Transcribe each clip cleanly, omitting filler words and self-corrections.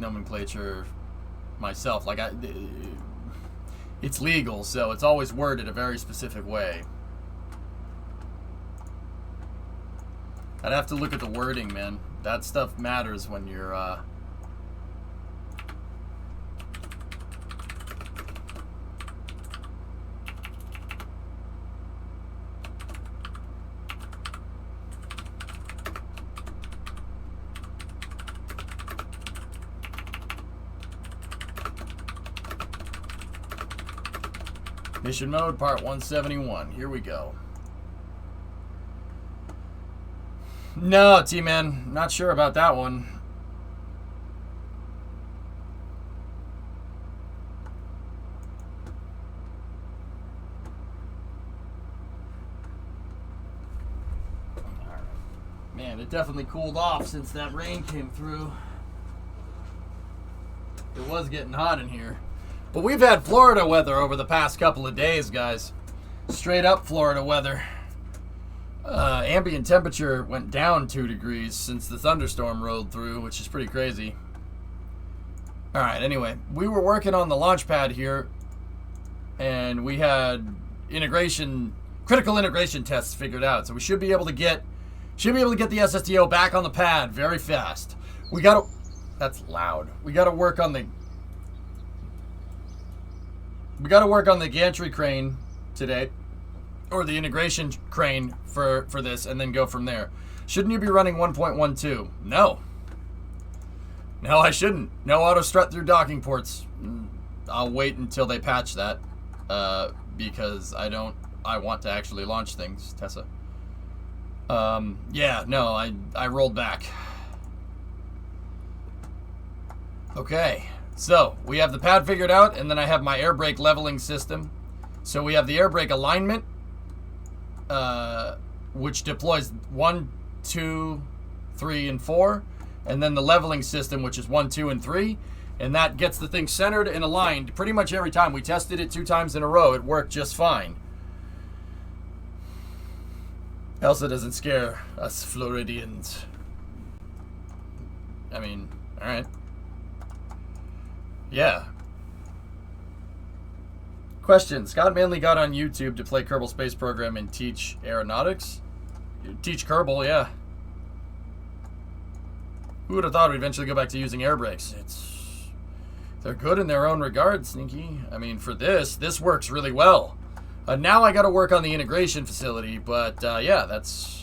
nomenclature myself. Like, it's legal, so it's always worded a very specific way. I'd have to look at the wording, man. That stuff matters when you're, Mission mode, part 171. Here we go. No, T-Man. Not sure about that one. Man, it definitely cooled off since that rain came through. It was getting hot in here. But we've had Florida weather over the past couple of days, guys. Straight up Florida weather. Ambient temperature went down 2 degrees since the thunderstorm rolled through, which is pretty crazy. Alright, anyway. We were working on the launch pad here, and we had critical integration tests figured out. So we should be able to get the SSTO back on the pad very fast. That's loud. We gotta work on the gantry crane today, or the integration crane for this, and then go from there. Shouldn't you be running 1.12? No. No, I shouldn't. No auto strut through docking ports. I'll wait until they patch that, because I want to actually launch things, Tessa. Yeah, no, I rolled back. Okay. So, we have the pad figured out, and then I have my air brake leveling system. So we have the air brake alignment, which deploys 1, 2, 3, and 4. And then the leveling system, which is 1, 2, and 3. And that gets the thing centered and aligned pretty much every time. We tested it 2 times in a row. It worked just fine. Elsa doesn't scare us Floridians. I mean, alright. Yeah. Question. Scott Manley got on YouTube to play Kerbal Space Program and teach aeronautics? Teach Kerbal, yeah. Who would have thought we'd eventually go back to using air brakes? They're good in their own regard, Sneaky. I mean, for this works really well. Now I got to work on the integration facility, but yeah, that's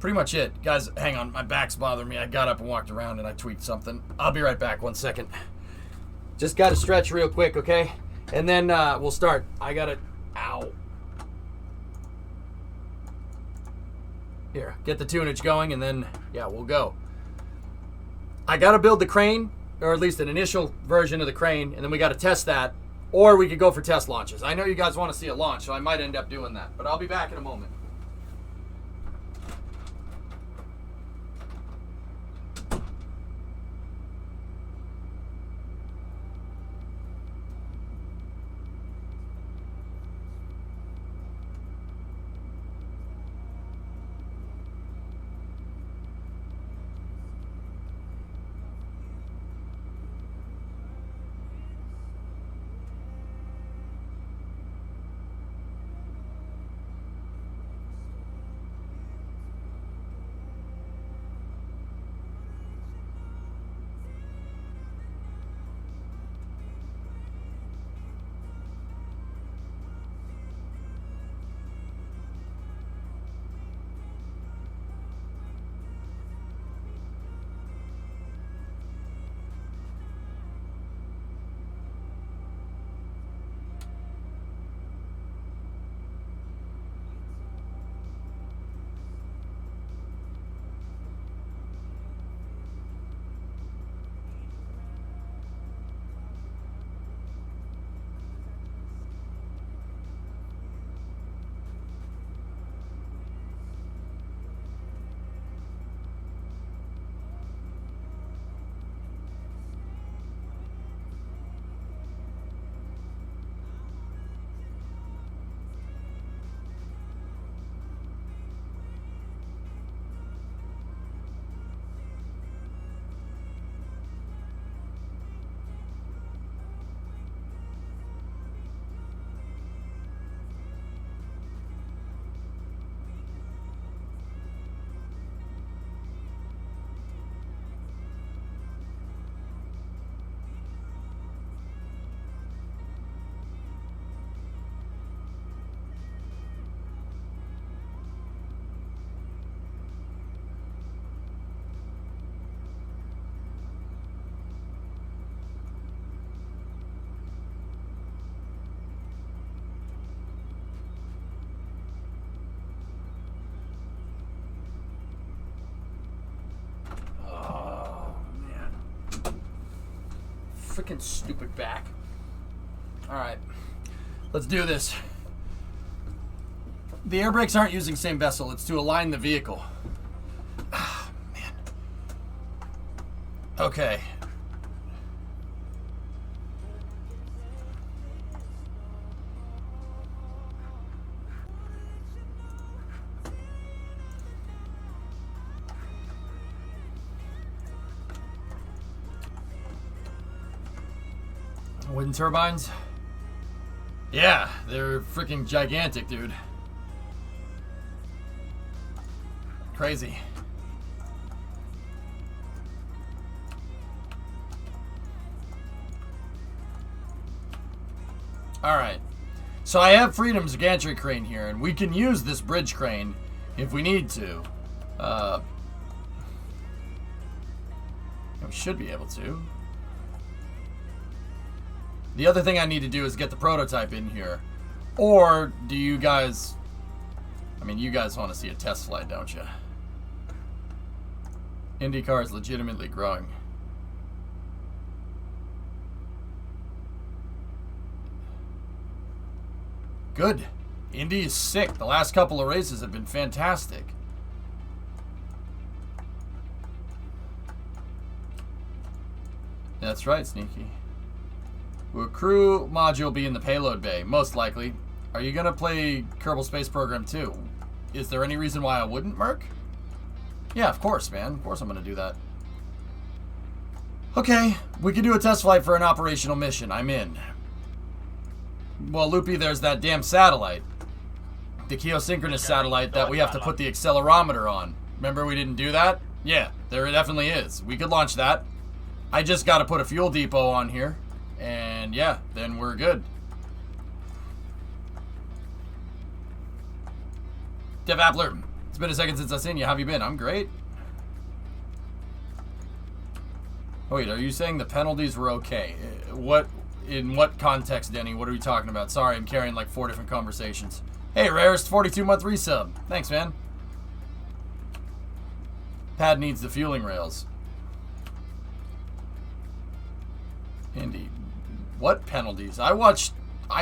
pretty much it. Guys, hang on. My back's bothering me. I got up and walked around and I tweaked something. I'll be right back. 1 second. Just got to stretch real quick, okay? And then we'll start. I got to... Ow. Here, get the tunage going and then, yeah, we'll go. I got to build the crane, or at least an initial version of the crane, and then we got to test that. Or we could go for test launches. I know you guys want to see a launch, so I might end up doing that. But I'll be back in a moment. freaking stupid back. Alright. Let's do this. The air brakes aren't using same vessel. It's to align the vehicle. Ah, man. Okay. Wind turbines? Yeah, they're freaking gigantic, dude. Crazy. Alright. So I have Freedom's gantry crane here, and we can use this bridge crane if we need to. We should be able to. The other thing I need to do is get the prototype in here. Or do you guys... I mean, you guys want to see a test flight, don't you? IndyCar is legitimately growing. Good. Indy is sick. The last couple of races have been fantastic. That's right, Sneaky. Will a crew module be in the payload bay? Most likely. Are you going to play Kerbal Space Program 2? Is there any reason why I wouldn't, Merc? Yeah, of course, man. Of course I'm going to do that. Okay, we can do a test flight for an operational mission. I'm in. Well, Loopy, there's that damn satellite. The geosynchronous satellite that we have to put the accelerometer on. Remember we didn't do that? Yeah, there definitely is. We could launch that. I just got to put a fuel depot on here. And yeah, then we're good. Dev Appler, it's been a second since I've seen you. How have you been? I'm great. Oh, wait, are you saying the penalties were okay? In what context, Denny? What are we talking about? Sorry, I'm carrying like 4 different conversations. Hey, Rarest 42-month resub. Thanks, man. Pad needs the fueling rails. Indy. What penalties? I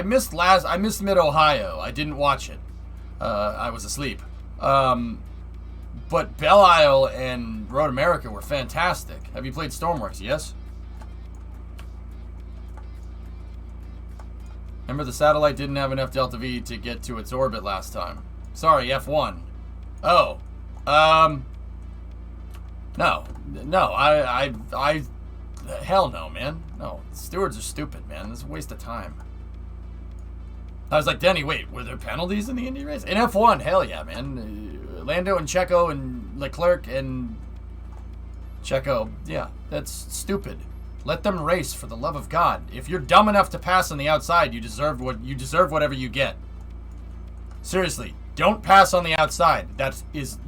missed Mid-Ohio. I didn't watch it. I was asleep. But Belle Isle and Road America were fantastic. Have you played Stormworks? Yes? Remember the satellite didn't have enough Delta V to get to its orbit last time. Sorry, F1. Oh. No. Hell no, man. No, stewards are stupid, man. This is a waste of time. I was like, Denny, wait, were there penalties in the Indy race? In F1, hell yeah, man. Lando and Checo and Leclerc and Checo, yeah, that's stupid. Let them race, for the love of God. If you're dumb enough to pass on the outside, you deserve whatever you get. Seriously, don't pass on the outside.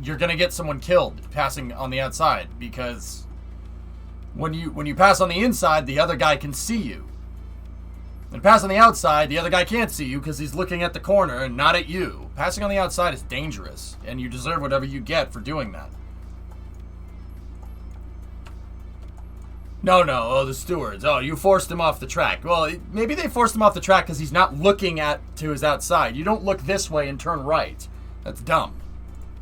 You're gonna get someone killed passing on the outside, because when you pass on the inside, the other guy can see you. And pass on the outside, the other guy can't see you because he's looking at the corner and not at you. Passing on the outside is dangerous, and you deserve whatever you get for doing that. No, oh, the stewards. Oh, you forced him off the track. Well, maybe they forced him off the track because he's not looking to his outside. You don't look this way and turn right. That's dumb.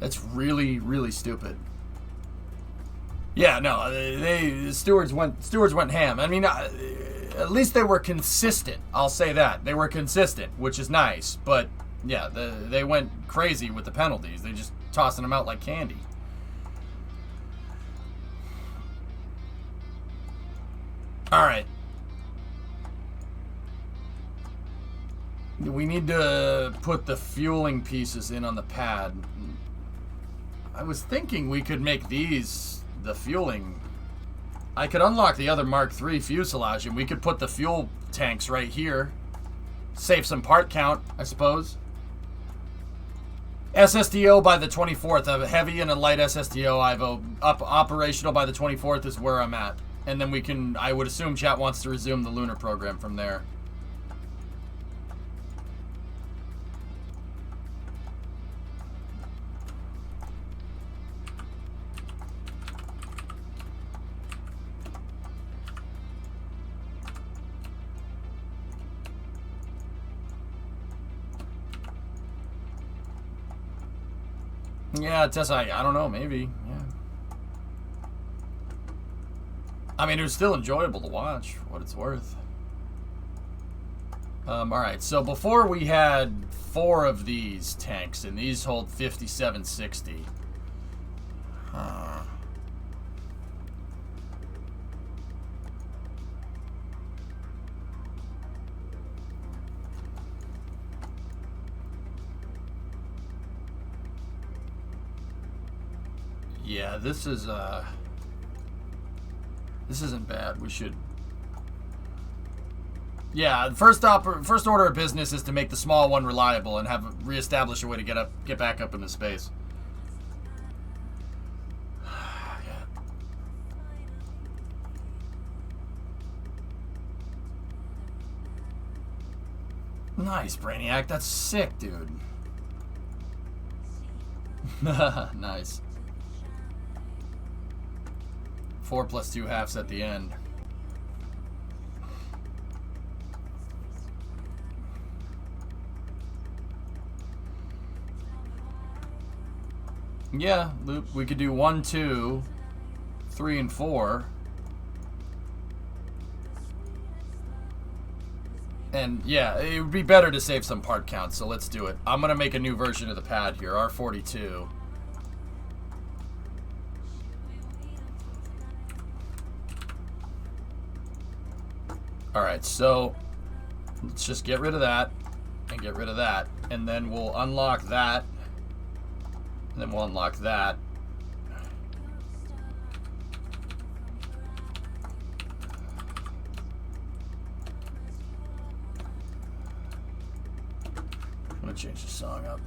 That's really, really stupid. Yeah, no, the stewards went ham. I mean, at least they were consistent. I'll say that. They were consistent, which is nice. But, yeah, they went crazy with the penalties. They just tossing them out like candy. All right. We need to put the fueling pieces in on the pad. I was thinking we could make these the fueling. I could unlock the other Mark III fuselage and we could put the fuel tanks right here. Save some part count, I suppose. SSTO by the 24th. I have a heavy and a light SSTO. I have operational by the 24th is where I'm at. And then we can, I would assume chat wants to resume the lunar program from there. Yeah, Tessa, I don't know, maybe. Yeah. I mean, it was still enjoyable to watch, for what it's worth. Alright, so before we had 4 of these tanks, and these hold 5760. Yeah, this isn't bad. We should... Yeah, first order of business is to make the small one reliable and reestablish a way to get back up into space. Yeah. Nice, Brainiac. That's sick, dude. Nice. 4 + 2 halves at the end. Yeah, loop. We could do 1, 2, 3, and 4. And yeah, it would be better to save some part counts, so let's do it. I'm going to make a new version of the pad here, R42. Alright, so let's just get rid of that and get rid of that. And then we'll unlock that. And then we'll unlock that. I'm going to change the song up.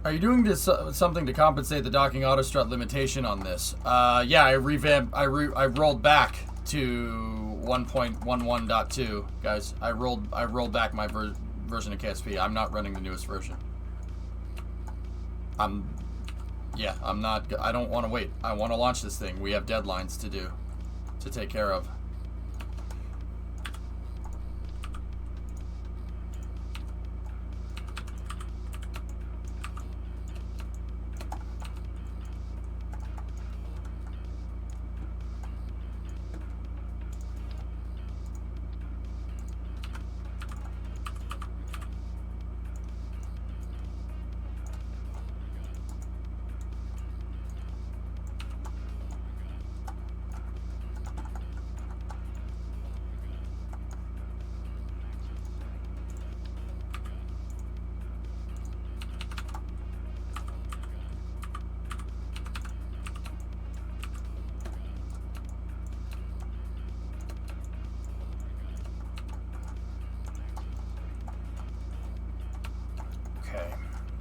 Are you doing this something to compensate the docking auto strut limitation on this? Yeah, I rolled back to 1.11.2, guys. I rolled back my version of KSP. I'm not running the newest version. I'm not. I don't want to wait. I want to launch this thing. We have deadlines to take care of.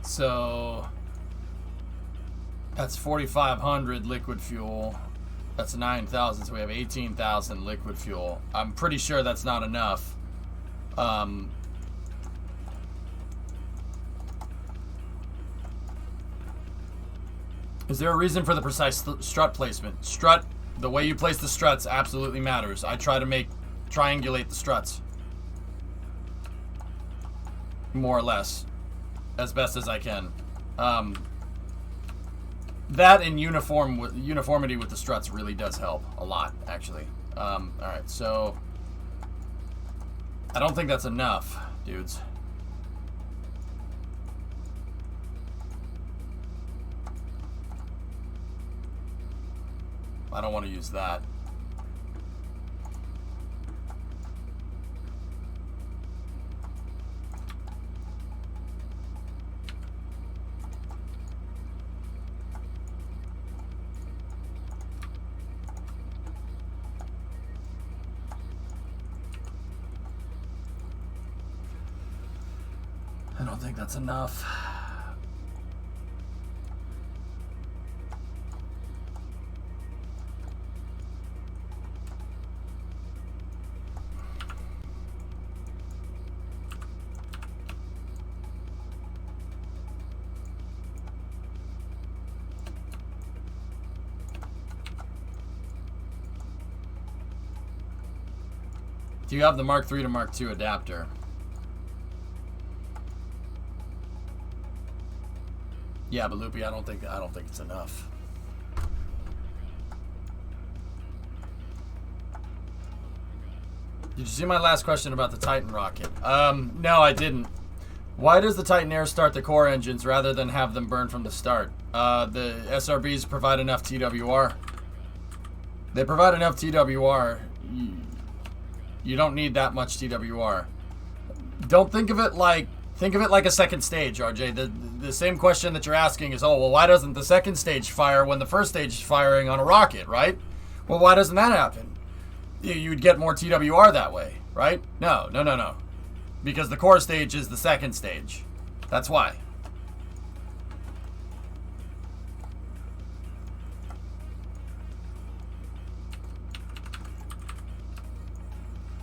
So that's 4,500 liquid fuel. That's 9,000, so we have 18,000 liquid fuel. I'm pretty sure that's not enough. Is there a reason for the precise strut placement? The way you place the struts absolutely matters. I try to triangulate the struts. More or less. As best as I can. That and uniformity with the struts really does help a lot, actually. Alright, so I don't think that's enough, dudes. I don't want to use that. I don't think that's enough. Do you have the Mark III to Mark II adapter? Yeah, but Loopy, I don't think it's enough. Did you see my last question about the Titan rocket? No, I didn't. Why does the Titan Air start the core engines rather than have them burn from the start? The SRBs provide enough TWR. They provide enough TWR. You don't need that much TWR. Don't think of it like a second stage, RJ. The same question that you're asking is, oh, well, why doesn't the second stage fire when the first stage is firing on a rocket, right? Well, why doesn't that happen? You'd get more TWR that way, right? No. Because the core stage is the second stage. That's why.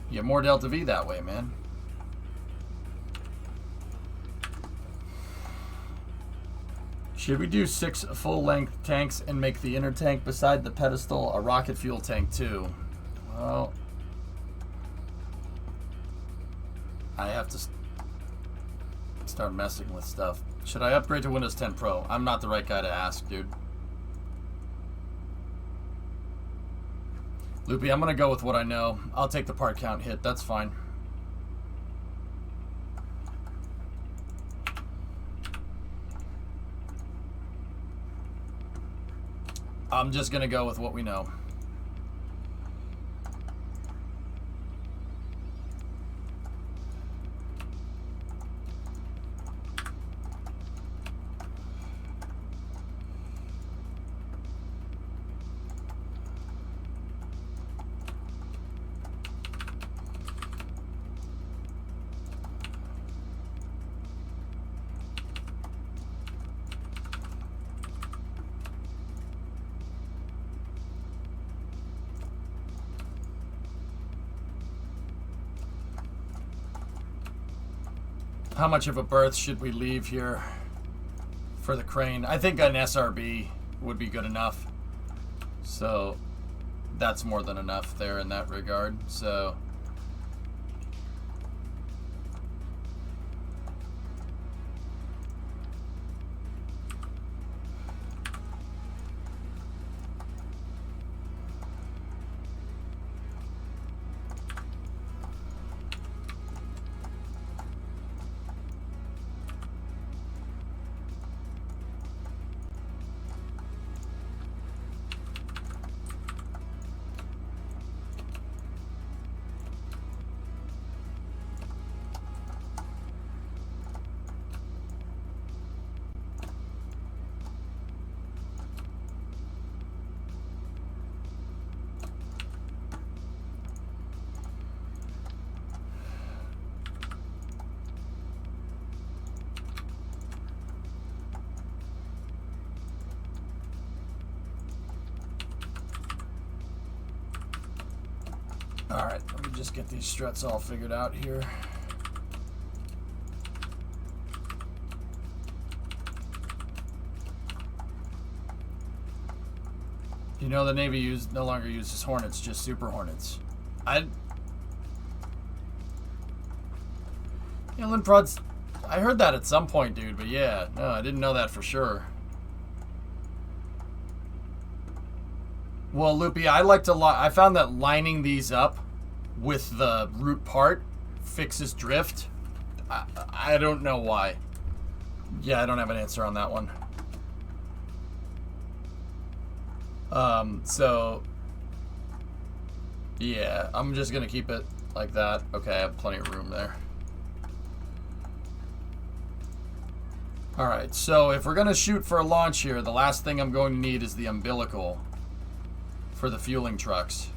You get more delta V that way, man. Should we do 6 full-length tanks and make the inner tank beside the pedestal a rocket fuel tank too? Well, I have to start messing with stuff. Should I upgrade to Windows 10 Pro? I'm not the right guy to ask, dude. Loopy, I'm going to go with what I know. I'll take the part count hit. That's fine. I'm just going to go with what we know. How much of a berth should we leave here for the crane? I think an SRB would be good enough. So that's more than enough there in that regard. So alright, let me just get these struts all figured out here. You know the Navy no longer uses Hornets, just Super Hornets. Inland prods, I heard that at some point, dude, but yeah, no, I didn't know that for sure. Well, Loopy, I found that lining these up with the root part fixes drift. I don't know why. Yeah, I don't have an answer on that one. So yeah, I'm just gonna keep it like that. Okay, I have plenty of room there. Alright, so if we're gonna shoot for a launch here, the last thing I'm going to need is the umbilical for the fueling trucks.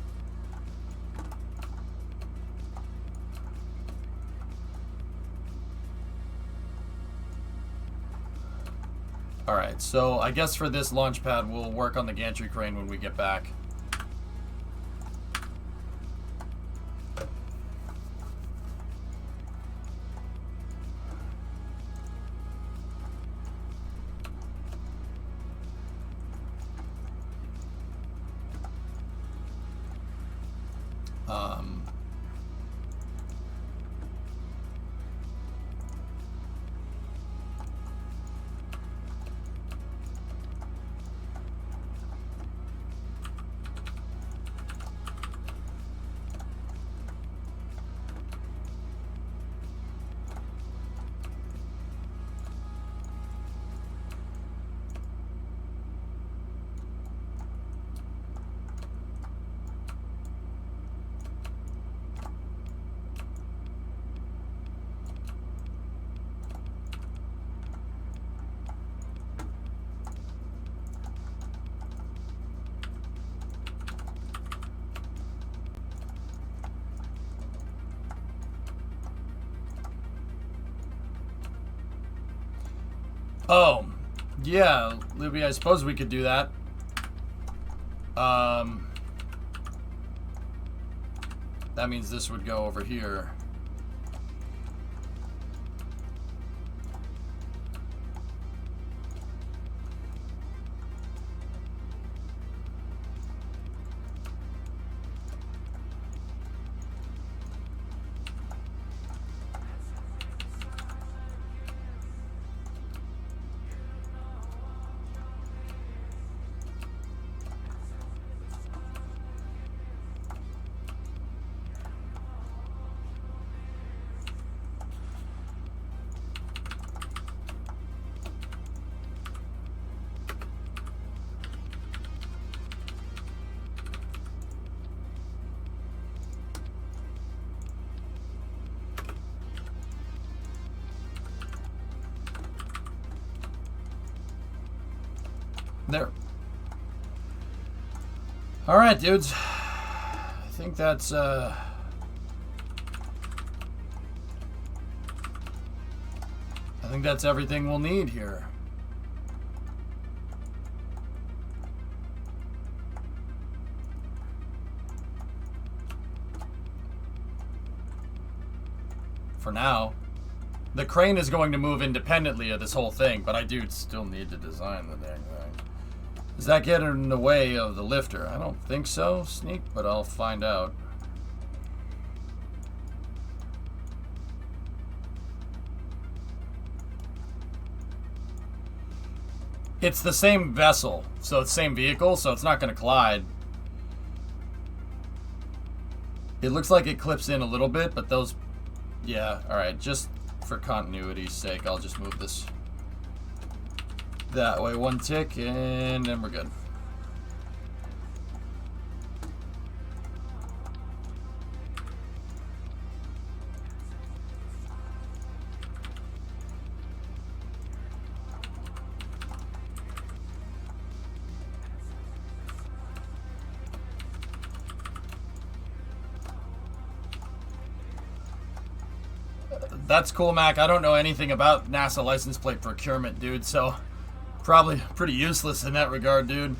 Alright, so I guess for this launch pad, we'll work on the gantry crane when we get back. Oh, yeah, Libby, I suppose we could do that. That means this would go over here. There. All right, dudes. I think that's everything we'll need here. For now. The crane is going to move independently of this whole thing, but I do still need to design the dang thing. Does that get in the way of the lifter? I don't think so, Sneak, but I'll find out. It's the same vessel, so it's the same vehicle, so it's not going to collide. It looks like it clips in a little bit, but those... Yeah, alright, just for continuity's sake, I'll just move this that way one tick, and then we're good. That's cool, Mac. I don't know anything about NASA license plate procurement, dude, so probably pretty useless in that regard, dude.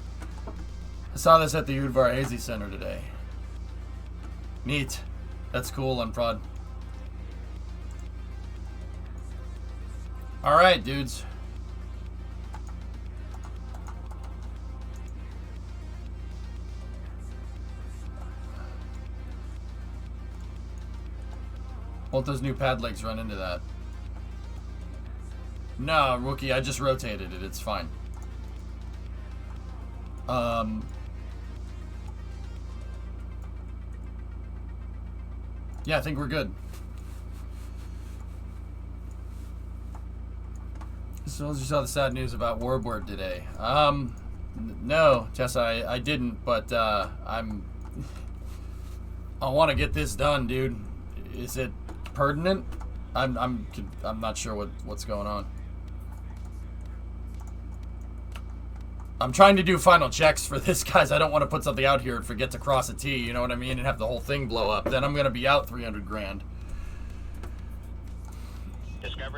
I saw this at the Udvar Hazy Center today. Neat. That's cool, Unprod. Alright, dudes. Won't those new pad legs run into that? No, Rookie, I just rotated it. It's fine. Yeah, I think we're good. So you saw the sad news about Warbird today. No, Tessa, I didn't, but I want to get this done, dude. Is it pertinent? I'm not sure what's going on. I'm trying to do final checks for this, guys. I don't want to put something out here and forget to cross a T, you know what I mean, and have the whole thing blow up. Then I'm going to be out 300 grand.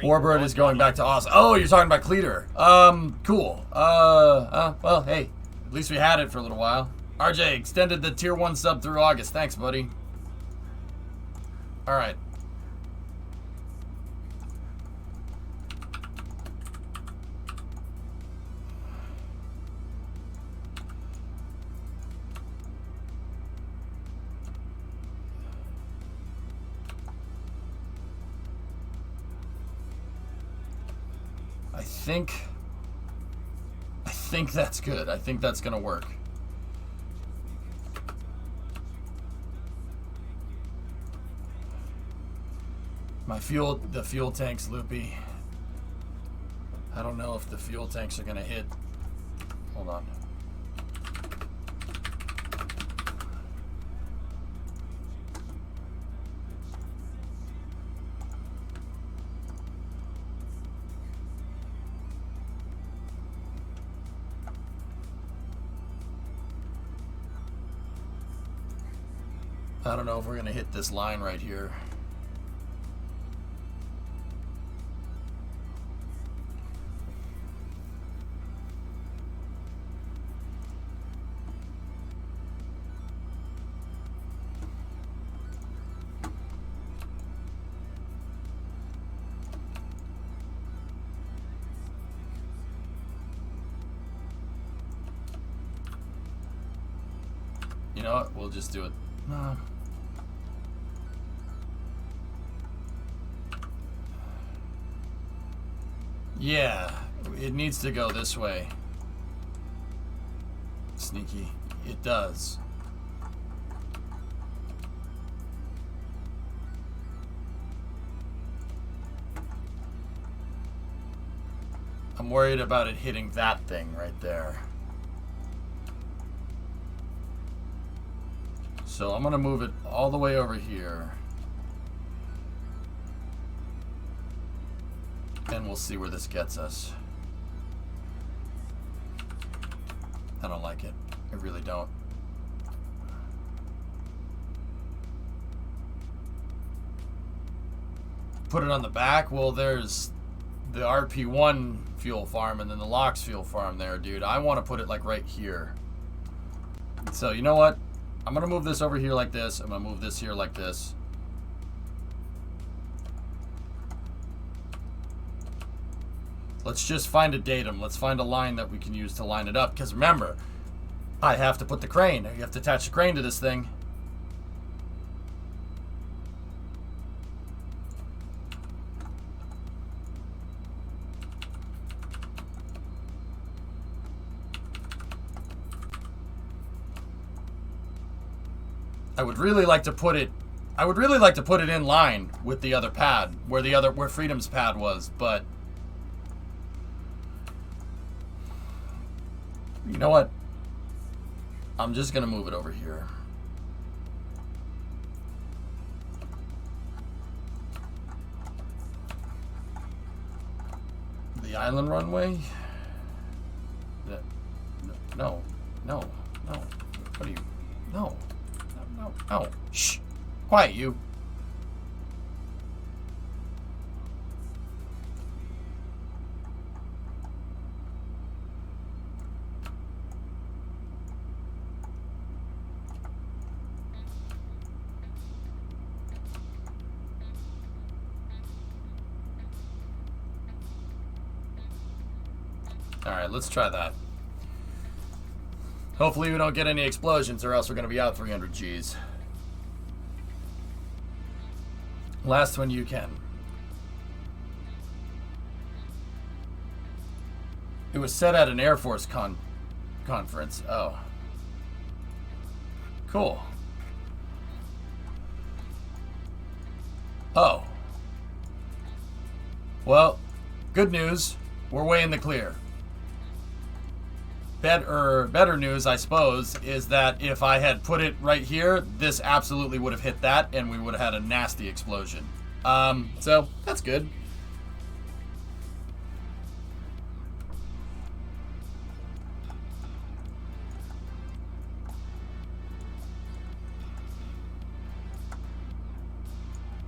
Warbird is going back to Austin. Oh, you're talking about Cleater. Cool. Well, hey, at least we had it for a little while. RJ extended the tier 1 sub through August. Thanks, buddy. All right. I think that's good. I think that's gonna work. The fuel tanks, Loopy. I don't know if the fuel tanks are gonna hit. Hold on. I don't know if we're gonna hit this line right here. You know what? We'll just do it. Yeah, it needs to go this way. Sneaky. It does. I'm worried about it hitting that thing right there. So I'm going to move it all the way over here. And we'll see where this gets us. I don't like it. I really don't. Put it on the back? Well, there's the RP1 fuel farm and then the LOX fuel farm there, dude. I want to put it like right here. So, you know what? I'm going to move this over here like this. I'm going to move this here like this. Let's just find a datum. Let's find a line that we can use to line it up. Because remember, I have to put the crane. You have to attach the crane to this thing. I would really like to put it in line with the other pad, where Freedom's pad was, but you know what? I'm just gonna move it over here. The island runway? No. What are you? No. No. Shh. Quiet, you. Alright, let's try that. Hopefully we don't get any explosions or else we're going to be out 300 Gs. Last one you can. It was set at an Air Force conference. Oh. Cool. Oh. Well, good news. We're way in the clear. Better news, I suppose, is that if I had put it right here, this absolutely would have hit that, and we would have had a nasty explosion. So that's good.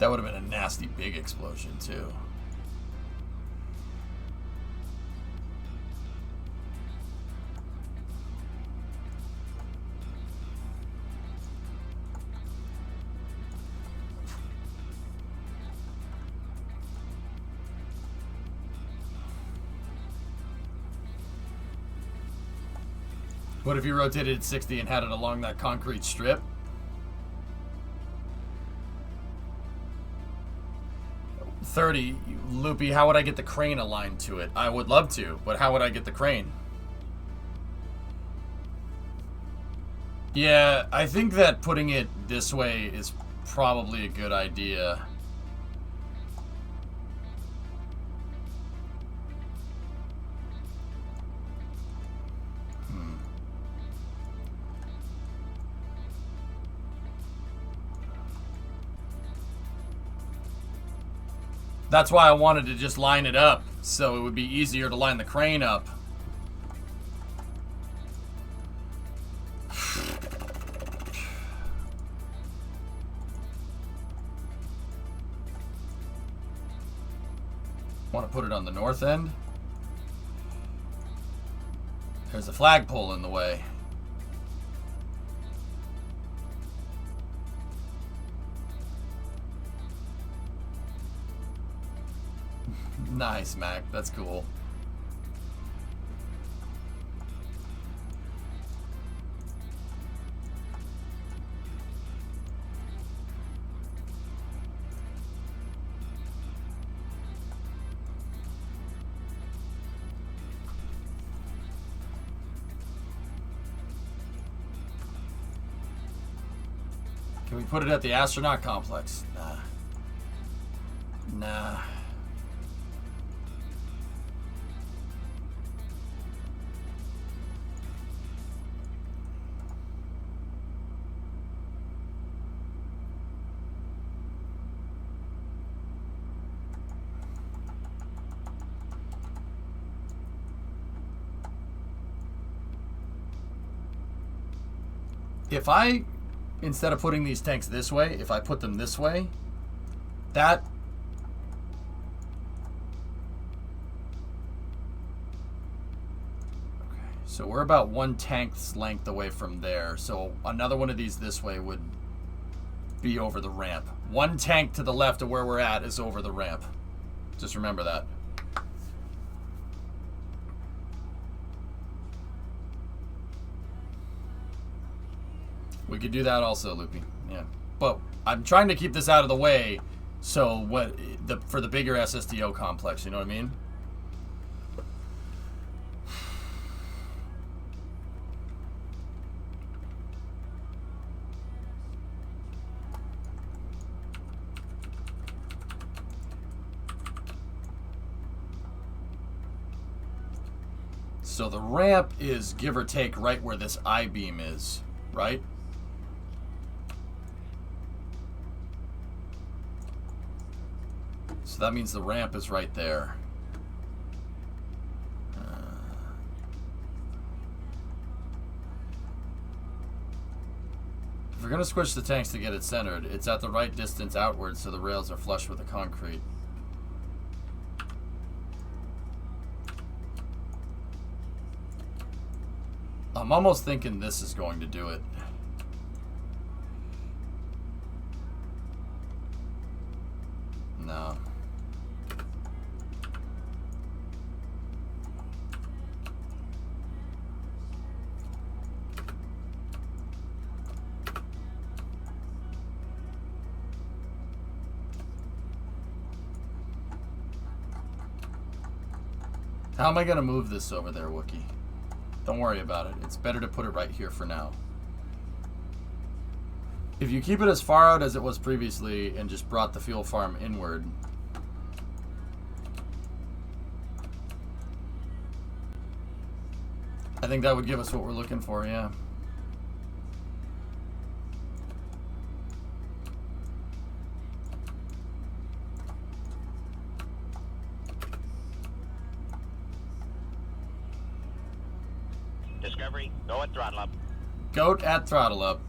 That would have been a nasty big explosion, too. What if you rotated at 60 and had it along that concrete strip? $30, Loopy, how would I get the crane aligned to it? I would love to, but how would I get the crane? Yeah, I think that putting it this way is probably a good idea. That's why I wanted to just line it up, so it would be easier to line the crane up. Want to put it on the north end? There's a flagpole in the way. Nice, Mac. That's cool. Can we put it at the astronaut complex? Nah. Nah. If I, instead of putting these tanks this way, if I put them this way, that... Okay, so we're about 1 tank's length away from there. So another one of these this way would be over the ramp. 1 tank to the left of where we're at is over the ramp. Just remember that. We could do that also, Loopy. Yeah. But I'm trying to keep this out of the way so for the bigger SSDO complex, you know what I mean? So the ramp is give or take right where this I-beam is, right? So that means the ramp is right there. If we're going to squish the tanks to get it centered, it's at the right distance outward so the rails are flush with the concrete. I'm almost thinking this is going to do it. No. How am I going to move this over there, Wookie? Don't worry about it. It's better to put it right here for now. If you keep it as far out as it was previously and just brought the fuel farm inward, I think that would give us what we're looking for, yeah. Discovery, go at throttle up. Goat at throttle up.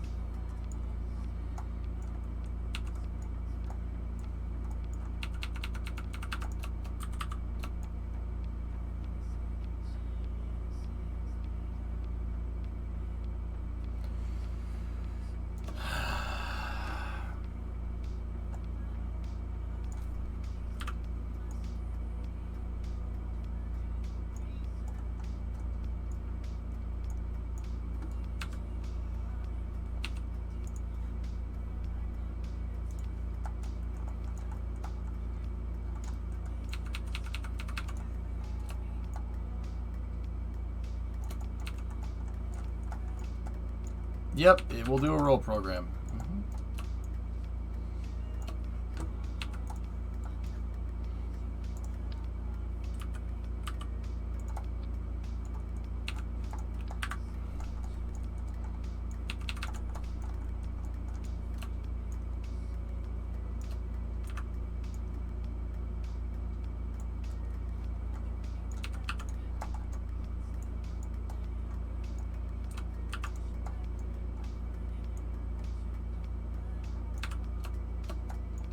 Yep, it will do a roll program.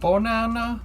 Banana.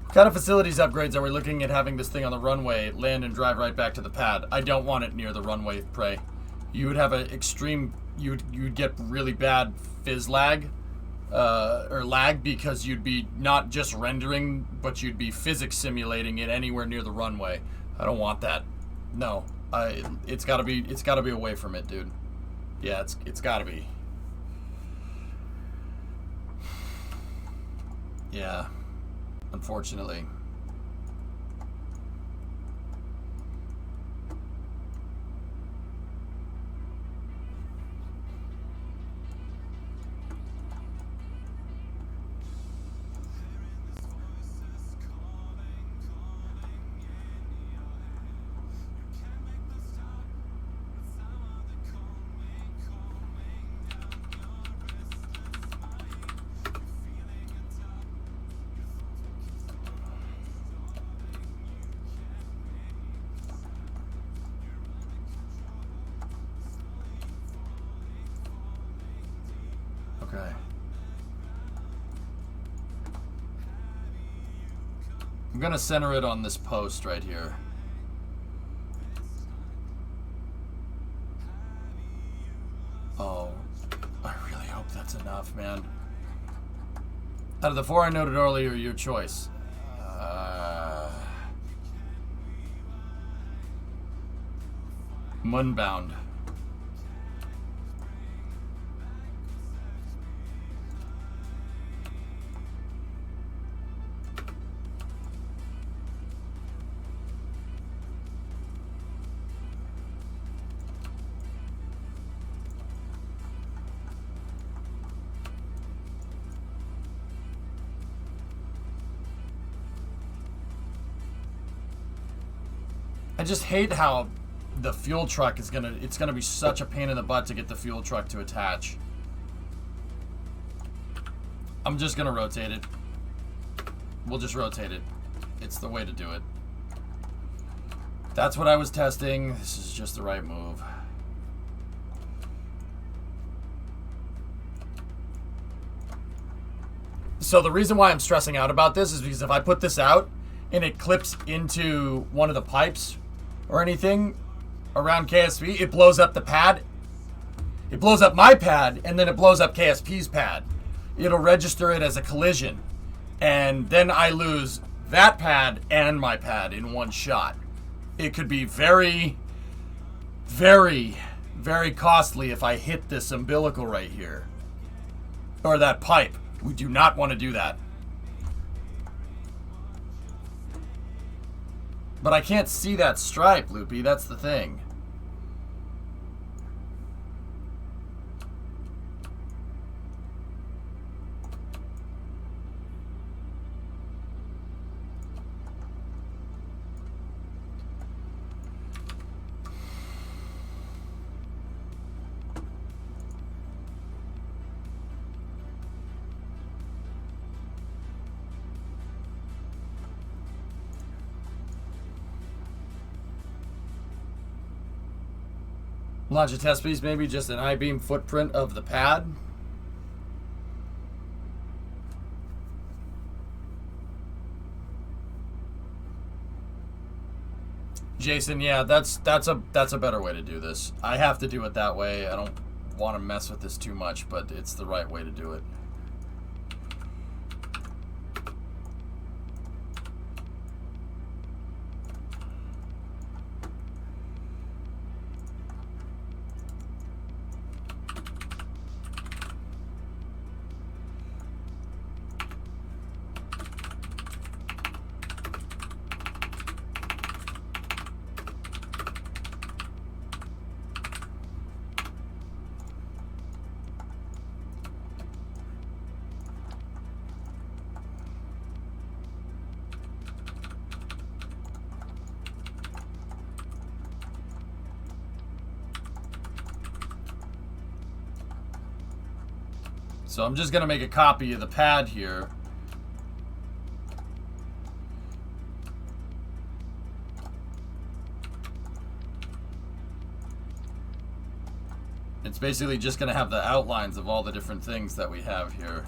What kind of facilities upgrades are we looking at having this thing on the runway, land and drive right back to the pad? I don't want it near the runway, Prey. You would have an extreme, you'd get really bad fizz lag or lag, because you'd be not just rendering, but you'd be physics simulating it anywhere near the runway. I don't want that. No, it's gotta be away from it, dude. Yeah, it's gotta be. Yeah, unfortunately. Okay. I'm gonna center it on this post right here. Oh, I really hope that's enough, man. Out of the 4 I noted earlier, your choice. Moonbound. I just hate how the fuel truck is it's gonna be such a pain in the butt to get the fuel truck to attach. I'm just gonna rotate it. We'll just rotate it. It's the way to do it. That's what I was testing. This is just the right move. So the reason why I'm stressing out about this is because if I put this out and it clips into one of the pipes or anything around KSP, it blows up the pad. It blows up my pad, and then it blows up KSP's pad. It'll register it as a collision, and then I lose that pad and my pad in one shot. It could be very, very, very costly if I hit this umbilical right here, or that pipe. We do not want to do that. But I can't see that stripe, Loopy. That's the thing. Launch a test piece, maybe just an I-beam footprint of the pad. Jason, yeah, that's a better way to do this. I have to do it that way. I don't want to mess with this too much, but it's the right way to do it. So I'm just going to make a copy of the pad here. It's basically just going to have the outlines of all the different things that we have here.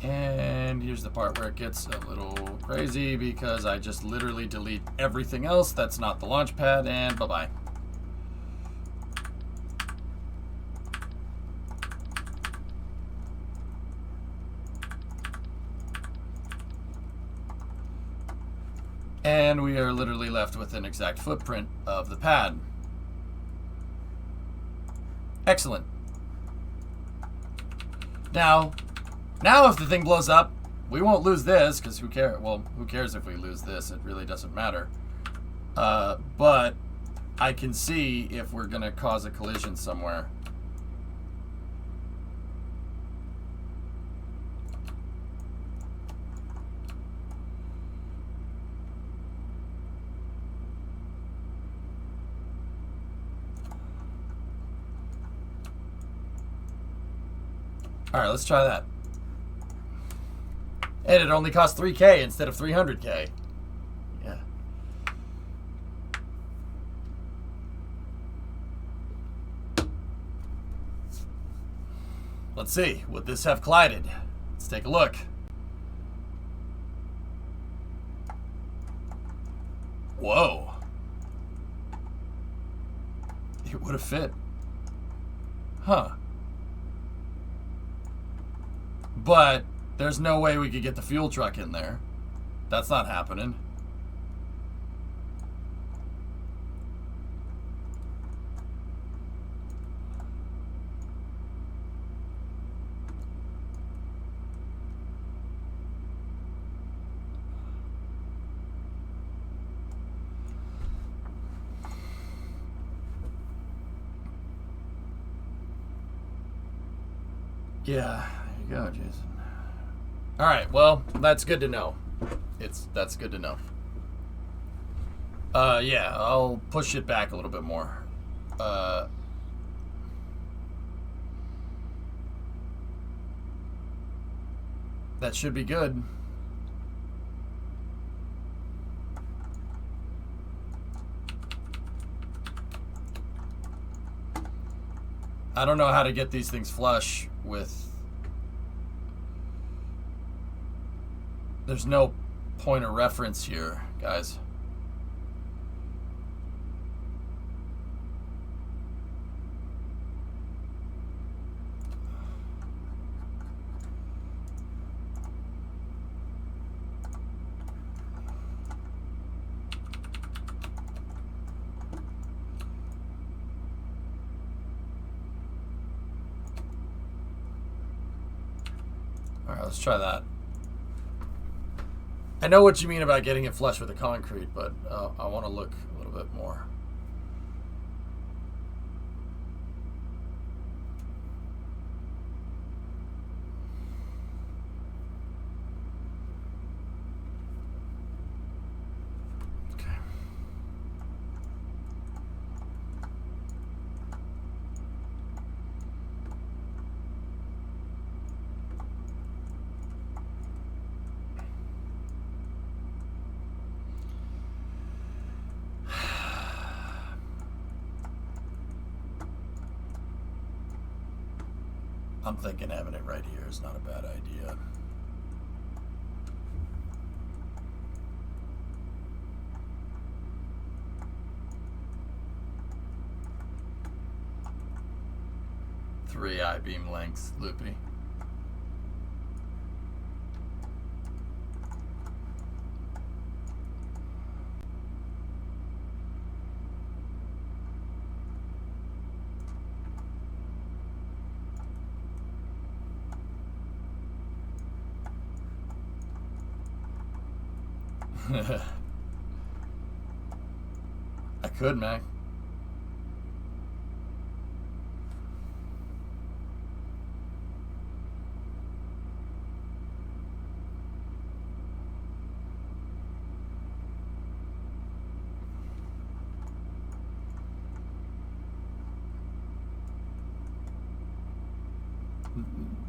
And here's the part where it gets a little crazy because I just literally delete everything else that's not the launch pad, and bye-bye. And we are literally left with an exact footprint of the pad. Excellent. Now if the thing blows up, we won't lose this, because who cares? Well, who cares if we lose this? It really doesn't matter. But I can see if we're going to cause a collision somewhere. All right, let's try that. And it only costs 3K instead of 300K. Yeah. Let's see. Would this have collided? Let's take a look. Whoa. It would have fit. Huh. But there's no way we could get the fuel truck in there. That's not happening. Yeah, there you go, Jason. All right, well, that's good to know. That's good to know. Yeah, I'll push it back a little bit more. That should be good. I don't know how to get these things flush with... There's no point of reference here, guys. All right, let's try that. I know what you mean about getting it flush with the concrete, but I want to look a little bit more. Okay. I'm thinking having it right here is not a bad idea. Three I-beam lengths, loopy. I could, Mac.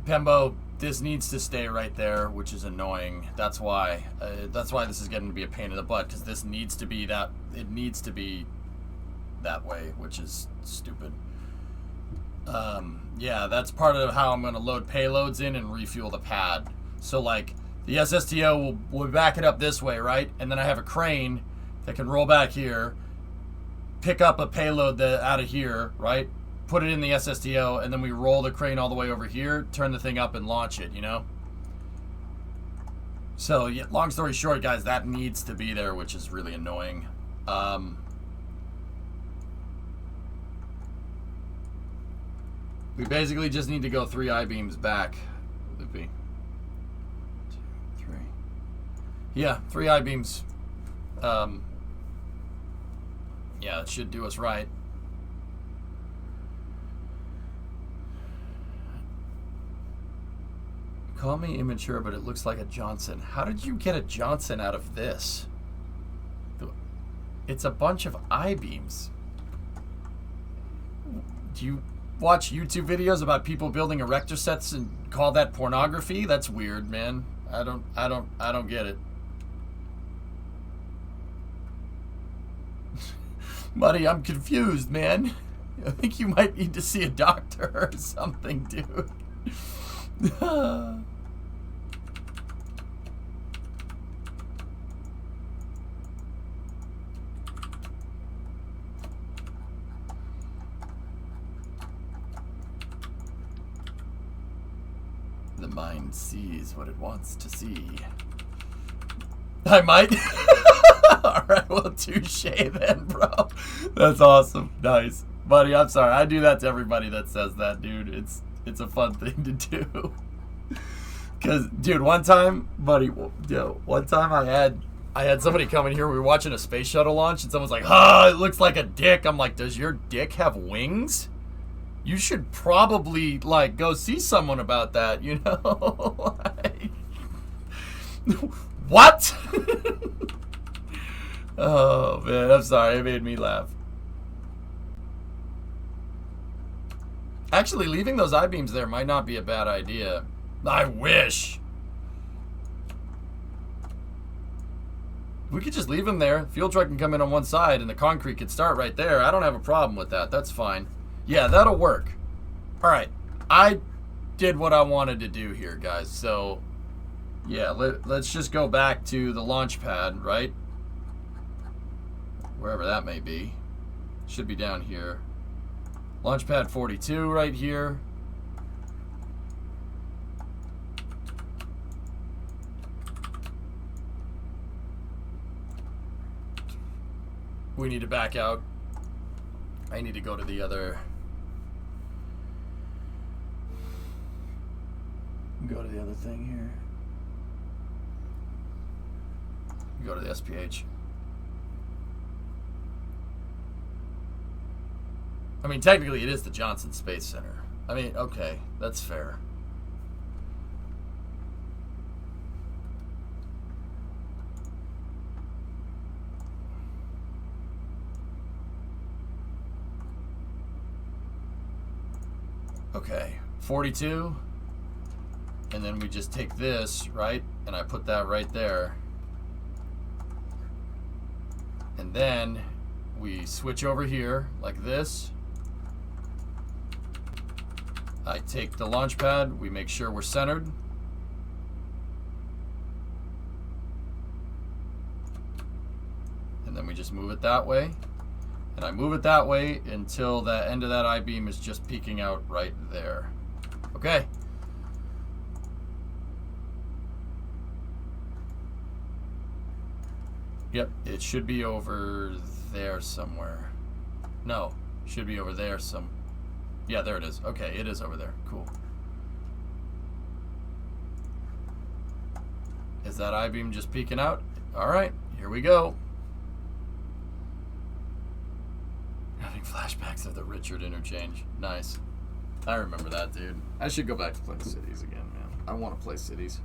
Pembo, this needs to stay right there, which is annoying. That's why this is getting to be a pain in the butt, because this needs to be that. It needs to be that way, which is stupid. Yeah, that's part of how I'm going to load payloads in and refuel the pad. So like the SSTO will back it up this way, right? And then I have a crane that can roll back here, pick up a payload that out of here, right? Put it in the SSTO, and then we roll the crane all the way over here, turn the thing up, and launch it, you know? So, yeah, long story short, guys, that needs to be there, which is really annoying. We basically just need to go 3 I-beams back, Loopy. 2, 3. Yeah, 3 I-beams. Yeah, it should do us right. Call me immature, but it looks like a Johnson. How did you get a Johnson out of this? It's a bunch of I-beams. Do you watch YouTube videos about people building erector sets and call that pornography? That's weird, man. I don't get it. Buddy, I'm confused, man. I think you might need to see a doctor or something, dude. The mind sees what it wants to see. I might. Alright, well, touche then, bro. That's awesome. Nice. Buddy, I'm sorry. I do that to everybody that says that, dude. It's a fun thing to do. Because, dude, one time, buddy, yo, one time I had somebody come in here. We were watching a space shuttle launch, and someone's like, it looks like a dick. I'm like, does your dick have wings? You should probably, like, go see someone about that, you know? Like, what? Oh, man, I'm sorry. It made me laugh. Actually, leaving those I-beams there might not be a bad idea. I wish. We could just leave them there. Fuel truck can come in on one side, and the concrete could start right there. I don't have a problem with that. That's fine. Yeah, that'll work. All right. I did what I wanted to do here, guys. So, yeah, let's just go back to the launch pad, right? Wherever that may be. Should be down here. Launch pad 42 right here. We need to back out. I need to go to the other. Go to the other thing here. Go to the SPH. I mean, technically it is the Johnson Space Center. I mean, okay, that's fair. Okay, 42. And then we just take this, right? And I put that right there. And then we switch over here like this. I take the launch pad, we make sure we're centered. And then we just move it that way. And I move it that way until the end of that I-beam is just peeking out right there. Okay. Yep, it should be over there somewhere. No, should be over there some. Yeah, there it is. Okay, it is over there. Cool. Is that I-beam just peeking out? All right, here we go. Having flashbacks of the Richard interchange. Nice. I remember that, dude. I should go back to playing Cities again, man. I want to play Cities.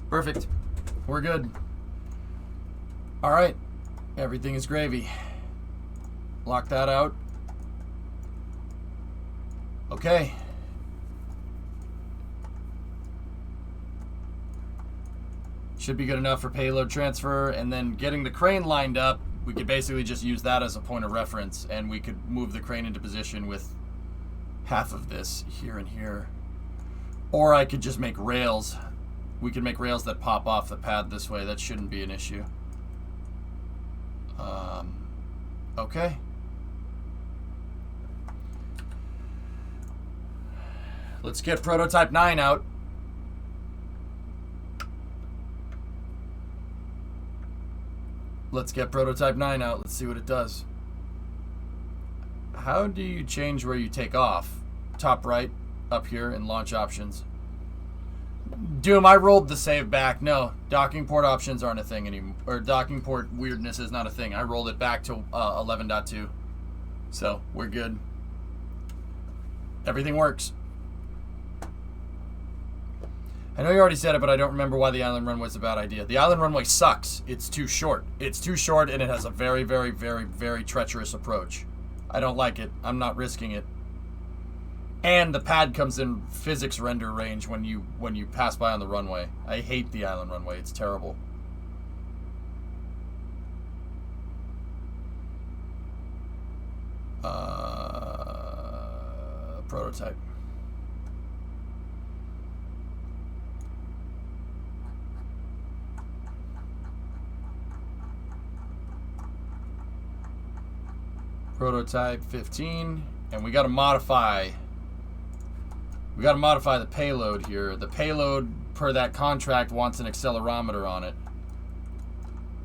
Perfect. We're good. All right. Everything is gravy. Lock that out. Okay. Should be good enough for payload transfer, and then getting the crane lined up, we could basically just use that as a point of reference, and we could move the crane into position with half of this here and here. Or I could just make rails. We could make rails that pop off the pad this way. That shouldn't be an issue. Okay. Let's get prototype 9 out. Let's get prototype 9 out. Let's see what it does. How do you change where you take off? Top right, up here in launch options. Doom, I rolled the save back. No, docking port options aren't a thing anymore. Or docking port weirdness is not a thing. I rolled it back to 11.2. So, we're good. Everything works. I know you already said it, but I don't remember why the island runway is a bad idea. The island runway sucks. It's too short. It's too short, and it has a very, very, very, very treacherous approach. I don't like it. I'm not risking it. And the pad comes in physics render range when you pass by on the runway. I hate the island runway. It's terrible. Prototype. Prototype 15, and we got to modify. We got to modify the payload here. The payload per that contract wants an accelerometer on it.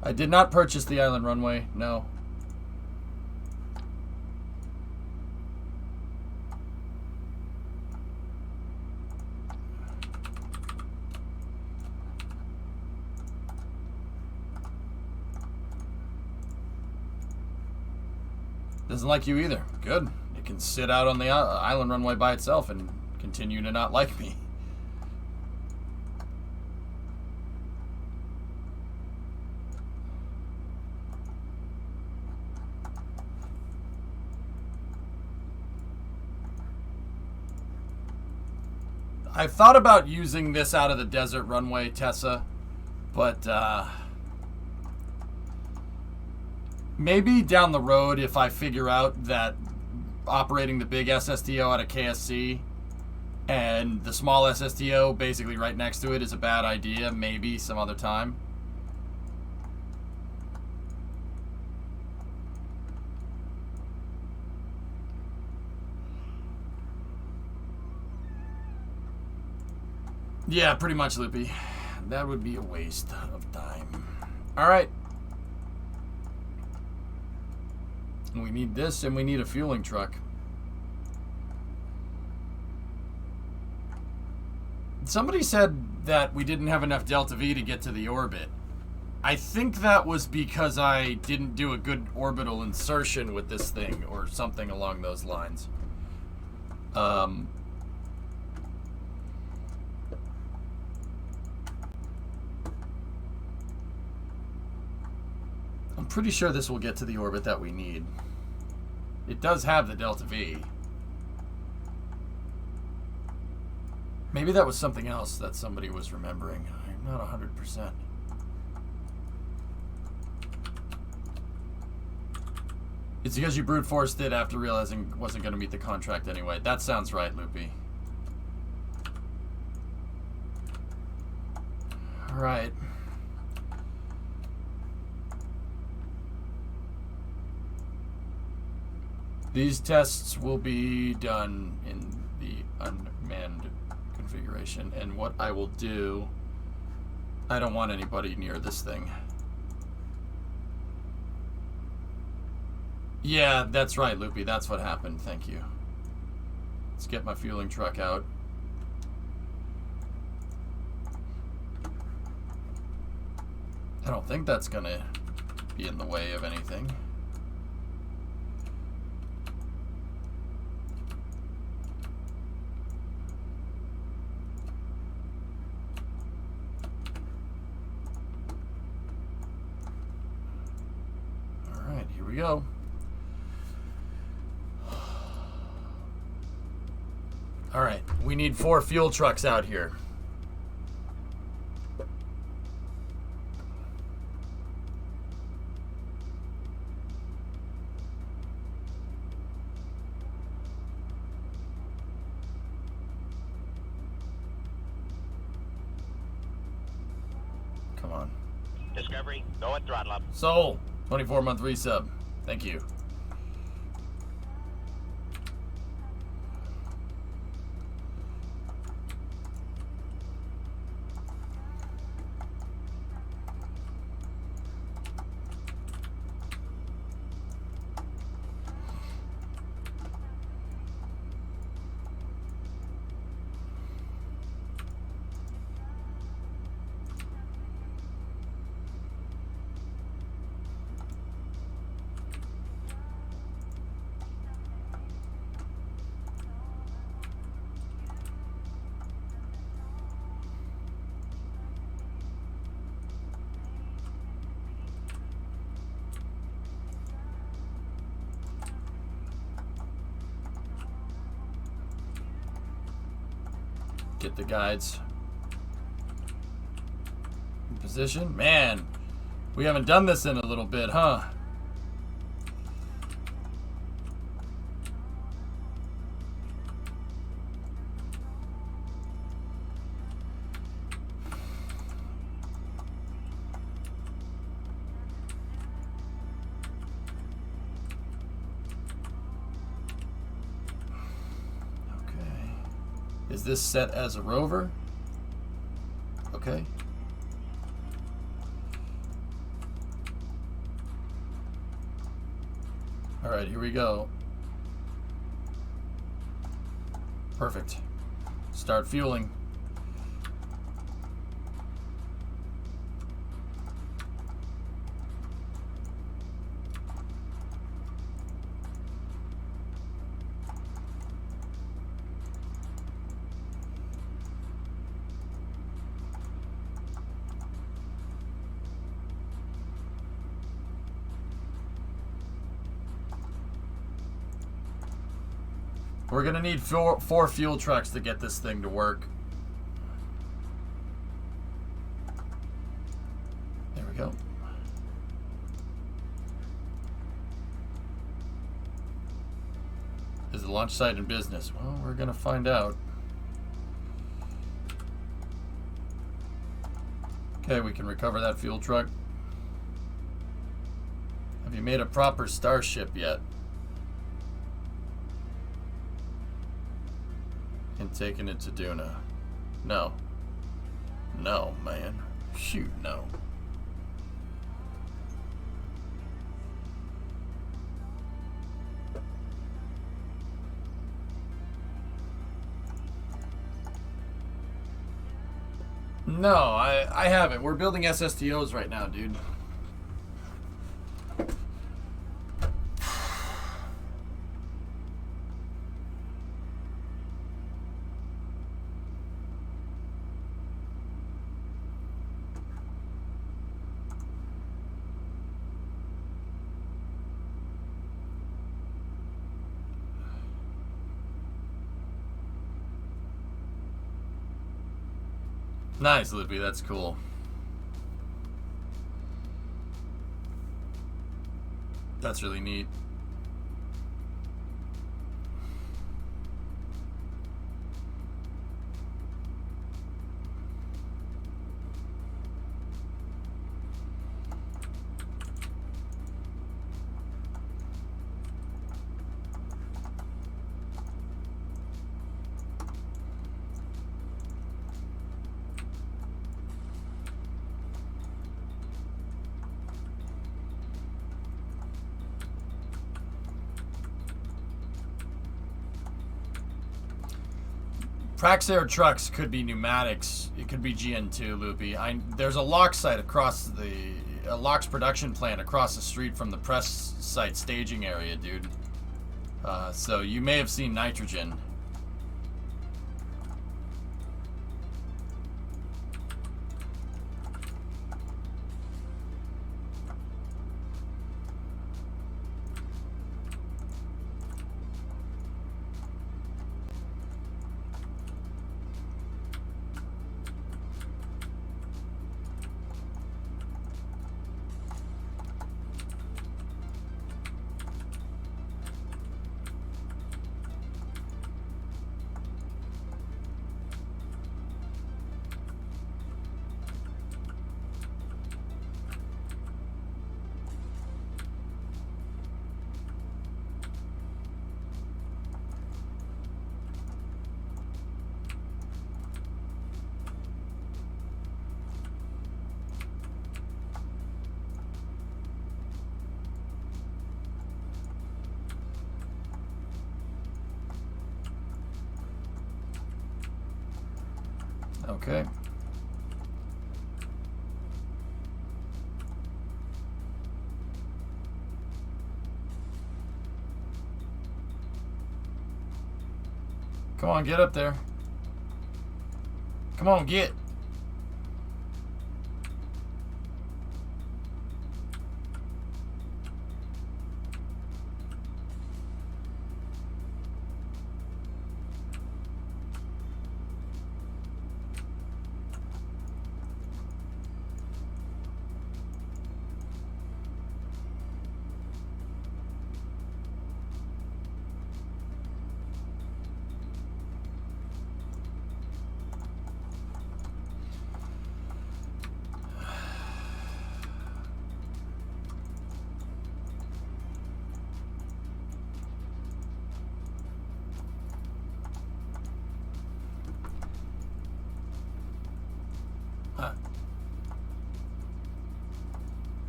I did not purchase the island runway. No. Doesn't like you either. Good. It can sit out on the island runway by itself and continue to not like me. I thought about using this out of the desert runway, Tessa, but maybe down the road, if I figure out that operating the big SSTO out of KSC and the small SSTO basically right next to it is a bad idea, maybe some other time. Yeah, pretty much, Loopy. That would be a waste of time. All right. We need this, and we need a fueling truck. Somebody said that we didn't have enough Delta V to get to the orbit. I think that was because I didn't do a good orbital insertion with this thing, or something along those lines. I'm pretty sure this will get to the orbit that we need. It does have the Delta V. Maybe that was something else that somebody was remembering. I'm not 100%. It's because you brute forced it after realizing it wasn't going to meet the contract anyway. That sounds right, Loopy. All right. These tests will be done in the unmanned configuration, and what I will do, I don't want anybody near this thing. Yeah, that's right, Loopy. That's what happened. Thank you. Let's get my fueling truck out. I don't think that's gonna be in the way of anything. here we go. All right, we need 4 fuel trucks out here. Come on. Discovery, go at throttle up. Soul, 24-month resub. Thank you. Get the guides in position. Man, we haven't done this in a little bit, huh? Is this set as a rover? Okay. All right, here we go. Perfect. Start fueling. We're gonna need four fuel trucks to get this thing to work. There we go. Is the launch site in business? Well, we're gonna find out. Okay, we can recover that fuel truck. Have you made a proper starship yet? And taken it to Duna? No. No, man. Shoot, no. No, I haven't. We're building SSTOs right now, dude. Nice, Lippy. That's cool. That's really neat. Praxair trucks could be pneumatics. It could be GN2, Loopy. There's a LOX site across a LOX production plant across the street from the press site staging area, dude. So you may have seen nitrogen. Okay. Come on, get up there. Come on, get.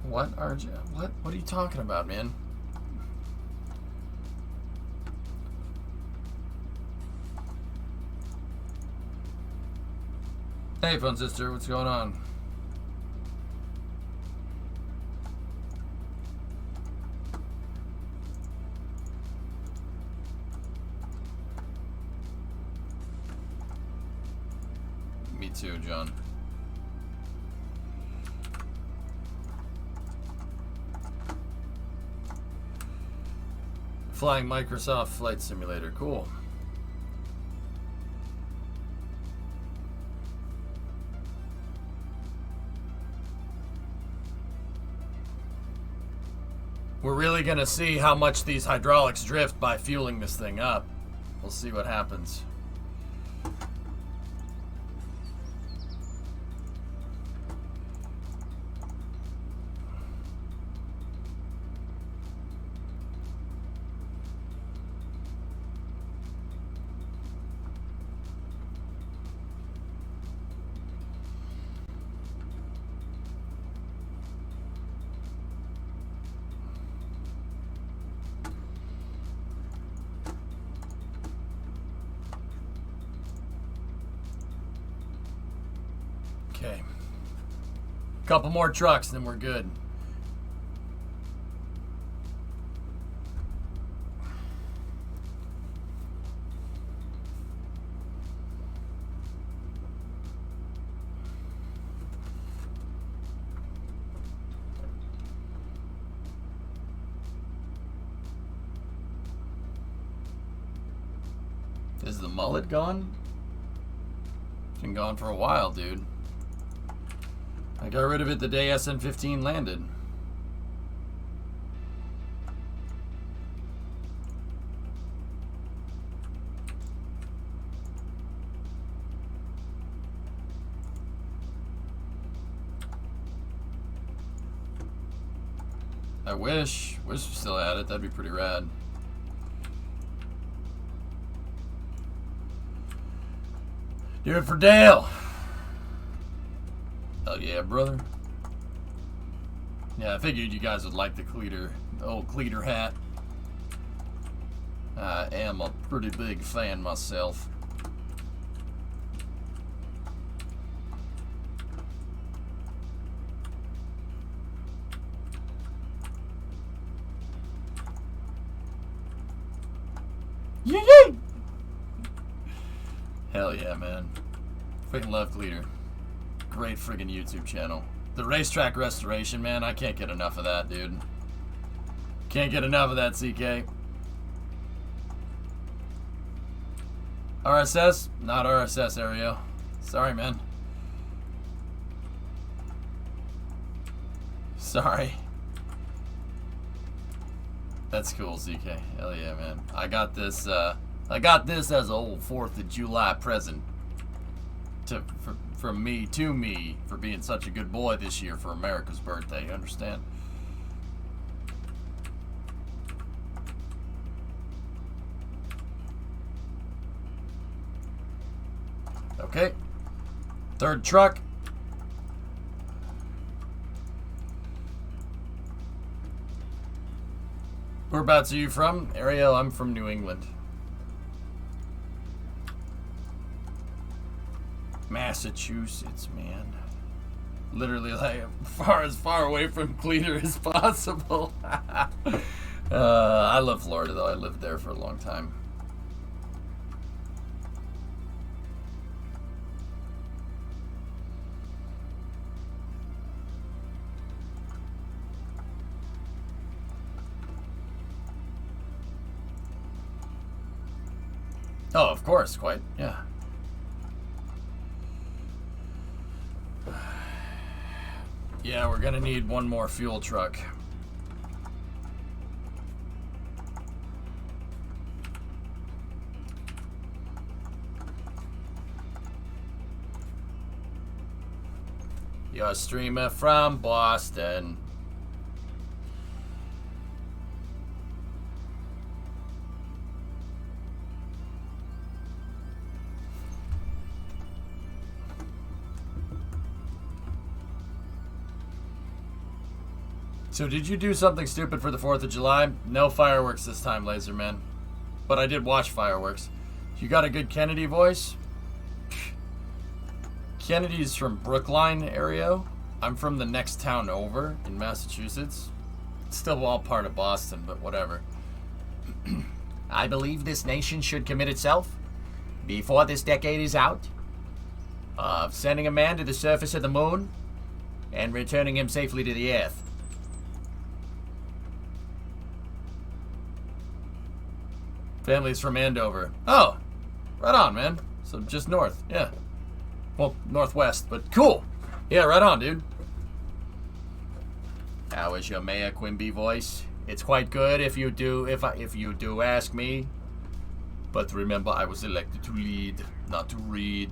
What are you? What are you talking about, man? Hey, fun sister, what's going on? Me too, John. Flying Microsoft Flight Simulator, cool. We're really gonna see how much these hydraulics drift by fueling this thing up. We'll see what happens. Okay. Couple more trucks, then we're good. Is the mullet gone? It's been gone for a while, dude. I got rid of it the day SN15 landed. I wish we still had it. That'd be pretty rad. Do it for Dale. Oh yeah, brother. Yeah, I figured you guys would like the old cleater hat. I am a pretty big fan myself. Yee! Hell yeah, man. Freaking love cleater. Great friggin' YouTube channel. The racetrack restoration, man, I can't get enough of that, dude. Can't get enough of that, CK. RSS? Not RSS, Ario. Sorry, man. Sorry. That's cool, CK. Hell yeah, man. I got this as a old 4th of July present from me to me for being such a good boy this year for America's birthday. You understand? Okay. Third truck. Whereabouts are you from? Ariel, I'm from New England. Meh. Massachusetts, man. Literally, like, as far away from cleaner as possible. I love Florida, though. I lived there for a long time. Oh, of course, quite, yeah. Yeah, we're gonna need one more fuel truck. Your streamer from Boston. So did you do something stupid for the 4th of July? No fireworks this time, Laserman. But I did watch fireworks. You got a good Kennedy voice? Kennedy's from Brookline area. I'm from the next town over in Massachusetts. It's still all part of Boston, but whatever. I believe this nation should commit itself, before this decade is out, of sending a man to the surface of the moon and returning him safely to the earth. Family's from Andover. Oh, right on, man. So just north, yeah. Well, northwest, but cool. Yeah, right on, dude. How is your Mayor Quimby voice? It's quite good if you do ask me. But remember, I was elected to lead, not to read.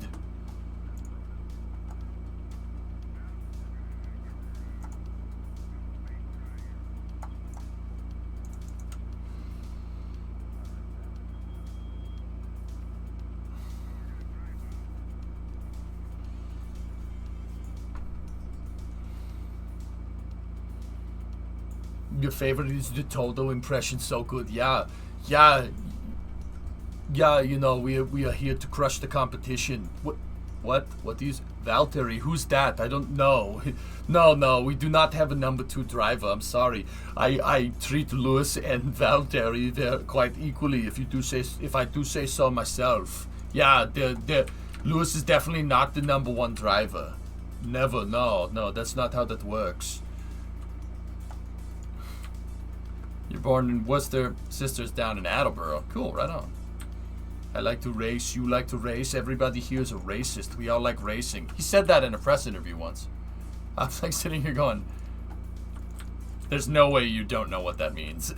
Your favorite is the Toto impression, so good. Yeah, you know, we are here to crush the competition. What is Valtteri? Who's that? I don't know. No, we do not have a number 2 driver. I'm sorry. I treat Lewis and Valtteri, they're quite equally, if I do say so myself. Yeah, Lewis is definitely not the number 1 driver. Never, no, that's not how that works. You're born in Worcester, sister's down in Attleboro. Cool, right on. I like to race, you like to race, everybody here is a racist. We all like racing. He said that in a press interview once. I was like sitting here going, there's no way you don't know what that means.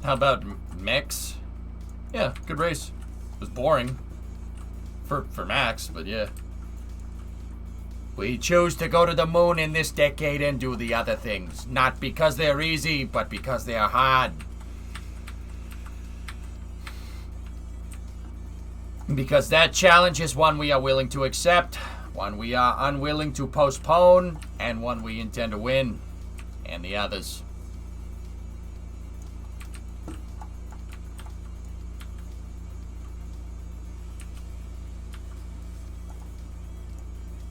How about Max? Yeah, good race. It was boring. For Max, but yeah. We choose to go to the moon in this decade and do the other things. Not because they're easy, but because they are hard. Because that challenge is one we are willing to accept, one we are unwilling to postpone, and one we intend to win. And the others.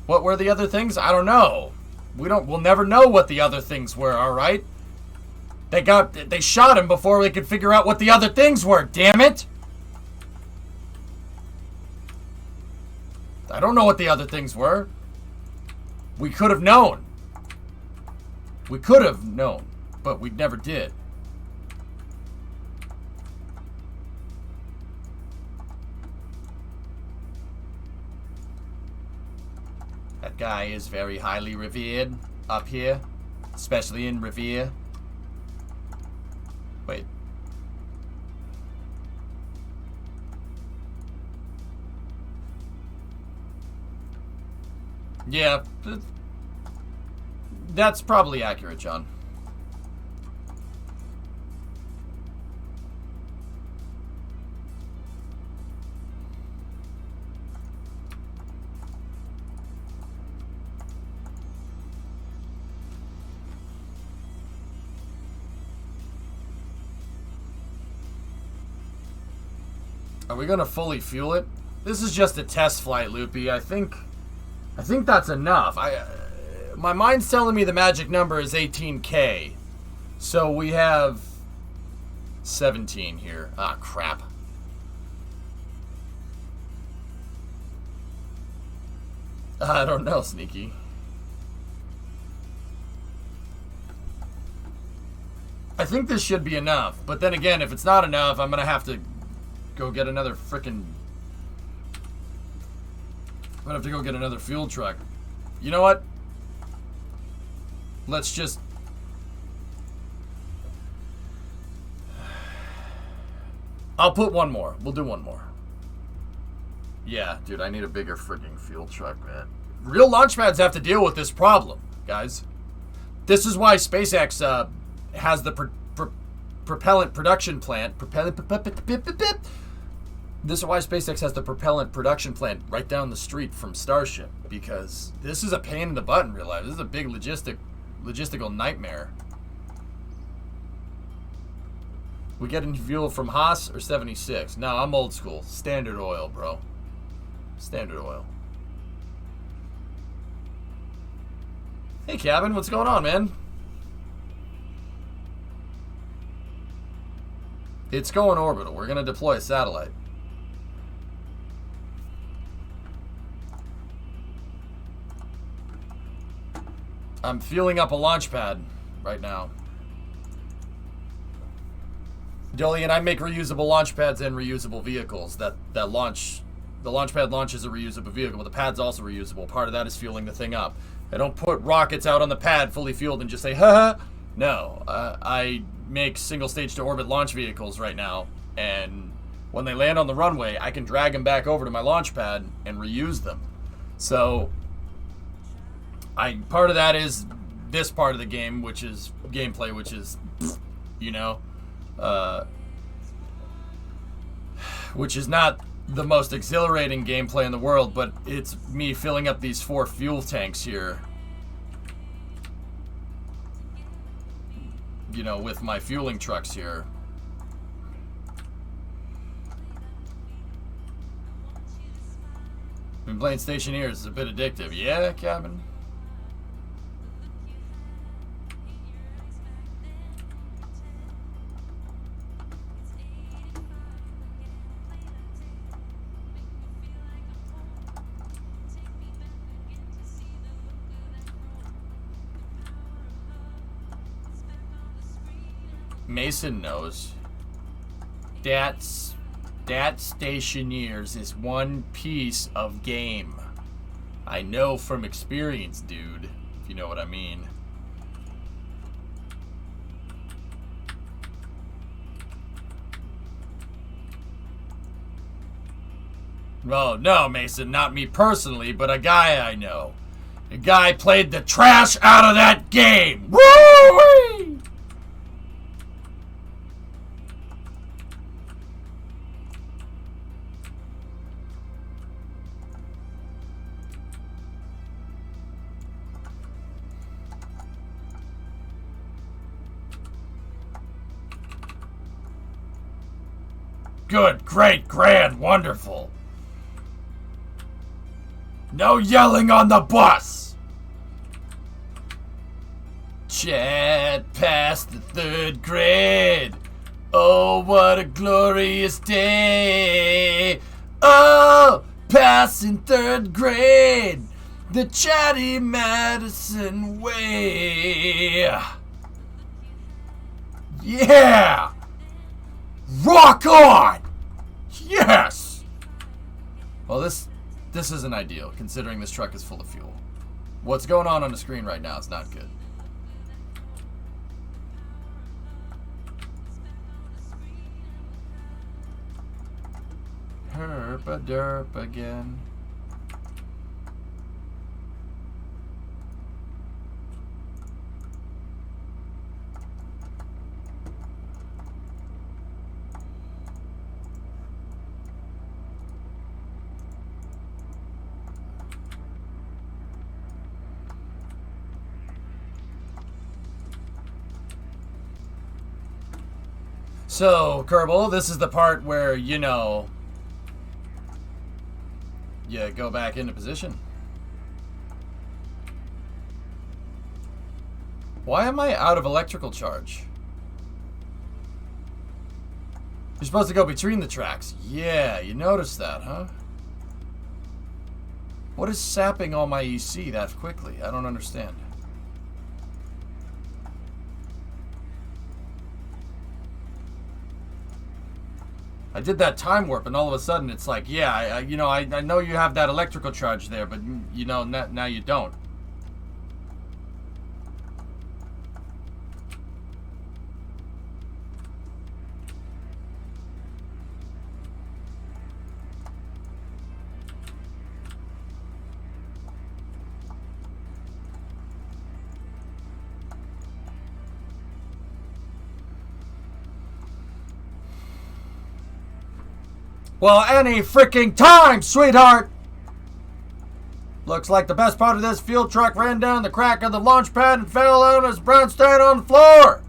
What were the other things? I don't know. We'll never know what the other things were, alright? They shot him before we could figure out what the other things were, damn it! I don't know what the other things were. We could have known. We could have known, but we never did. That guy is very highly revered up here, especially in Revere. Wait. Yeah, that's probably accurate, John. Are we gonna fully fuel it? This is just a test flight, Loopy. I think that's enough. My mind's telling me the magic number is 18K. So we have 17 here. Ah, crap. I don't know, Sneaky. I think this should be enough. But then again, if it's not enough, I'm going to have to go get another frickin'... I'm going to have to go get another fuel truck. You know what? Let's just... I'll put one more. We'll do one more. Yeah, dude, I need a bigger frigging fuel truck, man. Real launch pads have to deal with this problem, guys. This is why SpaceX has the propellant production plant. This is why SpaceX has the propellant production plant right down the street from Starship, because this is a pain in the butt in real life. This is a big logistical nightmare. We getting fuel from Haas or 76? No, I'm old school. Standard oil, bro. Standard oil. Hey, Cabin, what's going on, man? It's going orbital. We're going to deploy a satellite. I'm fueling up a launch pad right now. Dolian, I make reusable launch pads and reusable vehicles that launch. The launch pad launches a reusable vehicle, but the pad's also reusable. Part of that is fueling the thing up. I don't put rockets out on the pad fully fueled and just say, ha ha. No, I make single stage to orbit launch vehicles right now, and when they land on the runway, I can drag them back over to my launch pad and reuse them. So, part of that is this part of the game, which is gameplay, which is, you know, which is not the most exhilarating gameplay in the world, but it's me filling up these 4 fuel tanks here, you know, with my fueling trucks here. Been playing Stationeers, it's a bit addictive. Yeah, Cabin? Mason knows. That Stationeers is one piece of game. I know from experience, dude, if you know what I mean. Well, no, Mason, not me personally, but a guy I know. A guy played the trash out of that game. Woo-wee! Good, great, grand, wonderful. No yelling on the bus. Chad passed the 3rd grade. Oh, what a glorious day. Oh, passing 3rd grade. The Chatty Madison way. Yeah. Rock on! Yes! Well, this isn't ideal, considering this truck is full of fuel. What's going on the screen right now is not good. Herp-a-derp again. So, Kerbal, this is the part where, you know, you go back into position. Why am I out of electrical charge? You're supposed to go between the tracks. Yeah, you noticed that, huh? What is sapping all my EC that quickly? I don't understand. I did that time warp, and all of a sudden it's like, yeah, I know you have that electrical charge there, but you know now you don't. Well, any freaking time, sweetheart! Looks like the best part of this fuel truck ran down the crack of the launch pad and fell out as brown stain on the floor.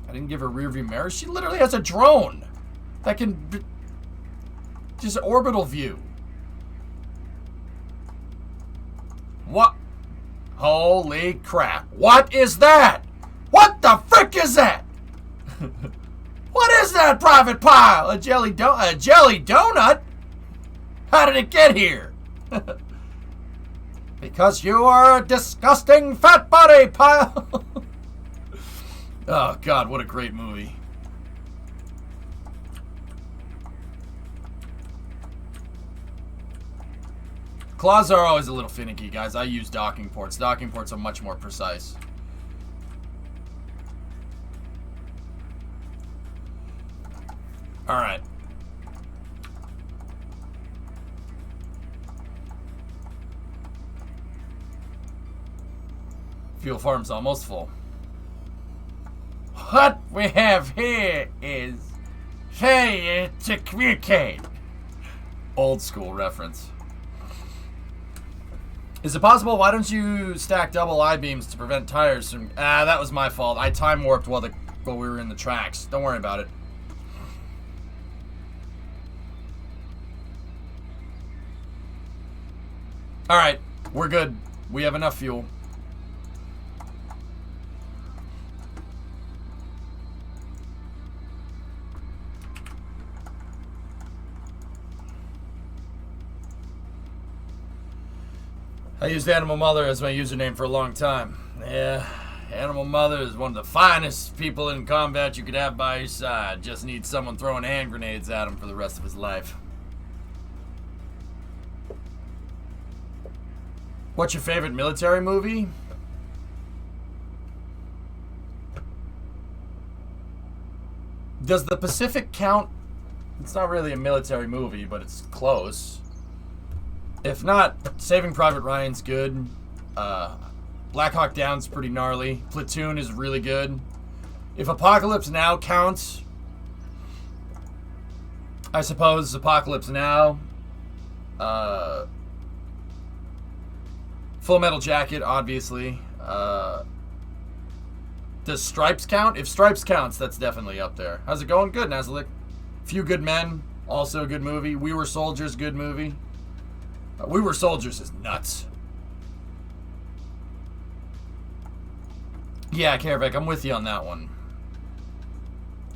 I didn't give her rear view mirror. She literally has a drone that can just orbital view. What? Holy crap. What is that? What the frick is that? What is that, Private Pile? A jelly donut? How did it get here? Because you are a disgusting fat body, Pile. Oh, God, what a great movie. Claws are always a little finicky, guys. I use docking ports. Docking ports are much more precise. All right. Fuel farm's almost full. What we have here is failure to communicate. Old school reference. Is it possible? Why don't you stack double I-beams to prevent tires from... that was my fault. I time warped while we were in the tracks. Don't worry about it. Alright, we're good. We have enough fuel. I used Animal Mother as my username for a long time. Yeah, Animal Mother is one of the finest people in combat you could have by your side. Just needs someone throwing hand grenades at him for the rest of his life. What's your favorite military movie? Does The Pacific count? It's not really a military movie, but it's close. If not, Saving Private Ryan's good. Black Hawk Down's pretty gnarly. Platoon is really good. If Apocalypse Now counts, I suppose Apocalypse Now. Full Metal Jacket, obviously. Does Stripes count? If Stripes counts, that's definitely up there. How's it going? Good, Nazalik. Few Good Men, also a good movie. We Were Soldiers, good movie. We Were Soldiers is nuts. Yeah, Karavek, I'm with you on that one.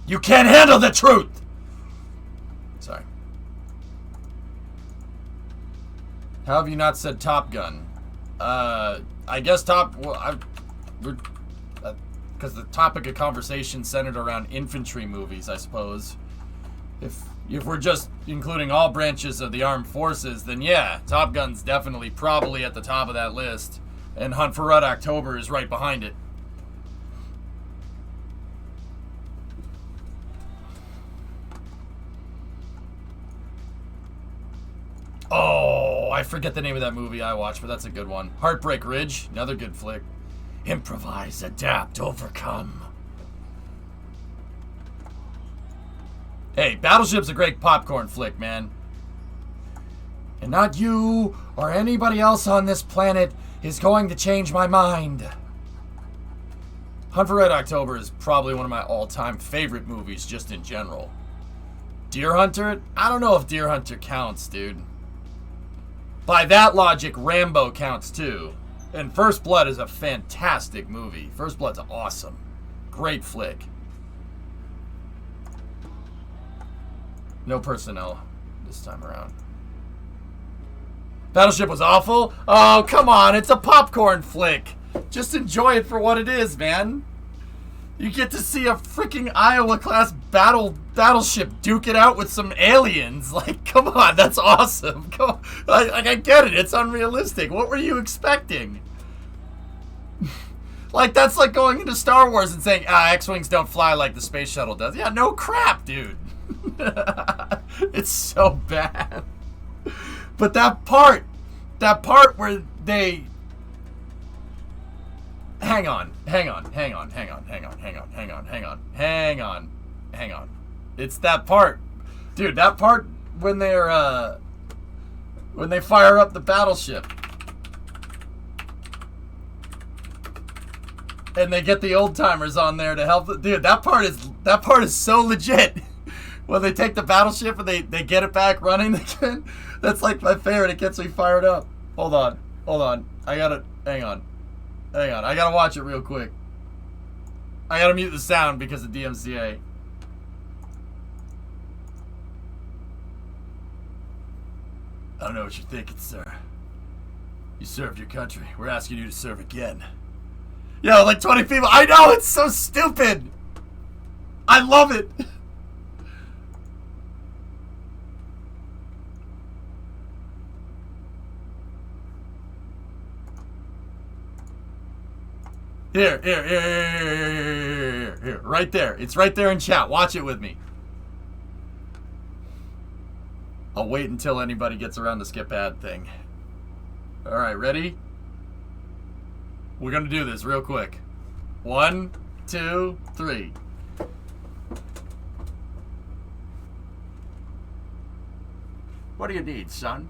You can't handle the truth! Sorry. How have you not said Top Gun? I guess because the topic of conversation centered around infantry movies, I suppose. If we're just including all branches of the armed forces, then yeah, Top Gun's definitely probably at the top of that list, and Hunt for Red October is right behind it. Oh, I forget the name of that movie I watched, but that's a good one. Heartbreak Ridge, another good flick. Improvise, adapt, overcome. Hey, Battleship's a great popcorn flick, man. And not you or anybody else on this planet is going to change my mind. Hunt for Red October is probably one of my all-time favorite movies, just in general. Deer Hunter? I don't know if Deer Hunter counts, dude. By that logic, Rambo counts too. And First Blood is a fantastic movie. First Blood's awesome. Great flick. No personnel this time around. Battleship was awful? Oh, come on. It's a popcorn flick. Just enjoy it for what it is, man. You get to see a freaking Iowa-class battleship duke it out with some aliens. Like, come on. That's awesome. Come on. I get it. It's unrealistic. What were you expecting? Like, that's like going into Star Wars and saying, X-Wings don't fly like the space shuttle does. Yeah, no crap, dude. It's so bad. But that part where they... Hang on. It's that part. Dude, that part when they're, when they fire up the battleship. And they get the old timers on there to help. Dude, that part is so legit. When they take the battleship and they get it back running again. That's like my favorite. It gets me fired up. Hold on. Hang on. I gotta watch it real quick. I gotta mute the sound because of DMCA. I don't know what you're thinking, sir. You served your country. We're asking you to serve again. Yo, like 20 people. I know, it's so stupid. I love it. Here. Right there. It's right there in chat. Watch it with me. I'll wait until anybody gets around to skip ad thing. Alright, ready? We're gonna do this real quick. 1, 2, 3. What do you need, son?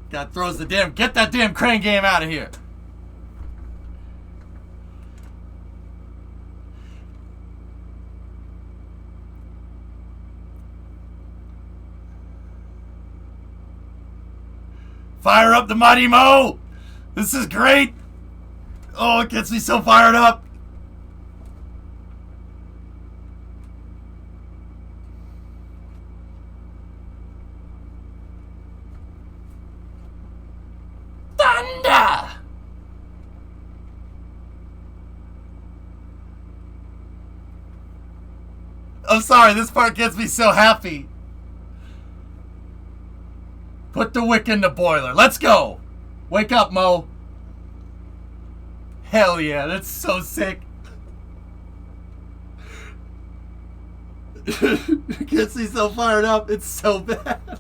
God throws the damn... Get that damn crane game out of here. Fire up the Mighty Mo! This is great! Oh, it gets me so fired up! Thunder! I'm sorry, this part gets me so happy. Put the wick in the boiler. Let's go! Wake up, Mo. Hell yeah, that's so sick. It gets me so fired up. It's so bad.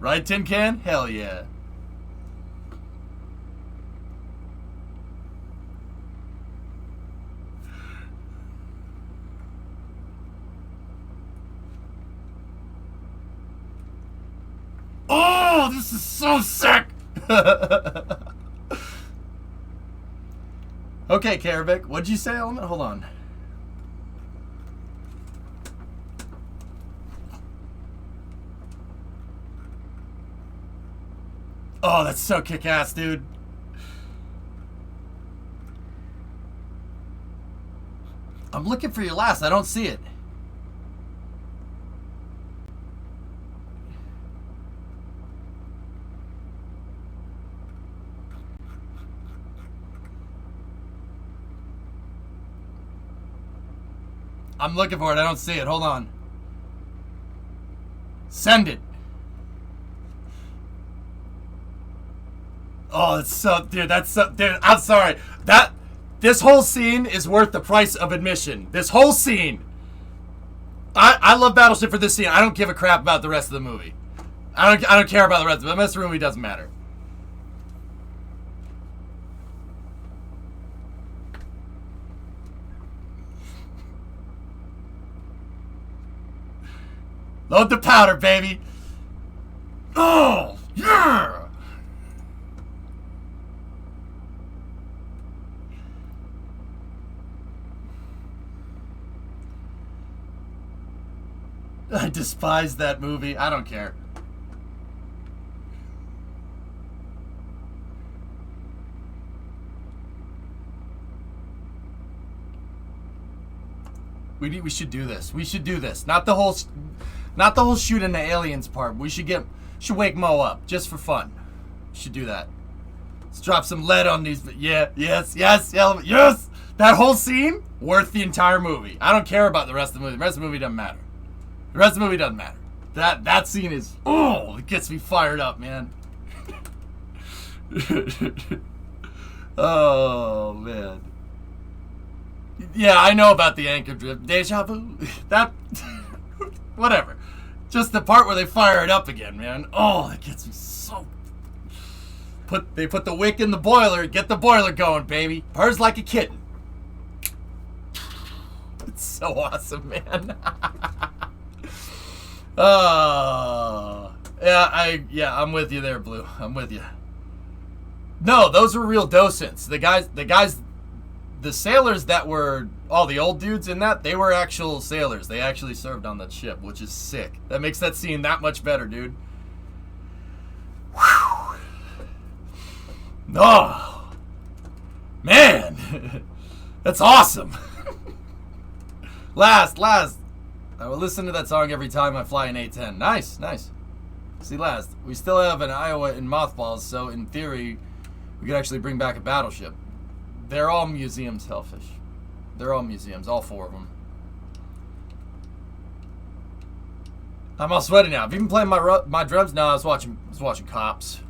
Right, Tin Can? Hell yeah. Oh, this is so sick! Okay, Karavik, what'd you say, Element? Hold on. Oh, that's so kick-ass, dude. I'm looking for your last. I don't see it. I'm looking for it. I don't see it. Hold on. Send it. Oh, it's so... Dude, that's so... Dude, I'm sorry. This whole scene is worth the price of admission. This whole scene. I love Battleship for this scene. I don't give a crap about the rest of the movie. I don't care about the rest of it. The rest of the movie doesn't matter. Load the powder, baby. Oh, yeah. I despise that movie. I don't care. We should do this. We should do this. Not the whole shooting the aliens part. We should wake Mo up just for fun. We should do that. Let's drop some lead on these. Yeah, yes. That whole scene worth the entire movie. I don't care about the rest of the movie. The rest of the movie doesn't matter. The rest of the movie doesn't matter. That scene is, it gets me fired up, man. Oh, man. Yeah, I know about the anchor drift. Deja vu. That, whatever. Just the part where they fire it up again, man. Oh, that gets me so. They put the wick in the boiler. Get the boiler going, baby. Purrs like a kitten. It's so awesome, man. I'm with you there, Blue. I'm with you. No, those were real docents. The sailors that were all the old dudes in that, they were actual sailors. They actually served on that ship, which is sick. That makes that scene that much better, dude. Whew. Oh, man. That's awesome. Last. I will listen to that song every time I fly an A-10. Nice. See, last. We still have an Iowa in mothballs, so in theory, we could actually bring back a battleship. They're all museums, Hellfish. They're all museums, all 4 of them. I'm all sweaty now. Have you been playing my drums? No, I was watching Cops.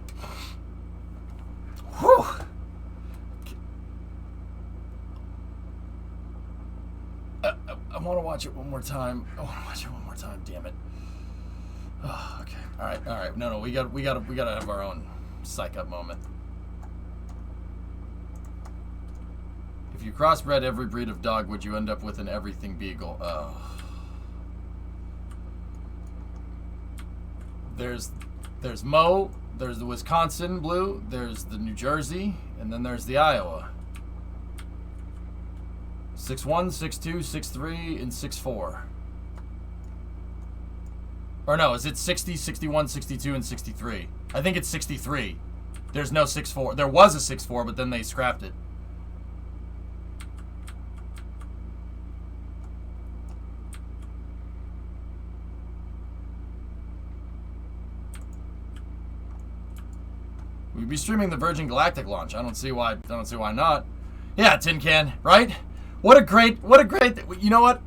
Whew. I want to watch it one more time. Damn it. Oh, okay. All right. No. We gotta have our own psych up moment. If you crossbred every breed of dog, would you end up with an everything beagle? Oh. There's Mo, there's the Wisconsin Blue, there's the New Jersey, and then there's the Iowa. 6'1", 6'2", 6'3", and 6'4". Or no, is it 60, 61, 62, and 63? I think it's 63. There's no 6'4". There was a 6'4", but then they scrapped it. We'd be streaming the Virgin Galactic launch. I don't see why not. Yeah, Tin Can, right? What a great, you know what?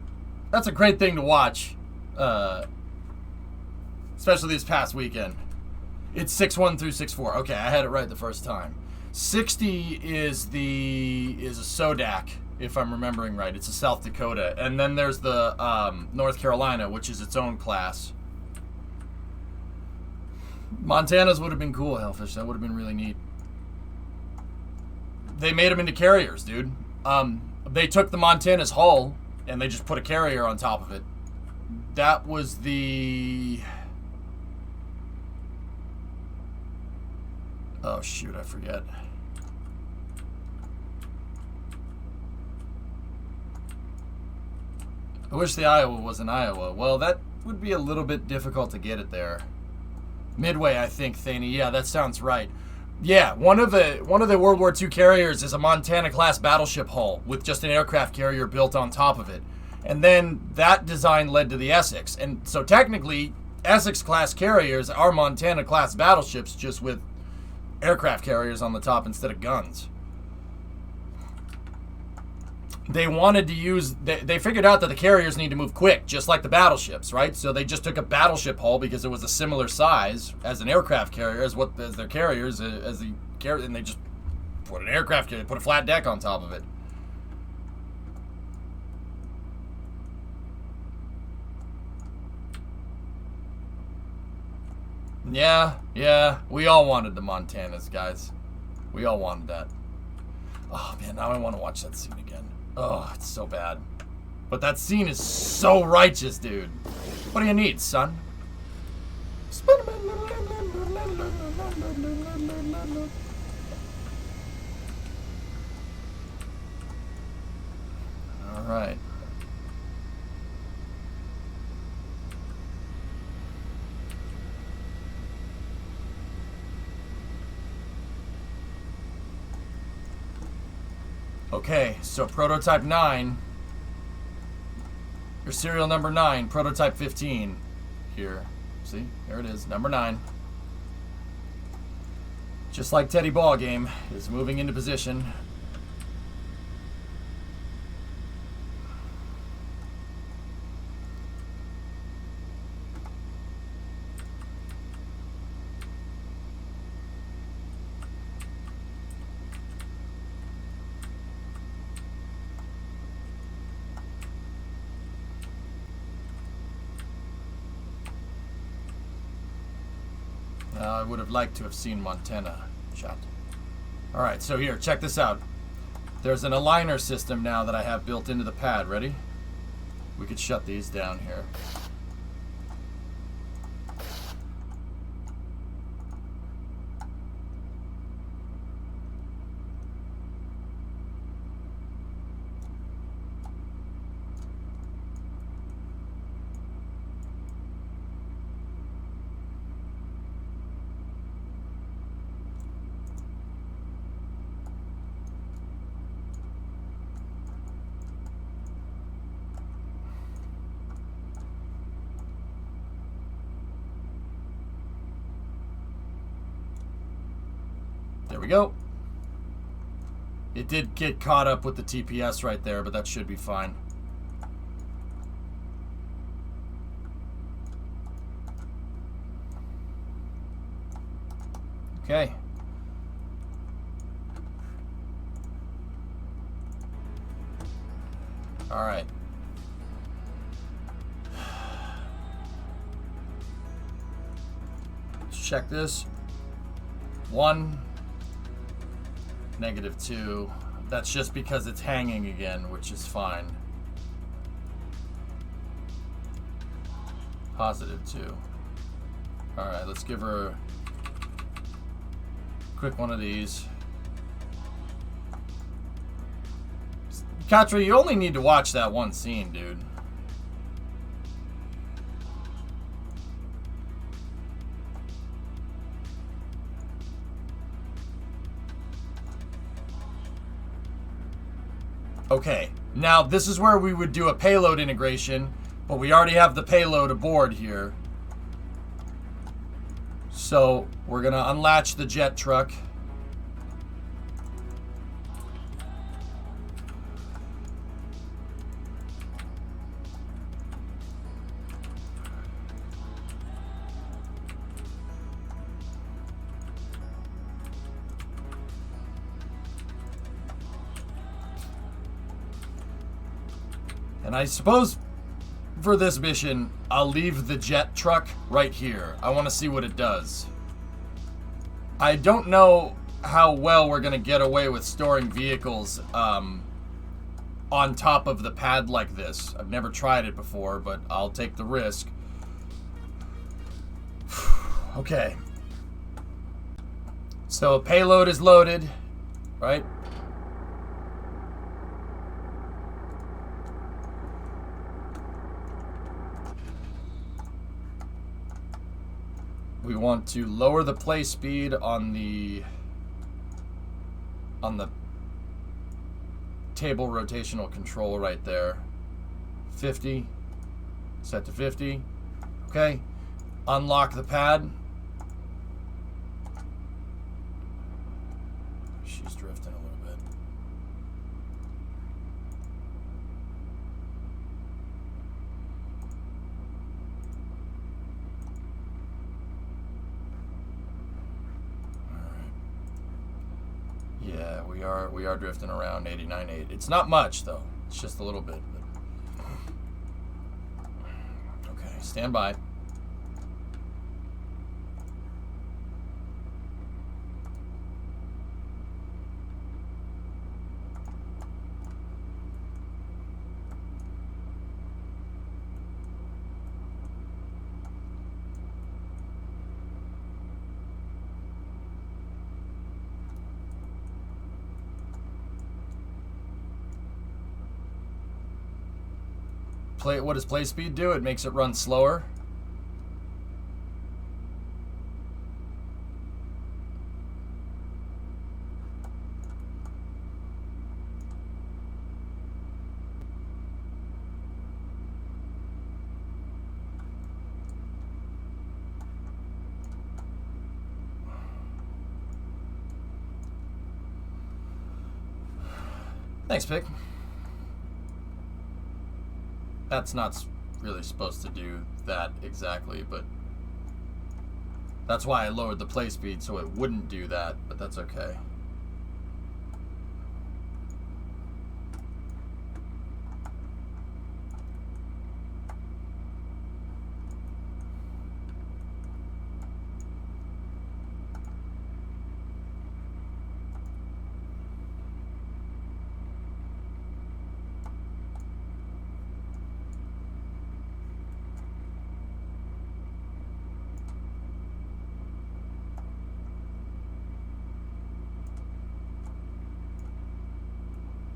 That's a great thing to watch. Especially this past weekend. It's 6'1" through 6'4". Okay, I had it right the first time. 60 is a Sodak, if I'm remembering right. It's a South Dakota. And then there's the North Carolina, which is its own class. Montana's would have been cool, Hellfish. That would have been really neat. They made them into carriers, dude. They took the Montana's hull and they just put a carrier on top of it. That was the... Oh, shoot, I forget. I wish the Iowa was in Iowa. Well, that would be a little bit difficult to get it there. Midway, I think, Thaney. Yeah, that sounds right. Yeah, one of the World War II carriers is a Montana-class battleship hull with just an aircraft carrier built on top of it. And then that design led to the Essex. And so technically, Essex-class carriers are Montana-class battleships, just with aircraft carriers on the top instead of guns. They wanted to use... They figured out that the carriers need to move quick, just like the battleships, right? So they just took a battleship hull because it was a similar size as an aircraft carrier, as their carriers, and they just put an aircraft carrier, put a flat deck on top of it. Yeah, we all wanted the Montanas, guys. We all wanted that. Oh, man, now I want to watch that scene again. Oh, it's so bad. But that scene is so righteous, dude. What do you need, son? All right. Okay, so prototype 9, your serial number 9, prototype 15 here. See, there it is, number 9. Just like Teddy Ball Game is moving into position. I would have liked to have seen Montana shot. Alright, so here, check this out. There's an aligner system now that I have built into the pad. Ready? We could shut these down here. There we go. It did get caught up with the TPS right there, but that should be fine. Okay. All right. Let's check this. 1, -2. That's just because it's hanging again, which is fine. +2. All right, let's give her a quick one of these. Katra, you only need to watch that one scene, dude. Okay, now this is where we would do a payload integration, but we already have the payload aboard here. So we're gonna unlatch the jet truck. And I suppose for this mission, I'll leave the jet truck right here. I want to see what it does. I don't know how well we're going to get away with storing vehicles on top of the pad like this. I've never tried it before, but I'll take the risk. Okay. So payload is loaded, right? We want to lower the play speed on the table rotational control right there. 50. Set to 50. Okay. Unlock the pad. She's drifting a little bit. Yeah, we are drifting around 89.8. It's not much though. It's just a little bit. But... Okay, stand by. what does play speed do? It makes it run slower. Thanks, Pick. That's not really supposed to do that exactly, but that's why I lowered the play speed so it wouldn't do that, but that's okay.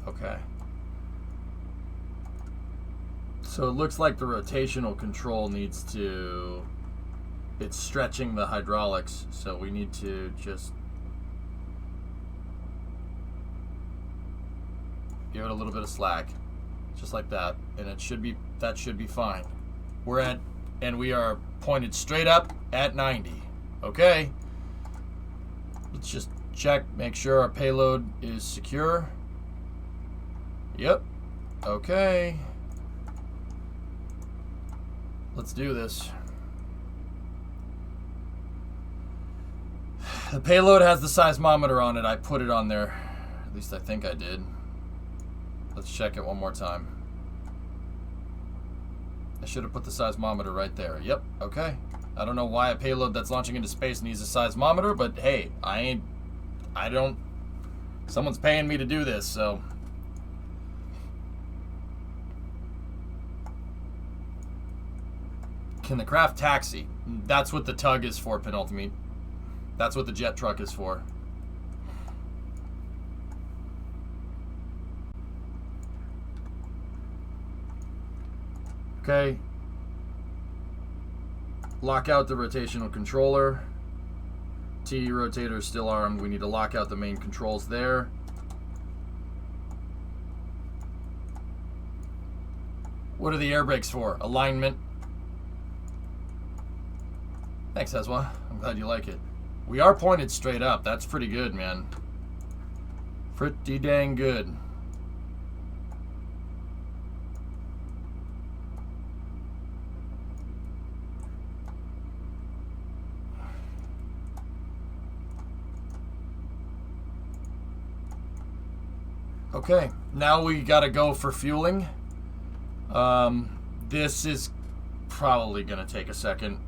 Okay. So it looks like the rotational control needs to... It's stretching the hydraulics, so we need to just give it a little bit of slack. Just like that. And it should be, that should be fine. We're at, and we are pointed straight up at 90. Okay. Let's just check, make sure our payload is secure. Yep. Okay. Let's do this. The payload has the seismometer on it. I put it on there. At least I think I did. Let's check it one more time. I should have put the seismometer right there. Yep. Okay. I don't know why a payload that's launching into space needs a seismometer, but hey, someone's paying me to do this, so... Can the craft taxi? That's what the tug is for, Penultimate. That's what the jet truck is for. Okay. Lock out the rotational controller. T rotator is still armed. We need to lock out the main controls there. What are the air brakes for? Alignment. Thanks, Ezwa. I'm glad you like it. We are pointed straight up. That's pretty good, man. Pretty dang good. Okay, now we gotta go for fueling. This is probably gonna take a second.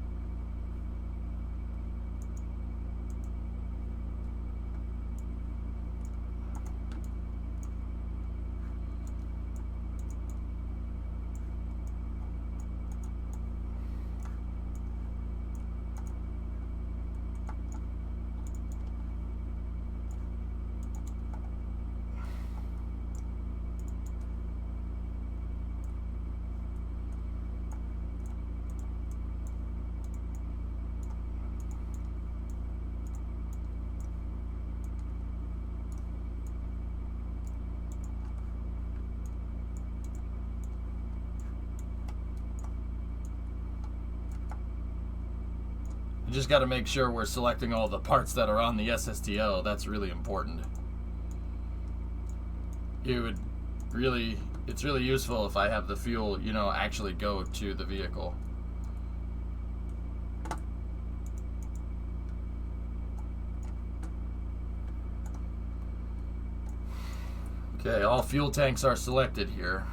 You just got to make sure we're selecting all the parts that are on the SSTO. That's really important. It's really useful if I have the fuel, actually go to the vehicle. Okay, all fuel tanks are selected here.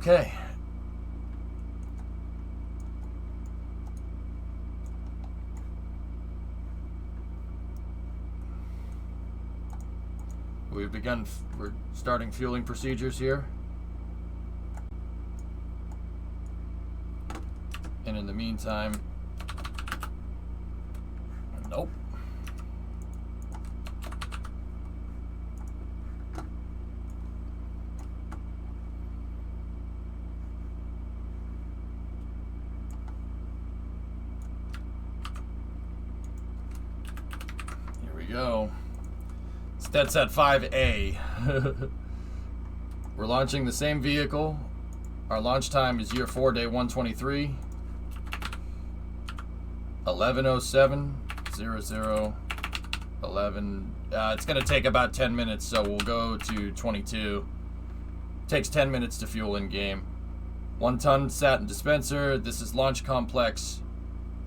Okay. We've begun, we're starting fueling procedures here. And in the meantime, nope. Here we go. Stetset 5A. We're launching the same vehicle. Our launch time is year 4, day 123. 11:07:00 11. It's going to take about 10 minutes, so we'll go to 22. Takes 10 minutes to fuel in game. 1 ton sat and dispenser. This is launch complex.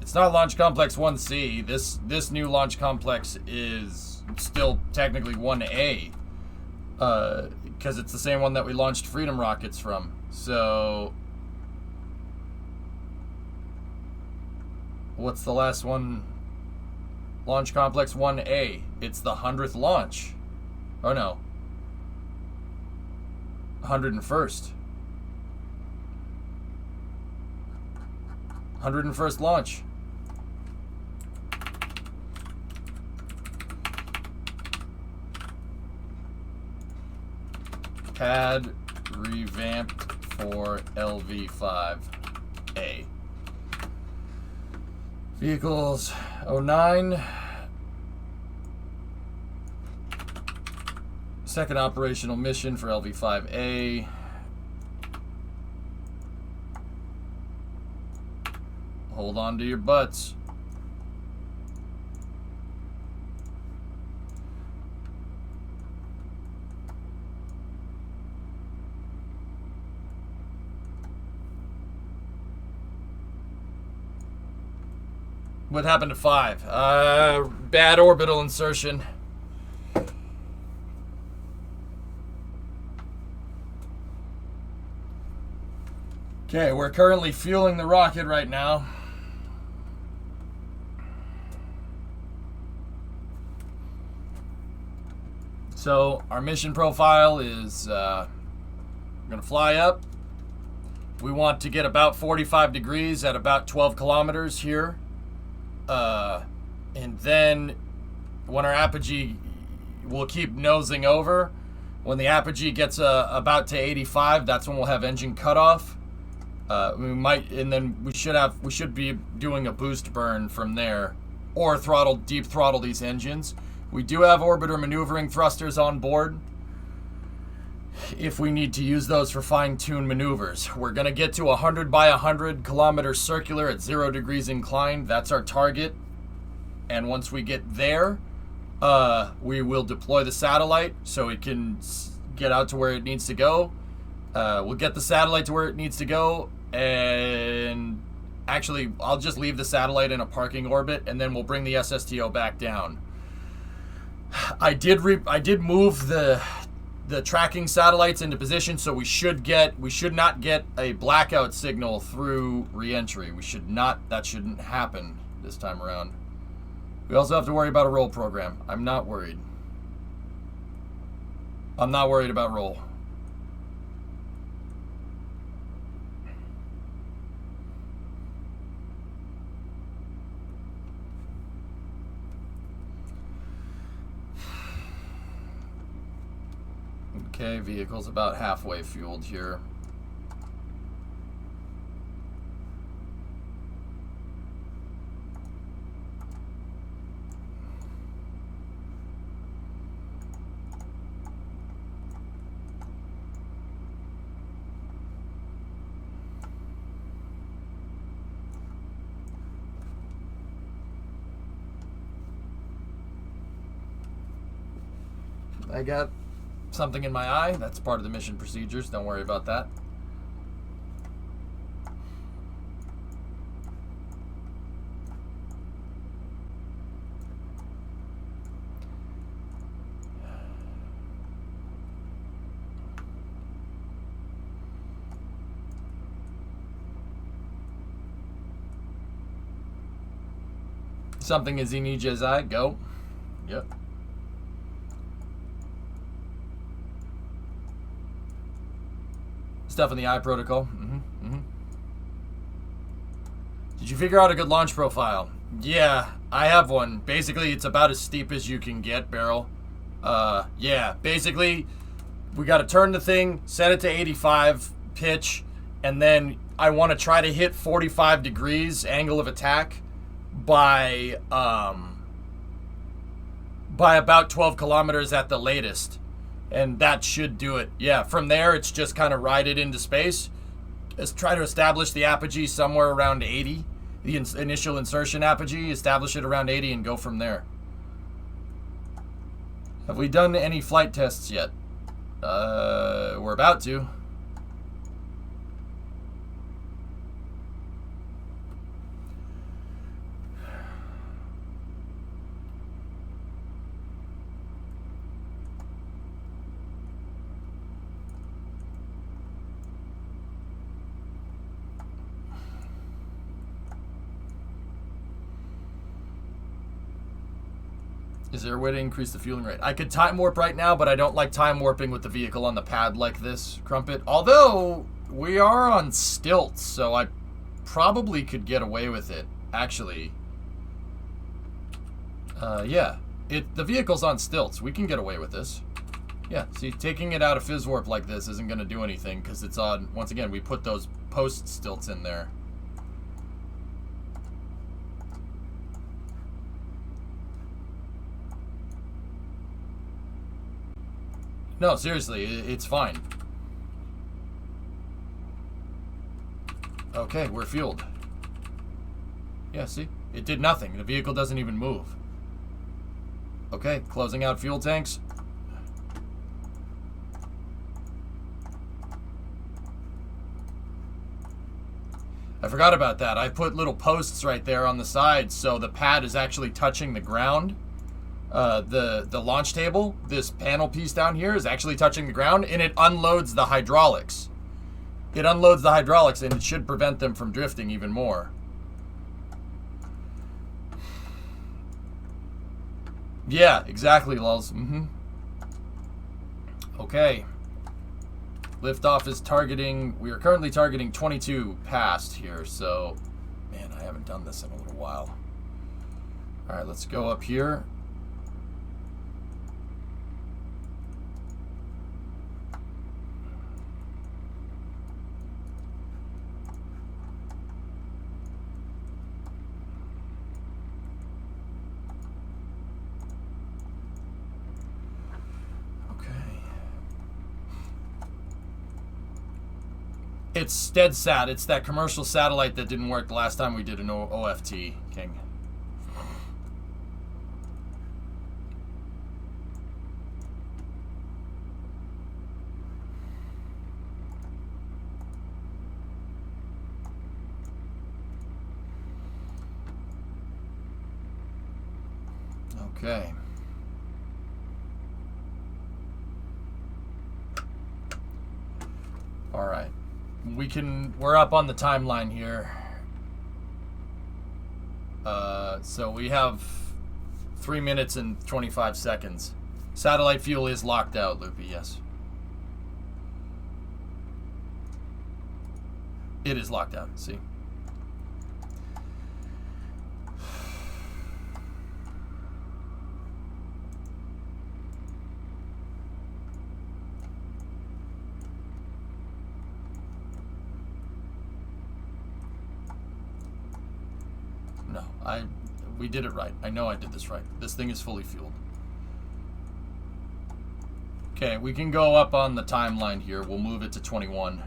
It's not launch complex 1C. This new launch complex is still technically 1A. Because it's the same one that we launched Freedom rockets from. So what's the last one? Launch complex 1A. It's the 100th launch. Oh no. 101st. 101st launch. Pad revamped for LV5A. Vehicles 09. Second operational mission for LV5A. Hold on to your butts. What happened to 5? Bad orbital insertion. Okay, we're currently fueling the rocket right now. So our mission profile is we're going to fly up. We want to get about 45 degrees at about 12 kilometers here. And then when our apogee, we'll keep nosing over. When the apogee gets about to 85, that's when we'll have engine cutoff. We might, and then we should be doing a boost burn from there, or deep throttle these engines. We do have orbiter maneuvering thrusters on board if we need to use those for fine-tuned maneuvers. We're going to get to 100 by 100 kilometers circular at 0 degrees inclined. That's our target. And once we get there, we will deploy the satellite so it can get out to where it needs to go. We'll get the satellite to where it needs to go, and actually, I'll just leave the satellite in a parking orbit, and then we'll bring the SSTO back down. I did move the tracking satellites into position, so we should not get a blackout signal through re-entry. That shouldn't happen this time around. We also have to worry about a roll program. I'm not worried. I'm not worried about roll. Okay, vehicle's about halfway fueled here. I got something in my eye. That's part of the mission procedures. Don't worry about that. Something is Inijazai. Go. Yep. Stuff in the eye protocol. Did you figure out a good launch profile? Yeah, I have one. Basically, it's about as steep as you can get, Barrel. Yeah, basically, we got to turn the thing, set it to 85 pitch, and then I want to try to hit 45 degrees angle of attack by about 12 kilometers at the latest. And that should do it. Yeah, from there, it's just kind of ride it into space. Just try to establish the apogee somewhere around 80. The initial insertion apogee, establish it around 80 and go from there. Have we done any flight tests yet? We're about to. Is there a way to increase the fueling rate? I could time warp right now, but I don't like time warping with the vehicle on the pad like this, Crumpet. Although, we are on stilts, so I probably could get away with it, actually. Yeah. The vehicle's on stilts. We can get away with this. Yeah, see, taking it out of Fizz Warp like this isn't going to do anything, because it's on... Once again, we put those post stilts in there. No, seriously, it's fine. Okay, we're fueled. Yeah, see? It did nothing. The vehicle doesn't even move. Okay, closing out fuel tanks. I forgot about that. I put little posts right there on the side so the pad is actually touching the ground. The launch table, this panel piece down here, is actually touching the ground, and it unloads the hydraulics. It unloads the hydraulics, and it should prevent them from drifting even more. Yeah, exactly, Lulz. Okay. Liftoff is targeting... We are currently targeting 22 past here, so... Man, I haven't done this in a little while. Alright, let's go up here. It's SteadSat. It's that commercial satellite that didn't work the last time we did an OFT, King. Okay. All right. We're up on the timeline here. So we have 3 minutes and 25 seconds. Satellite fuel is locked out, Loopy, yes. It is locked out, see? We did it right. I know I did this right. This thing is fully fueled. Okay, we can go up on the timeline here. We'll move it to 21.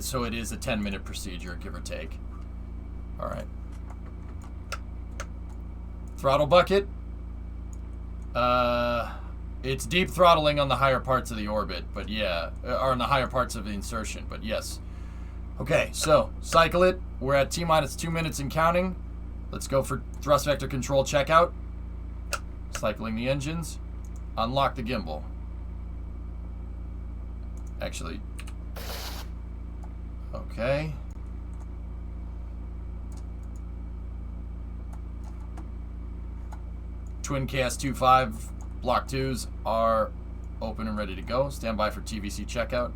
So it is a 10-minute procedure, give or take. All right. Throttle bucket. It's deep throttling on the higher parts of the orbit, but yeah, or on the higher parts of the insertion, but yes. Okay, so cycle it. We're at T-minus 2 minutes and counting. Let's go for thrust vector control checkout. Cycling the engines. Unlock the gimbal. Actually. Okay. Twin KS25 Block 2s are open and ready to go. Stand by for TVC checkout.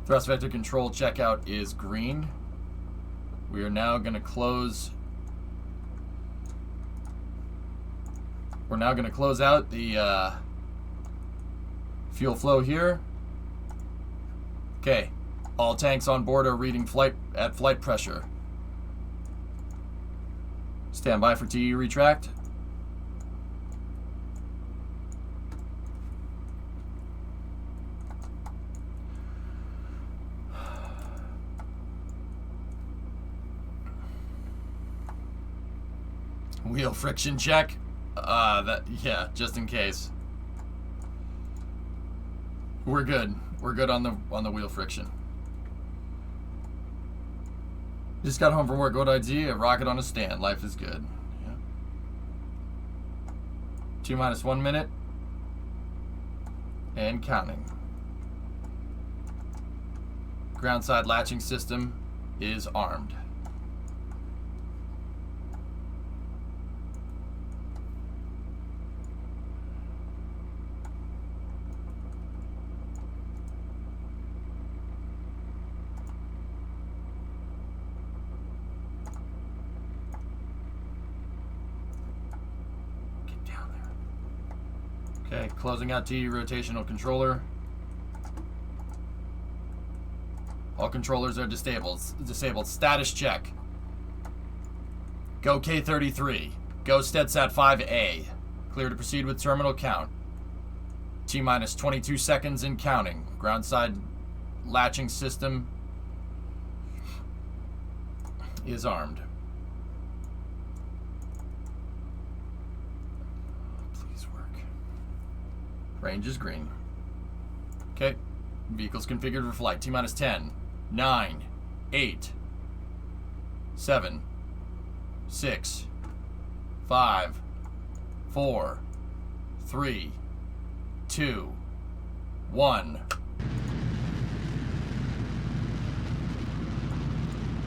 Thrust vector control checkout is green. We are now going to close. We're now going to close out the fuel flow here. Okay, all tanks on board are reading flight pressure. Stand by for TE retract. Wheel friction check. Yeah, just in case. We're good. We're good on the wheel friction. Just got home from work. What idea? A rocket on a stand. Life is good. Yeah. T-1 minute. And counting. Ground side latching system is armed. Okay, closing out T rotational controller. All controllers are disabled. Status check. Go K33. Go SteadSat 5A. Clear to proceed with terminal count. T-minus 22 seconds and counting. Ground side latching system is armed. Range is green. Okay. Vehicle's configured for flight. T-minus 10, 9, 8, 7, 6, 5, 4, 3, 2, 1.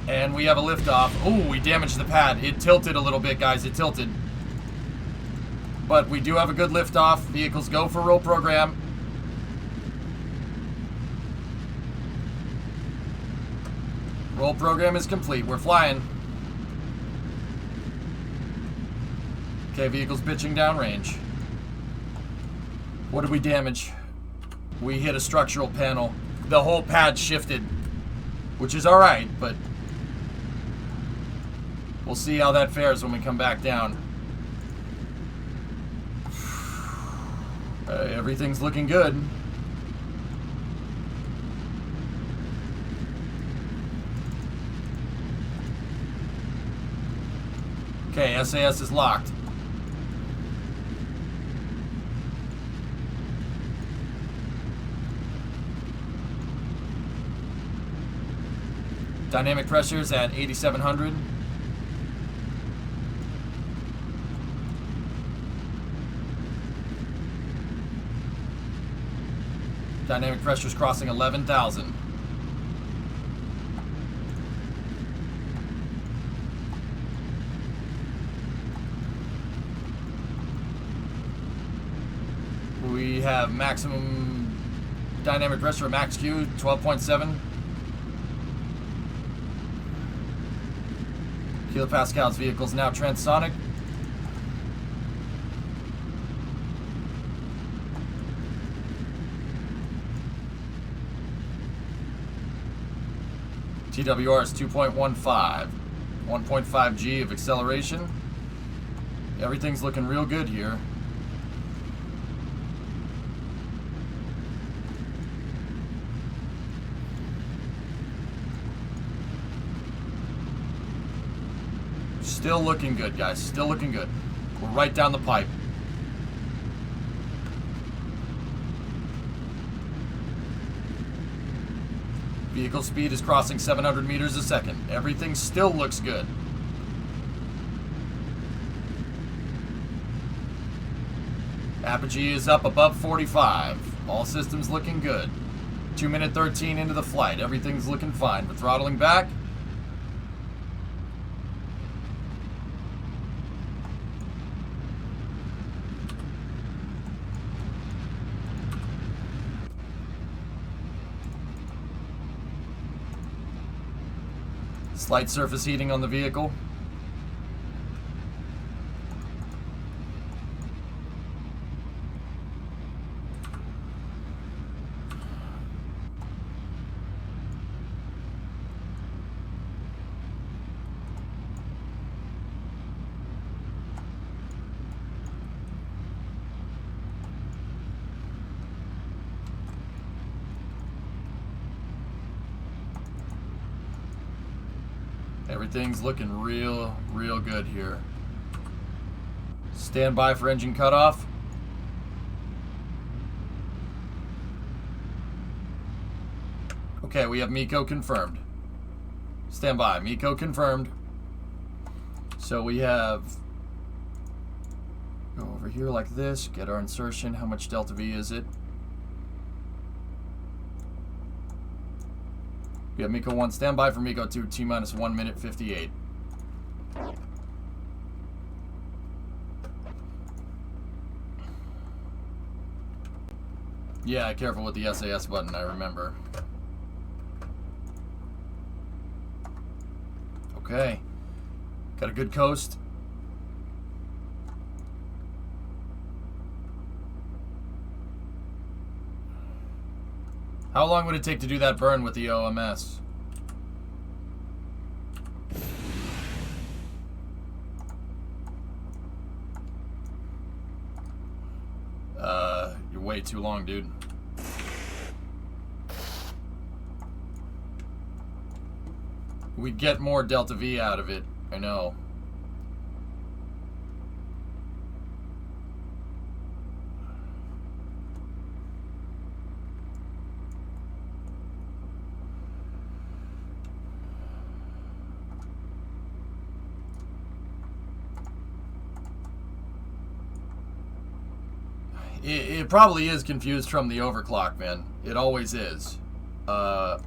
And we have a liftoff. Oh, we damaged the pad. It tilted a little bit, guys. It tilted. But we do have a good liftoff. Vehicles go for roll program. Roll program is complete. We're flying. Okay, vehicles pitching downrange. What did we damage? We hit a structural panel. The whole pad shifted, which is alright, but we'll see how that fares when we come back down. Everything's looking good. Okay, SAS is locked. Dynamic pressures at 8,700. Dynamic pressures crossing 11,000. We have maximum dynamic pressure, max Q, 12.7 kilopascals. Vehicles now transonic. TWR is 2.15, 1.5 G of acceleration. Everything's looking real good here. Still looking good, guys. Still looking good. We're right down the pipe. Vehicle speed is crossing 700 meters a second. Everything still looks good. Apogee is up above 45. All systems looking good. 2 minute 13 into the flight. Everything's looking fine. We're throttling back. Slight surface heating on the vehicle. Everything's looking real good here. Stand by for engine cutoff. Okay, we have MECO confirmed. Stand by. MECO confirmed. So we have... Go over here like this. Get our insertion. How much delta V is it? We have MECO 1. Stand by for MECO 2. T-minus 1 minute 58. Yeah, careful with the SAS button, I remember. Okay. Got a good coast. How long would it take to do that burn with the OMS? You're way too long, dude. We'd get more delta V out of it, I know. It probably is confused from the overclock, man. It always is. Alright,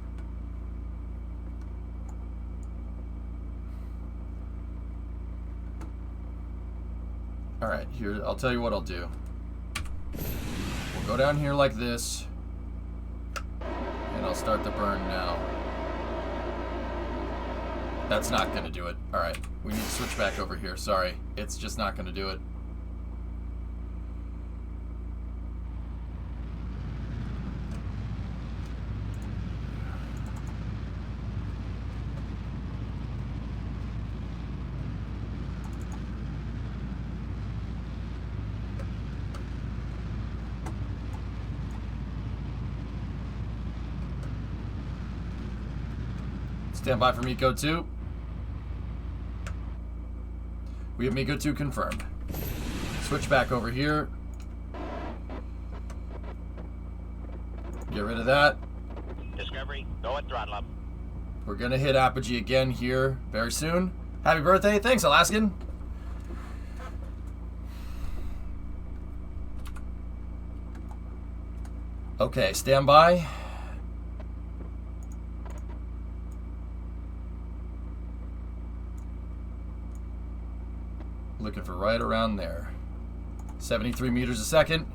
here, I'll tell you what I'll do. We'll go down here like this. And I'll start the burn now. That's not going to do it. Alright, we need to switch back over here. Sorry, it's just not going to do it. Stand by for MECO 2. We have MECO 2 confirmed. Switch back over here. Get rid of that. Discovery, go at throttle up. We're going to hit apogee again here very soon. Happy birthday. Thanks, Alaskan. Okay, stand by. Looking for right around there. 73 meters a second.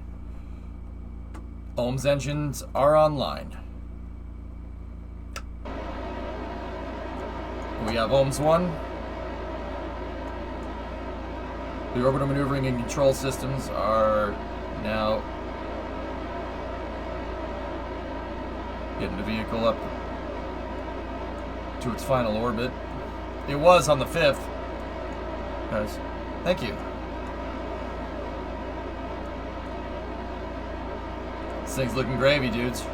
Ohms engines are online. We have Ohms 1. The orbital maneuvering and control systems are now getting the vehicle up to its final orbit. It was on the 5th. Guys. Thank you. This thing's looking gravy, dudes.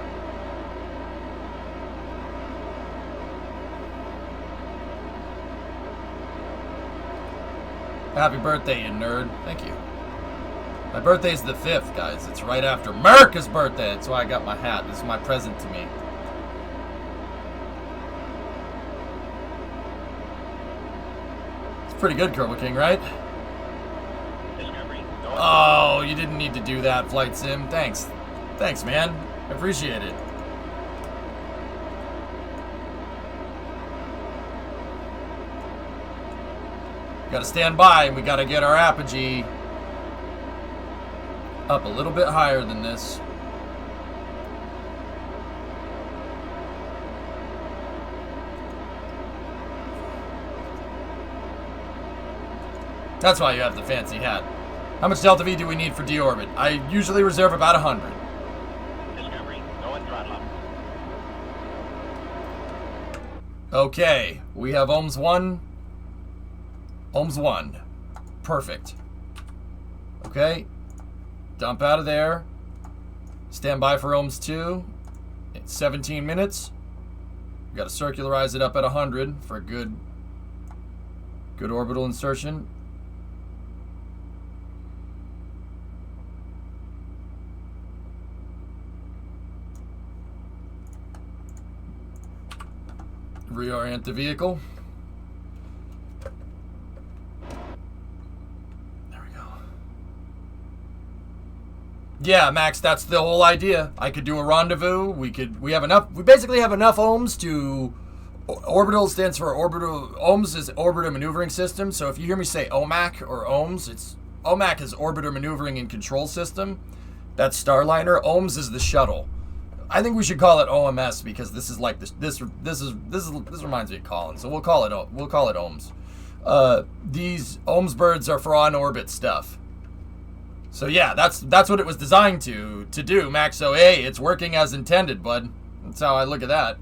Happy birthday, you nerd. Thank you. My birthday's the 5th, guys. It's right after America's birthday. That's why I got my hat. This is my present to me. It's pretty good, Kerbal King, right? Oh, you didn't need to do that, Flight Sim. Thanks. Thanks, man. I appreciate it. Gotta stand by, and we gotta get our apogee up a little bit higher than this. That's why you have the fancy hat. How much delta V do we need for deorbit? I usually reserve about 100. Discovery, go and throttle up. Okay, we have ohms 1. Ohms 1. Perfect. Okay. Dump out of there. Stand by for ohms 2. It's 17 minutes. We got to circularize it up at 100 for a good orbital insertion. Reorient the vehicle. There we go. Yeah, Max, that's the whole idea. I could do a rendezvous. We basically have enough ohms to... Orbital stands for orbital... Ohms is orbiter maneuvering system. So if you hear me say OMAC or ohms, it's... OMAC is orbiter maneuvering and control system. That's Starliner. Ohms is the shuttle. I think we should call it OMS because this is like this reminds me of Colin, so we'll call it ohms. These ohms birds are for on orbit stuff. So yeah, that's what it was designed to do, Max. So hey, it's working as intended, bud. That's how I look at that.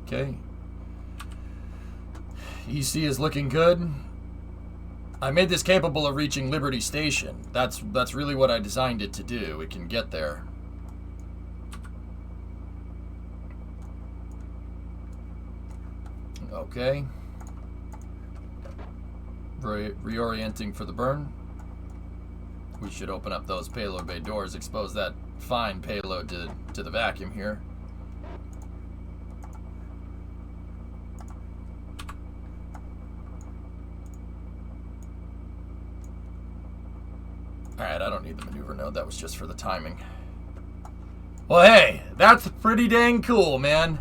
Okay. EC is looking good. I made this capable of reaching Liberty Station. That's really what I designed it to do. It can get there. Okay. Reorienting for the burn. We should open up those payload bay doors, expose that fine payload to the vacuum here. Alright, I don't need the maneuver node. That was just for the timing. Well, hey, that's pretty dang cool, man.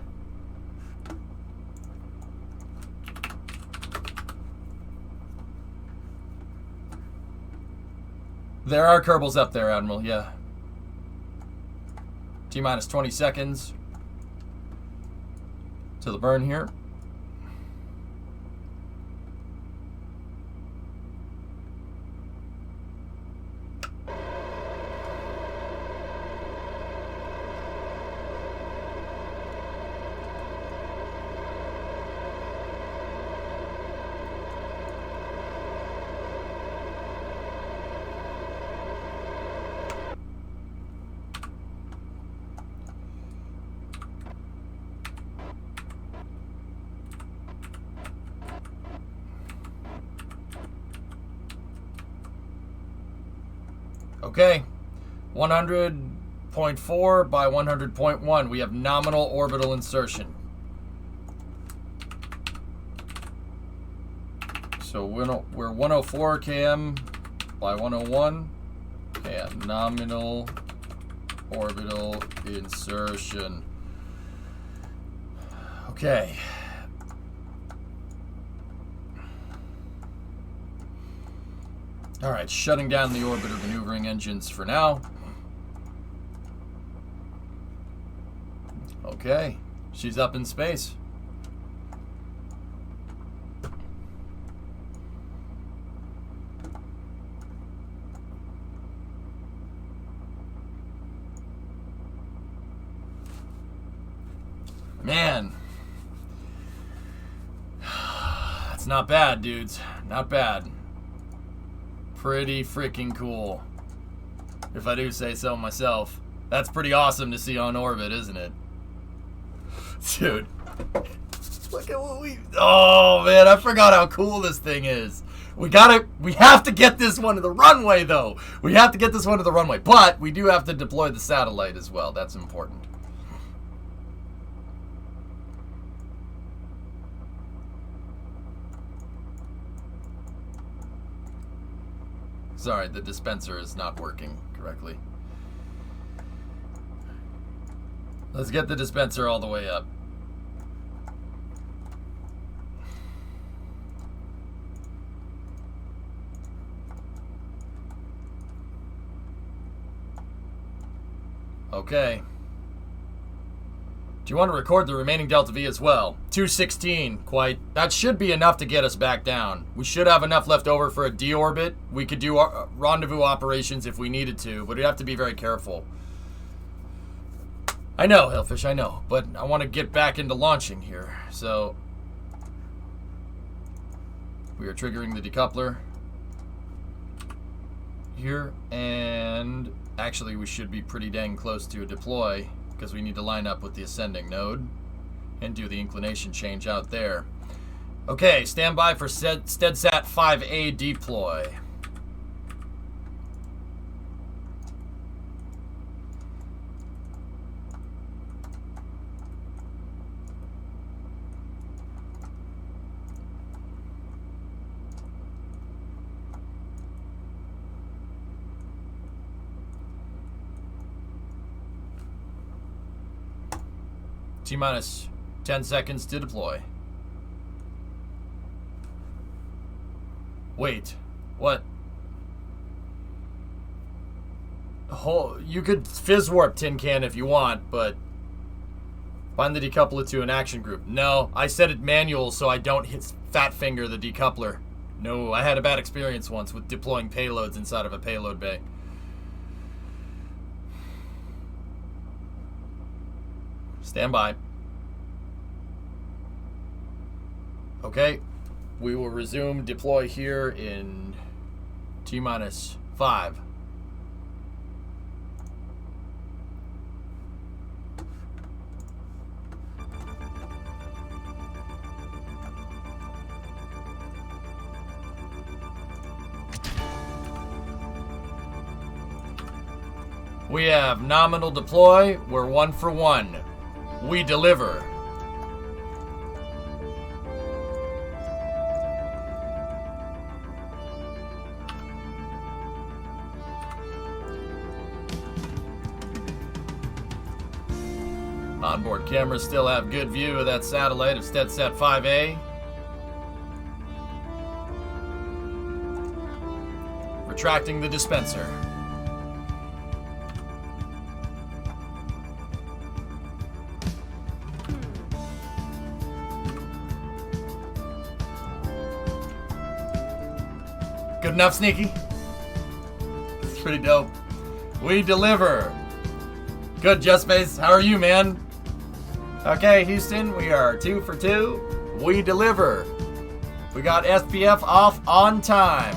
There are Kerbals up there, Admiral, yeah. T-minus 20 seconds to the burn here. Okay, 100.4 by 100.1. We have nominal orbital insertion. So we're 104 km by 101. Okay, nominal orbital insertion. Okay. All right, shutting down the orbiter maneuvering engines for now. Okay, she's up in space. Man, that's not bad, dudes. Not bad. Pretty freaking cool, if I do say so myself. That's pretty awesome to see on orbit, isn't it? Dude, look at what we... Oh, man, I forgot how cool this thing is. We have to get this one to the runway, though. We have to get this one to the runway. But we do have to deploy the satellite as well. That's important. Sorry, the dispenser is not working correctly. Let's get the dispenser all the way up. Okay. Do you want to record the remaining Delta V as well? 216, quite. That should be enough to get us back down. We should have enough left over for a deorbit. We could do rendezvous operations if we needed to, but we'd have to be very careful. I know, Hillfish, I know, but I want to get back into launching here, so... We are triggering the decoupler here, and actually we should be pretty dang close to a deploy because we need to line up with the ascending node and do the inclination change out there. Okay, stand by for SteadSat 5A deploy. T-minus 10 seconds to deploy. Wait, what? You could fizz warp Tin Can if you want, but find the decoupler to an action group. No, I set it manual so I don't hit fat finger the decoupler. No, I had a bad experience once with deploying payloads inside of a payload bay. Stand by. Okay, we will resume deploy here in T-minus 5. We have nominal deploy. We're 1 for 1. We deliver. Onboard cameras still have good view of that satellite of SteadSat 5A. Retracting the dispenser. Good enough, Sneaky? It's pretty dope. We deliver. Good, Just Space. How are you, man? Okay, Houston, we are 2 for 2. We deliver. We got SPF off on time.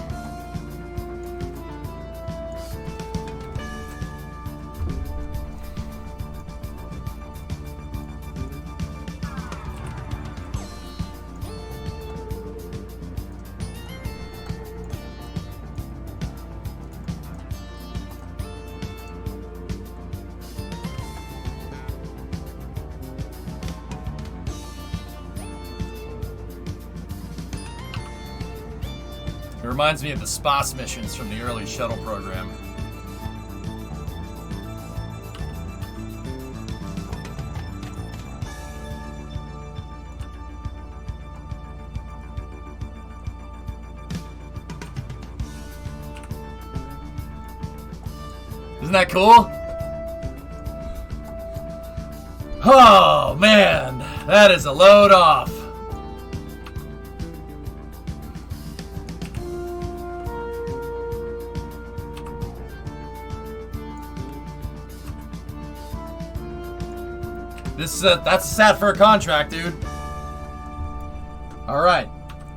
It reminds me of the SPOS missions from the early shuttle program. Isn't that cool? Oh man, that is a load off. That's a sat for a contract, dude. Alright.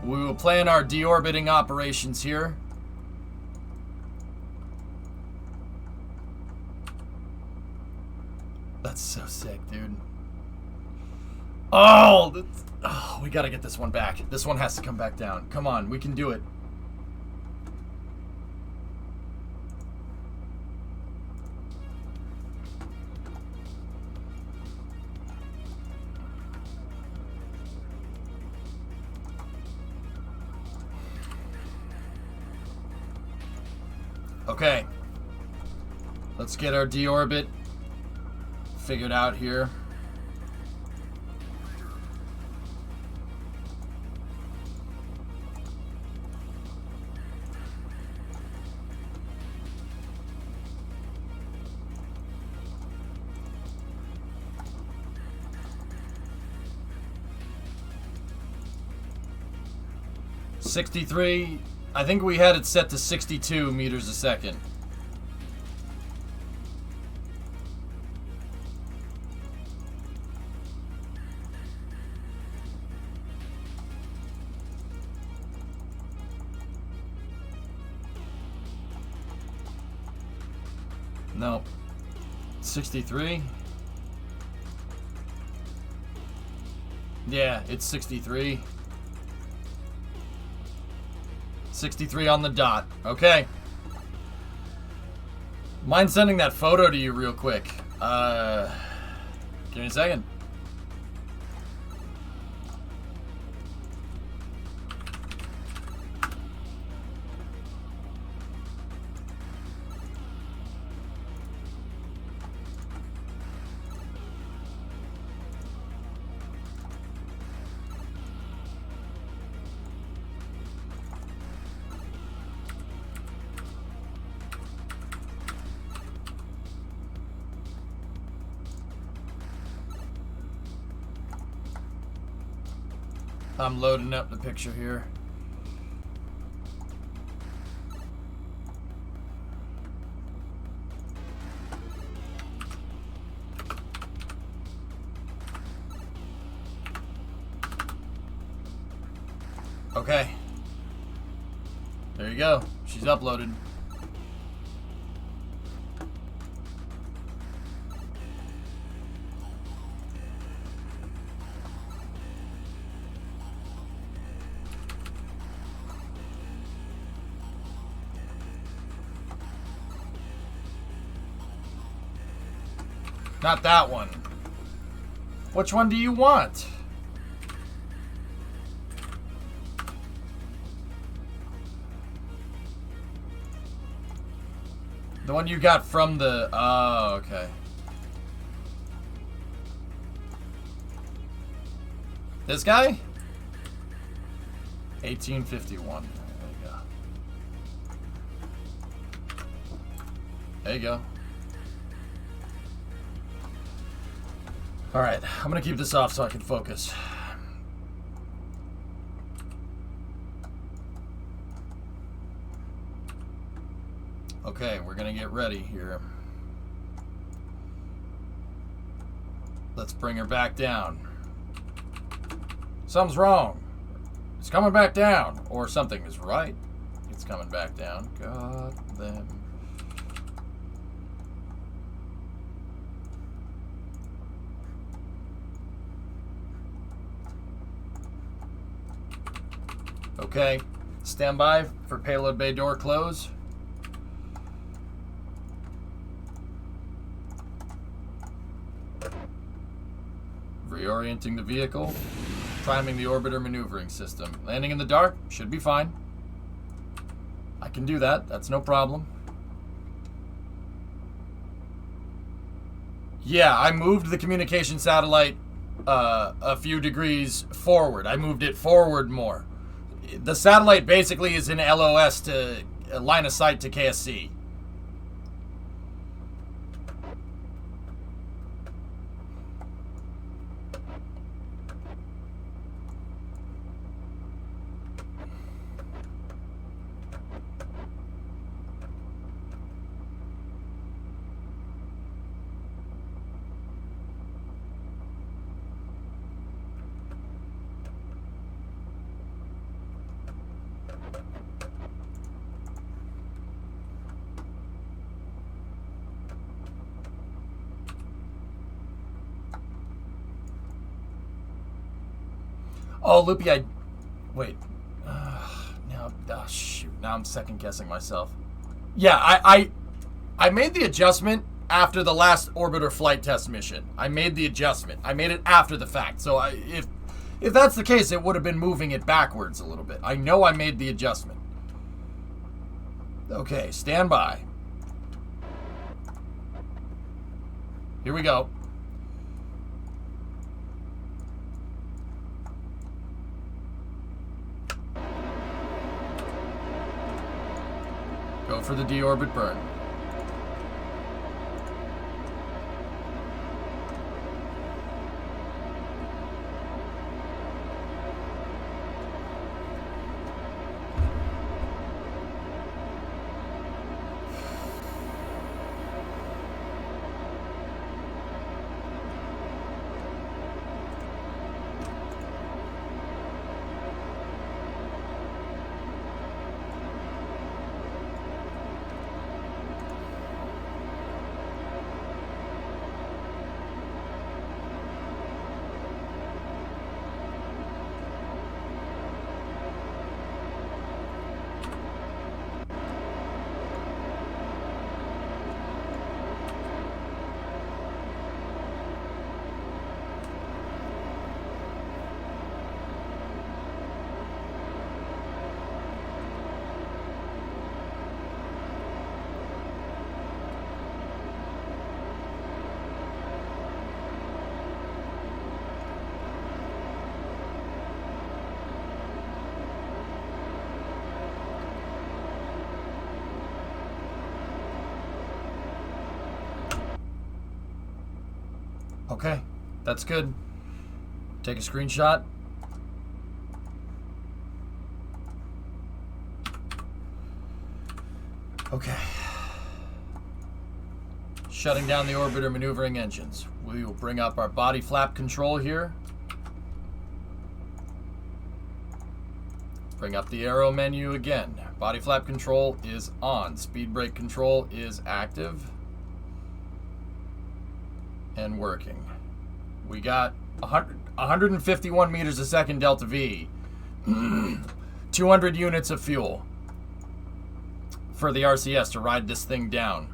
We will plan our deorbiting operations here. That's so sick, dude. Oh, we gotta get this one back. This one has to come back down. Come on, we can do it. Okay. Let's get our deorbit figured out here. .63, I think we had it set to 62 meters a second. No. 63? Yeah, it's 63. 63 on the dot. Okay. Mind sending that photo to you real quick? Give me a second. I'm loading up the picture here. Okay. There you go. She's uploaded. Not that one. Which one do you want? The one you got from the... Oh, okay. This guy? 1851. There you go. There you go. Alright, I'm gonna keep this off so I can focus. Okay, we're gonna get ready here. Let's bring her back down. Something's wrong. It's coming back down. Or something is right. It's coming back down. God damn. Okay, stand by for payload bay door close. Reorienting the vehicle. Priming the orbiter maneuvering system. Landing in the dark should be fine. I can do that. That's no problem. Yeah, I moved the communication satellite a few degrees forward. I moved it forward more. The satellite basically is in LOS to line of sight to KSC. Oh, Loopy, wait. Now, oh, shoot. Now I'm second guessing myself. Yeah, I made the adjustment after the last orbiter flight test mission. I made the adjustment. I made it after the fact. So if that's the case, it would have been moving it backwards a little bit. I know I made the adjustment. Okay, stand by. Here we go. for the deorbit burn. Okay, that's good. Take a screenshot. Okay. Shutting down the orbiter maneuvering engines. We will bring up our body flap control here. Bring up the aero menu again. Body flap control is on. Speed brake control is active and working. We got 151 meters a second delta V. 200 units of fuel for the RCS to ride this thing down.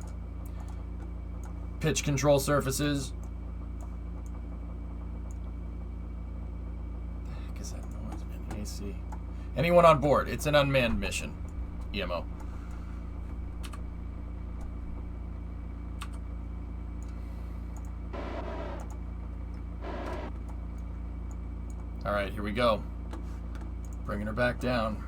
Pitch control surfaces. What the heck is that noise, man? AC. Anyone on board? It's an unmanned mission. EMO. All right, here we go. Bringing her back down.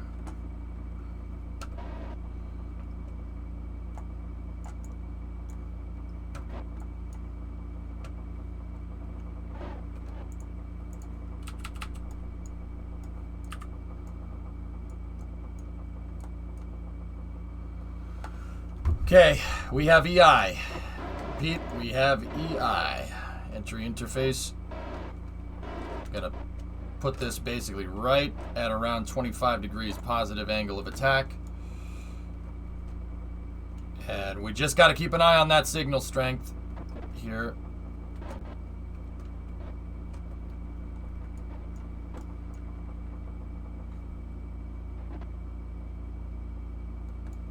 Okay, we have EI. Pete, we have EI. Entry interface. Gotta put this basically right at around 25 degrees positive angle of attack. And we just got to keep an eye on that signal strength here.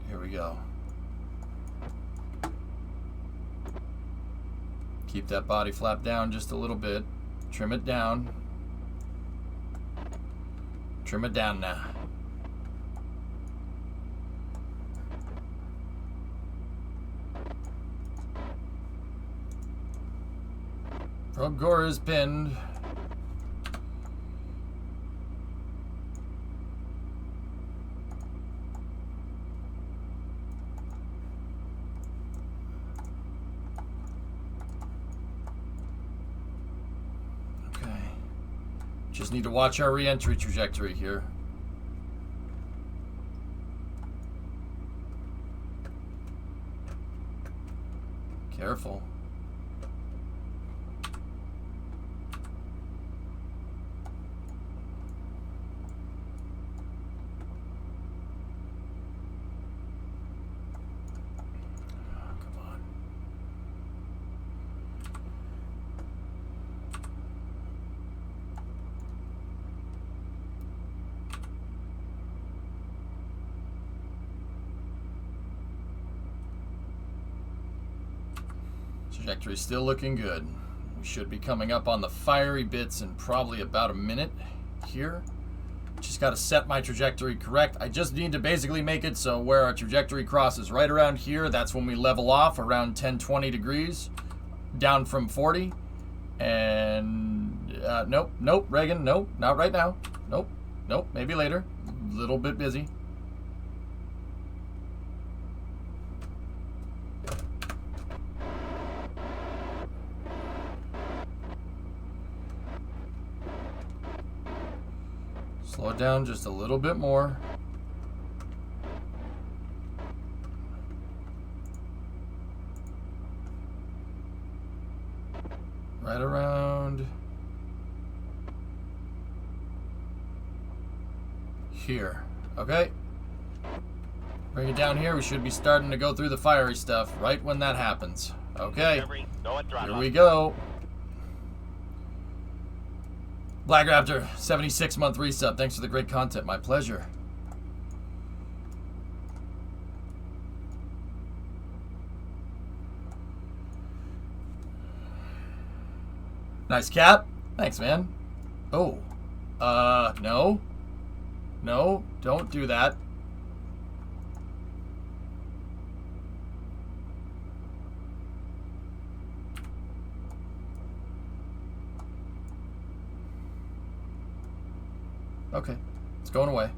Here we go. Keep that body flap down just a little bit. Trim it down. Trim it down now. Probe core is pinned. Just need to watch our re-entry trajectory here. Careful. Trajectory still looking good. We should be coming up on the fiery bits in probably about a minute here. Just got to set my trajectory correct. I just need to basically make it so where our trajectory crosses right around here, that's when we level off around 10-20 degrees down from 40. And nope, Reagan, nope, not right now. Nope, maybe later. A little bit busy. Slow it down just a little bit more. Right around here. Okay. Bring it down here. We should be starting to go through the fiery stuff right when that happens. Okay. Discovery, go at throttle Here up. we go. Black Raptor, 76-month resub. Thanks for the great content. My pleasure. Nice cap. Thanks, man. Oh. No. No, don't do that. Okay, it's going away.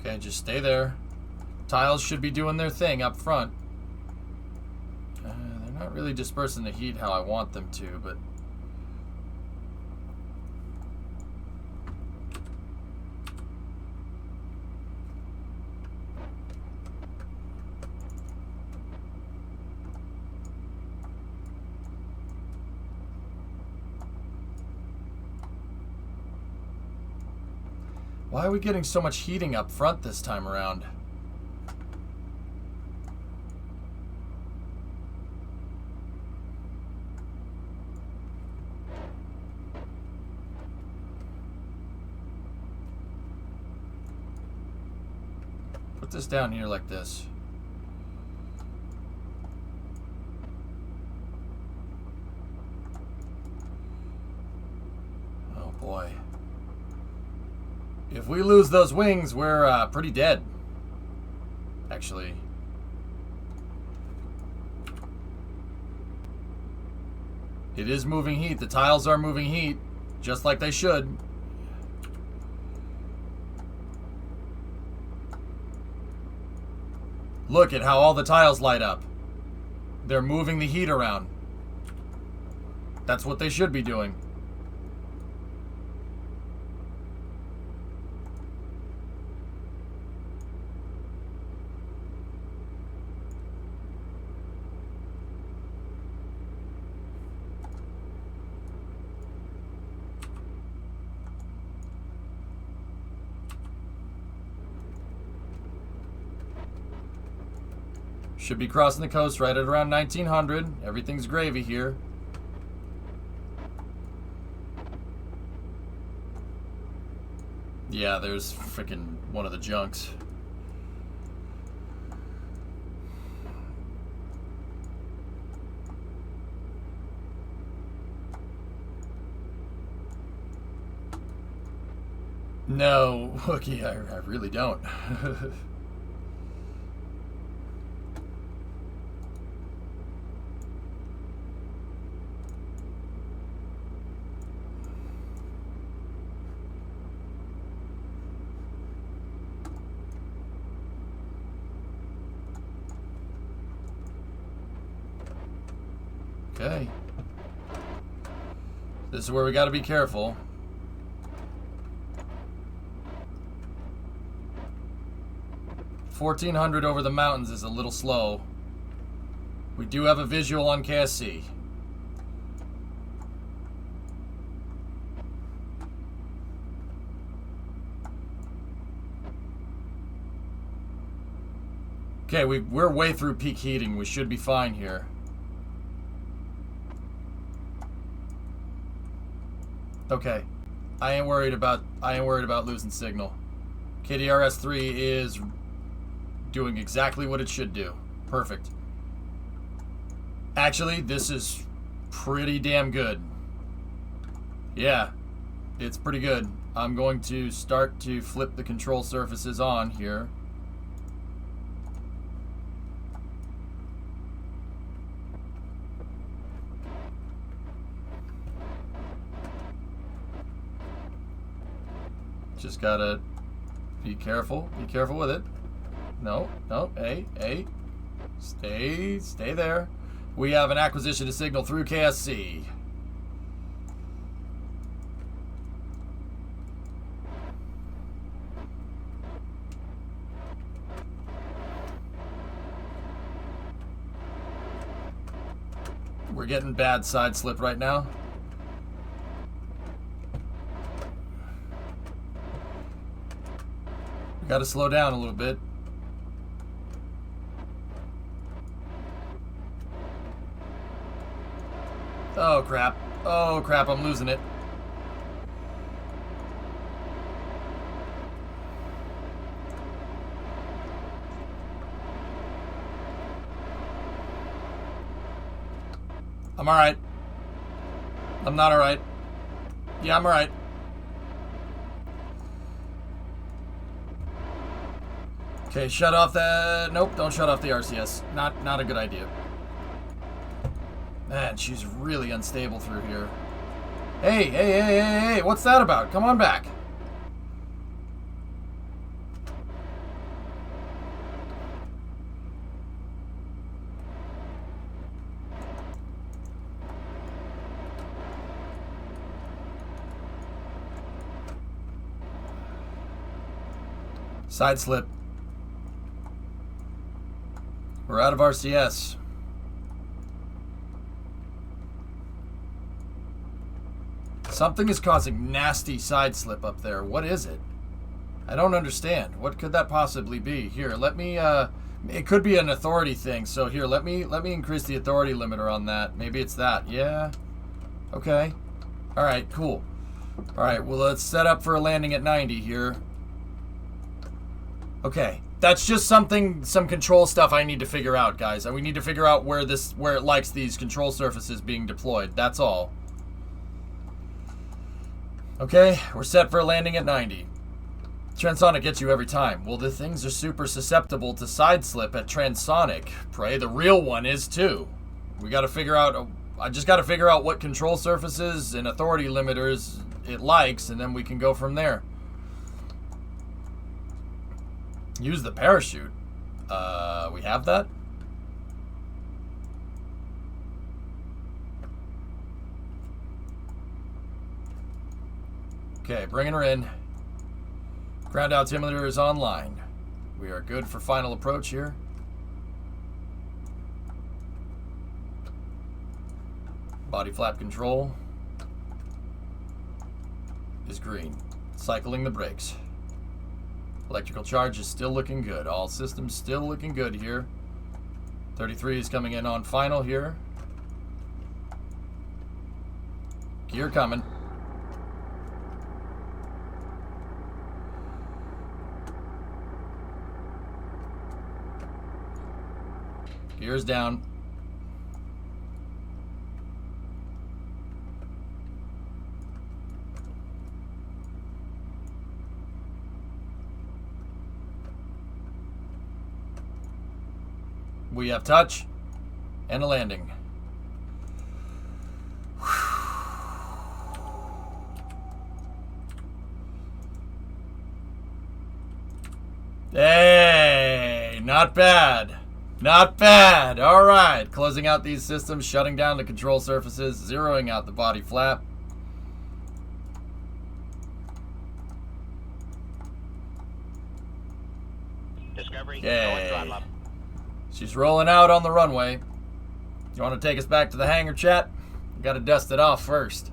Okay, just stay there. Tiles should be doing their thing up front. They're not really dispersing the heat how I want them to, but... Why are we getting so much heating up front this time around? Put this down here like this. Oh boy. If we lose those wings, we're pretty dead. Actually. It is moving heat. The tiles are moving heat, just like they should. Look at how all the tiles light up. They're moving the heat around. That's what they should be doing. Should be crossing the coast right at around 1900. Everything's gravy here. Yeah, there's freaking one of the junks. No, Wookie, I really don't. Okay. This is where we got to be careful. $1,400 over the mountains is a little slow. We do have a visual on KSC. Okay, we're way through peak heating. We should be fine here. Okay, I ain't worried about losing signal. KDRS-3 is doing exactly what it should do. Perfect. Actually, this is pretty damn good. Yeah, it's pretty good. I'm going to start to flip the control surfaces on here. Just gotta be careful. Be careful with it. No, no, hey. Stay there. We have an acquisition to signal through KSC. We're getting bad side slip right now. We gotta slow down a little bit. Oh crap. Oh crap, I'm losing it. I'm alright. I'm not alright. Yeah, I'm alright. Okay, shut off that. Nope, don't shut off the RCS. Not a good idea. Man, she's really unstable through here. Hey, what's that about? Come on back. Side slip. We're out of RCS. Something is causing nasty side slip up there. What is it? I don't understand. What could that possibly be? Here, let me it could be an authority thing. So here, let me increase the authority limiter on that. Maybe it's that. Yeah. Okay. All right, cool. All right, well, let's set up for a landing at 90 here. Okay. That's just some control stuff I need to figure out, guys. And we need to figure out where it likes these control surfaces being deployed. That's all. Okay, we're set for a landing at 90. Transonic gets you every time. Well, the things are super susceptible to side slip at transonic. Pray the real one is too. We got to figure out. I just got to figure out what control surfaces and authority limiters it likes, and then we can go from there. Use the parachute. We have that? Okay, bringing her in. Ground altimeter is online. We are good for final approach here. Body flap control is green. Cycling the brakes. Electrical charge is still looking good. All systems still looking good here. 33 is coming in on final here. Gear coming. Gears down. We have touch and a landing. Hey, not bad. Not bad. All right. Closing out these systems, shutting down the control surfaces, zeroing out the body flap. Discovery, Yay. going throttle up. She's rolling out on the runway. You want to take us back to the hangar, chat? We got to dust it off first.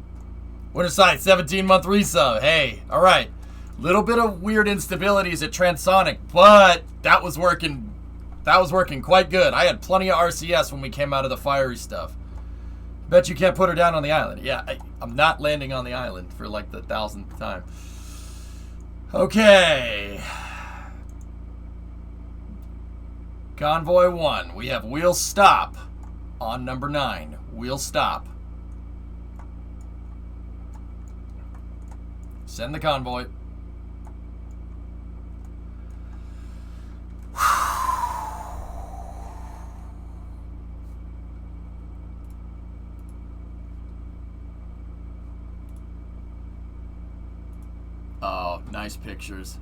Winter Sight, 17-month resub. Hey, all right. Little bit of weird instabilities at transonic, but that was working. That was working quite good. I had plenty of RCS when we came out of the fiery stuff. Bet you can't put her down on the island. Yeah, I'm not landing on the island for like the 1000th time. Okay. Convoy 1. We have wheel stop on number 9. Wheel stop. Send the convoy. Oh, Nice pictures.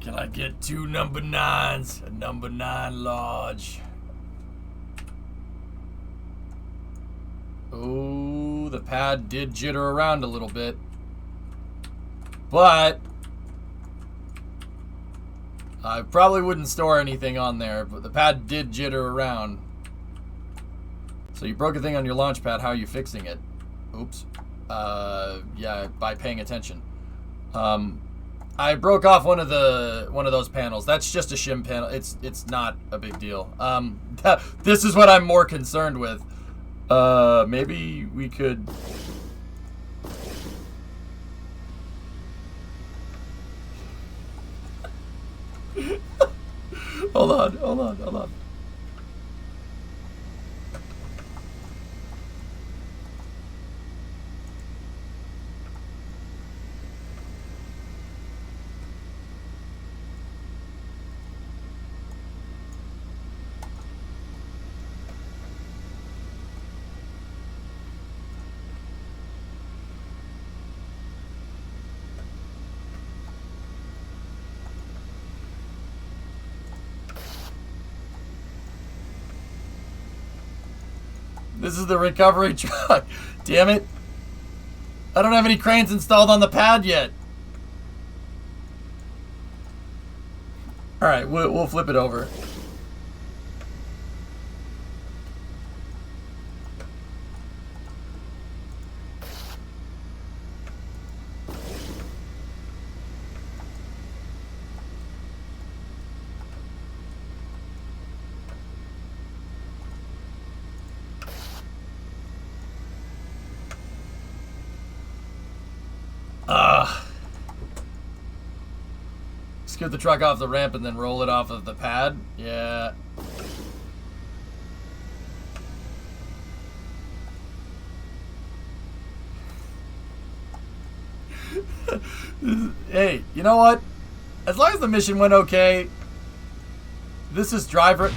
Can I get 2 number 9s? A number 9 large. Oh, the pad did jitter around a little bit. But I probably wouldn't store anything on there, but the pad did jitter around. So you broke a thing on your launch pad. How are you fixing it? Oops. Yeah, by paying attention. I broke off one of those panels. That's just a shim panel. It's not a big deal. This is what I'm more concerned with. Maybe we could. Hold on. This is the recovery truck. Damn it. I don't have any cranes installed on the pad yet. Alright, we'll flip it over. Scoot the truck off the ramp and then roll it off of the pad. Yeah. Hey, you know what? As long as the mission went okay, this is driver.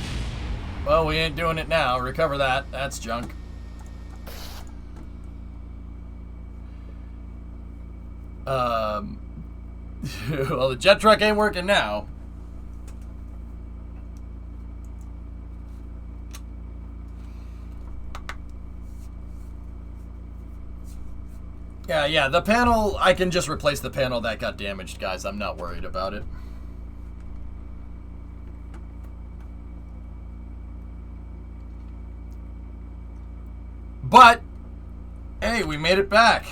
Well, we ain't doing it now. Recover that. That's junk. Well, the jet truck ain't working now. Yeah, the panel, I can just replace the panel that got damaged, guys. I'm not worried about it. But, hey, we made it back.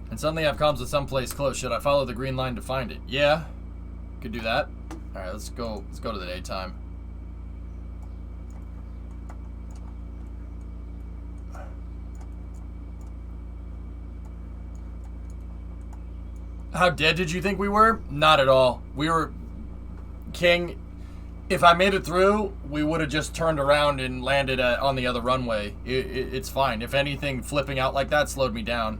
And suddenly I have comms with someplace close. Should I follow the green line to find it? Yeah, could do that. All right, let's go to the daytime. How dead did you think we were? Not at all. We were, King, if I made it through, we would have just turned around and landed on the other runway. It's fine. If anything, flipping out like that slowed me down.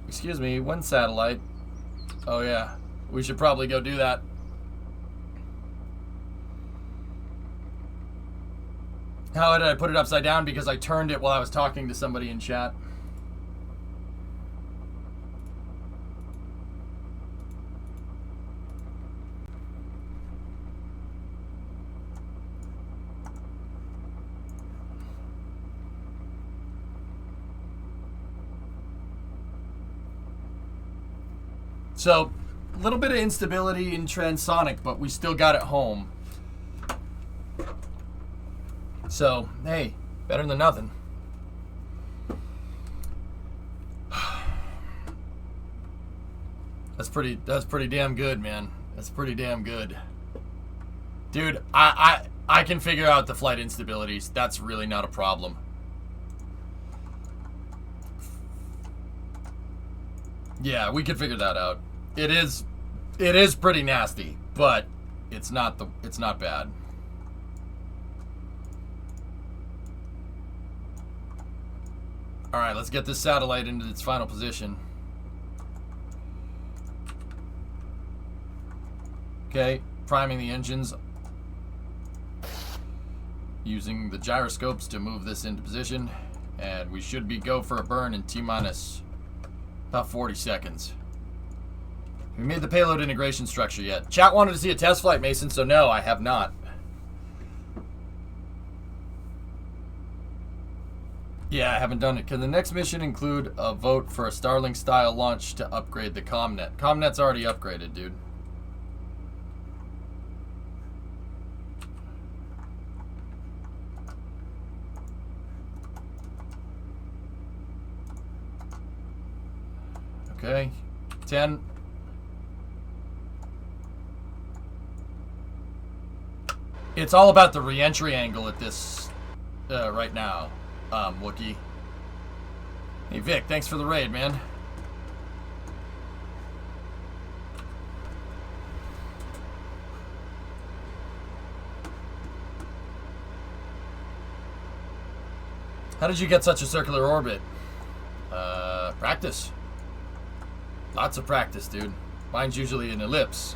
Excuse me, one satellite. Oh yeah, we should probably go do that. How did I put it upside down? Because I turned it while I was talking to somebody in chat. So, a little bit of instability in transonic, but we still got it home. So, hey, better than nothing. That's pretty damn good, man. That's pretty damn good. Dude, I can figure out the flight instabilities. That's really not a problem. Yeah, we could figure that out. It is pretty nasty, but it's not bad. Alright, let's get this satellite into its final position. Okay, priming the engines. Using the gyroscopes to move this into position. And we should be go for a burn in T-minus about 40 seconds. We made the payload integration structure yet. Chat wanted to see a test flight, Mason, so no, I have not. Yeah, I haven't done it. Can the next mission include a vote for a Starlink-style launch to upgrade the ComNet? ComNet's already upgraded, dude. Okay. 10. It's all about the re-entry angle at this right now. Wookie. Hey, Vic, thanks for the raid, man. How did you get such a circular orbit? Practice. Lots of practice, dude. Mine's usually an ellipse.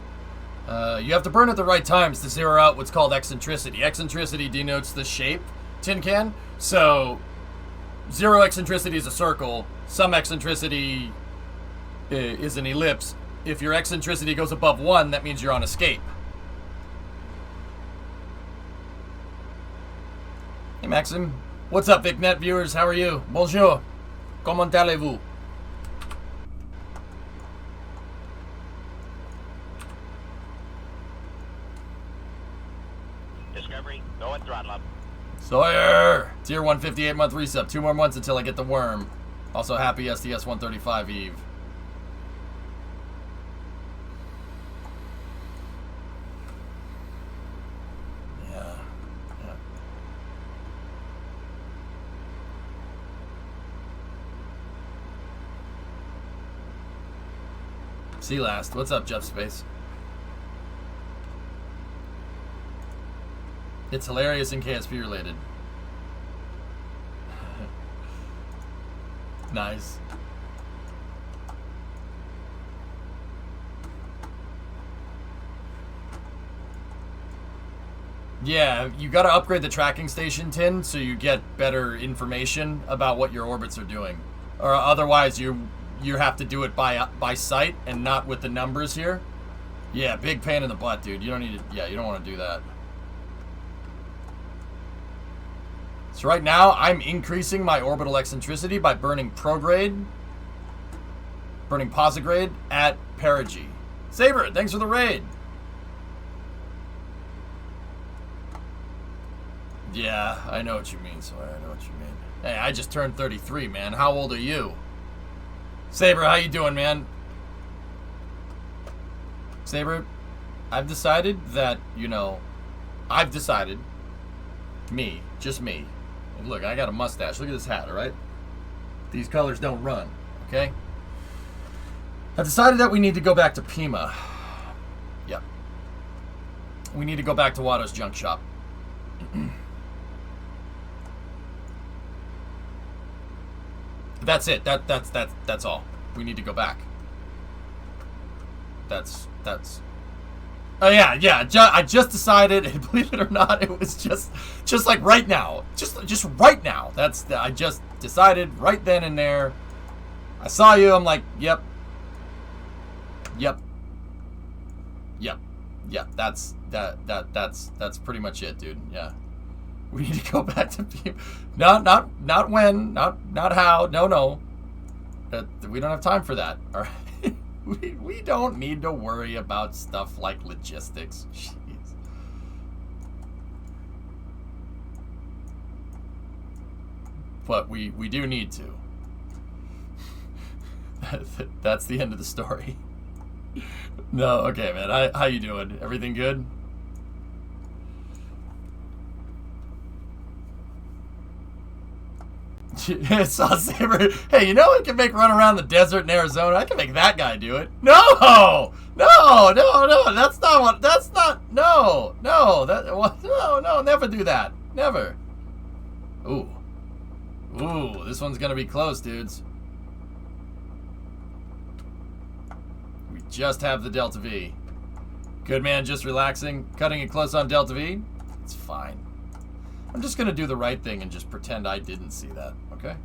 You have to burn at the right times to zero out what's called eccentricity. Eccentricity denotes the shape, tin can. So, zero eccentricity is a circle. Some eccentricity is an ellipse. If your eccentricity goes above 1, that means you're on escape. Hey, Maxim. What's up, VicNet viewers? How are you? Bonjour. Comment allez-vous? Discovery, go and throttle up. Sawyer! Tier 158 month resub. 2 more months until I get the worm. Also, happy SDS 135 Eve. Yeah. See last. What's up, Jeff Space? It's hilarious and KSP related. Nice. Yeah, you gotta upgrade the tracking station, Tin, so you get better information about what your orbits are doing. Or otherwise you have to do it by sight and not with the numbers here. Yeah, big pain in the butt, dude. You don't need to, yeah, you don't want to do that. So right now, I'm increasing my orbital eccentricity by burning prograde, burning posigrade at perigee. Saber, thanks for the raid. Yeah, I know what you mean, Sawyer. I know what you mean. Hey, I just turned 33, man. How old are you? Saber, how you doing, man? Saber, I've decided that, you know, me, just me. And look, I got a mustache. Look at this hat, all right? These colors don't run, okay? I've decided that we need to go back to Pima. Yep. We need to go back to Watto's junk shop. That's it. That's all. We need to go back. That's. Oh yeah. I just decided, and believe it or not, it was just like right now. Just right now. I just decided right then and there. I saw you. I'm like, yep. That's pretty much it, dude. Yeah. We need to go back to people. Not when, not how. No. We don't have time for that. All right. We don't need to worry about stuff like logistics. Jeez. But we do need to. That's the end of the story. No, okay, man. How you doing? Everything good? Saw Saber. Hey, you know I can make run around the desert in Arizona? I can make that guy do it. No! That's not what. That's not. No, never do that. Never. Ooh. Ooh, this one's gonna be close, dudes. We just have the Delta V. Good man, just relaxing. Cutting it close on Delta V? It's fine. I'm just gonna do the right thing and just pretend I didn't see that, okay?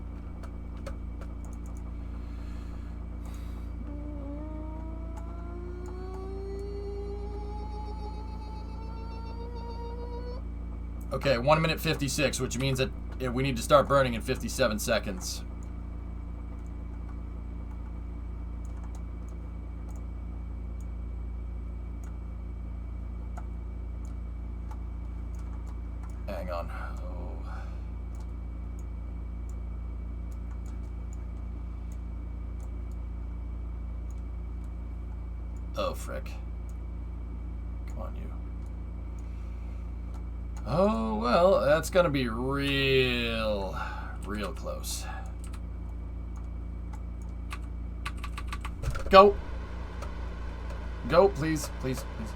Okay, 1 minute 56, which means that we need to start burning in 57 seconds. Hang on. Oh, frick. Come on, you. Oh, well, that's gonna be real close. Go. Go, please, please, please.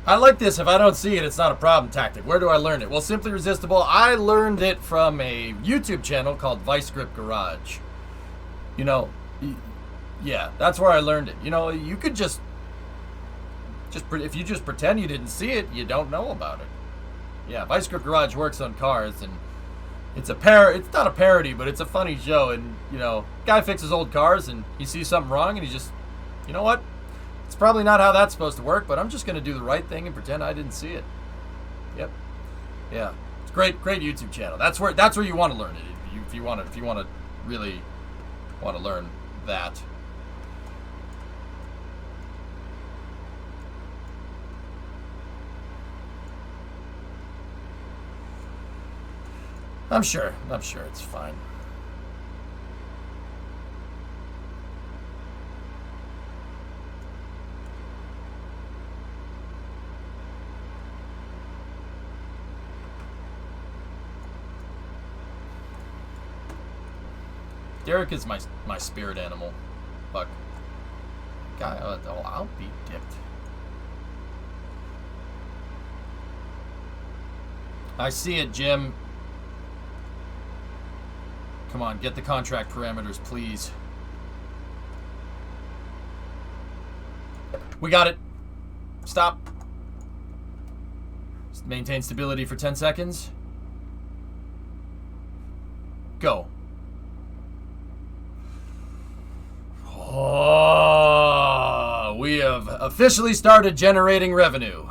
I like this. If I don't see it, it's not a problem tactic. Where do I learn it? Well, Simply Resistible, I learned it from a YouTube channel called Vice Grip Garage. You know, yeah, that's where I learned it. You know, you could just if you just pretend you didn't see it, you don't know about it. Yeah, Vice Grip Garage works on cars, and it's not a parody, but it's a funny show. And, you know, guy fixes old cars, and he sees something wrong, and he just, you know what? It's probably not how that's supposed to work, but I'm just going to do the right thing and pretend I didn't see it. Yep. Yeah. It's great YouTube channel. That's where you want to learn it. If you want to really want to learn that. I'm sure it's fine. Derek is my spirit animal. Fuck. Guy, I'll be dipped. I see it, Jim. Come on, get the contract parameters, please. We got it. Stop. Maintain stability for 10 seconds. Go. Oh, we have officially started generating revenue.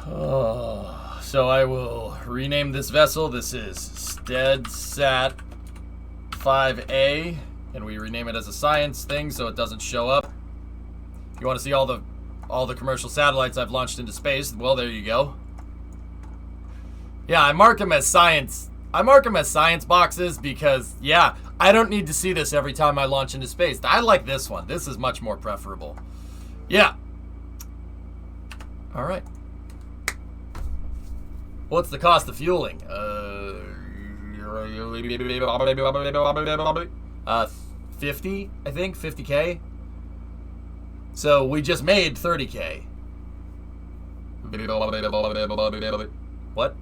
Oh, so I will rename this vessel. This is SteadSat 5A, and we rename it as a science thing so it doesn't show up. If you want to see all the commercial satellites I've launched into space, well, there you go. Yeah, I mark them as science. I mark them as science boxes because, yeah, I don't need to see this every time I launch into space. I like this one. This is much more preferable. Yeah. All right. What's the cost of fueling? 50, I think, 50K. So we just made 30K. What?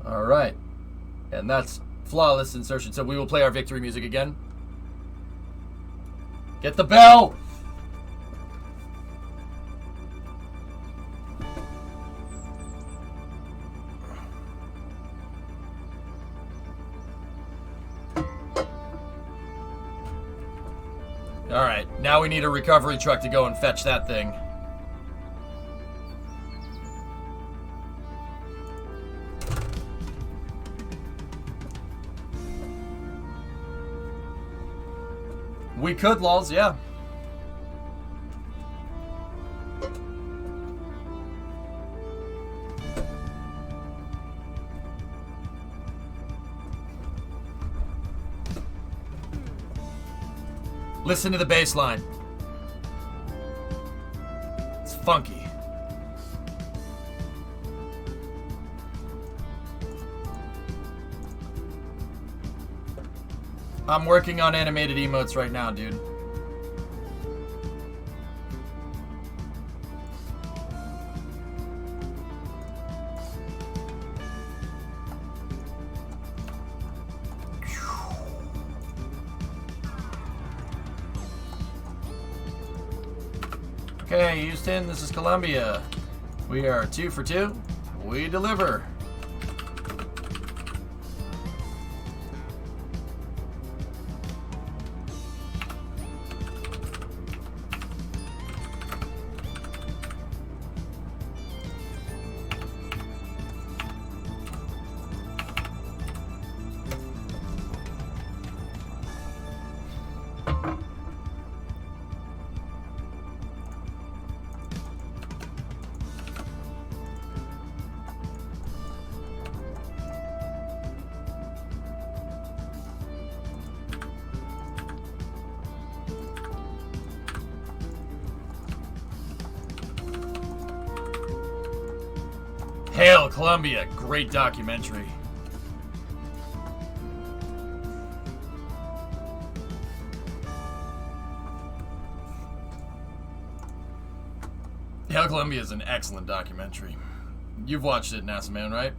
All right. And that's flawless insertion. So we will play our victory music again. Get the bell! Alright, now we need a recovery truck to go and fetch that thing. We could, lols, yeah. Listen to the bass line. It's funky. I'm working on animated emotes right now, dude. Okay, Houston, this is Columbia. We are 2 for 2. We deliver. Hail Columbia, great documentary. Hail Columbia is an excellent documentary. You've watched it, NASA Man, right?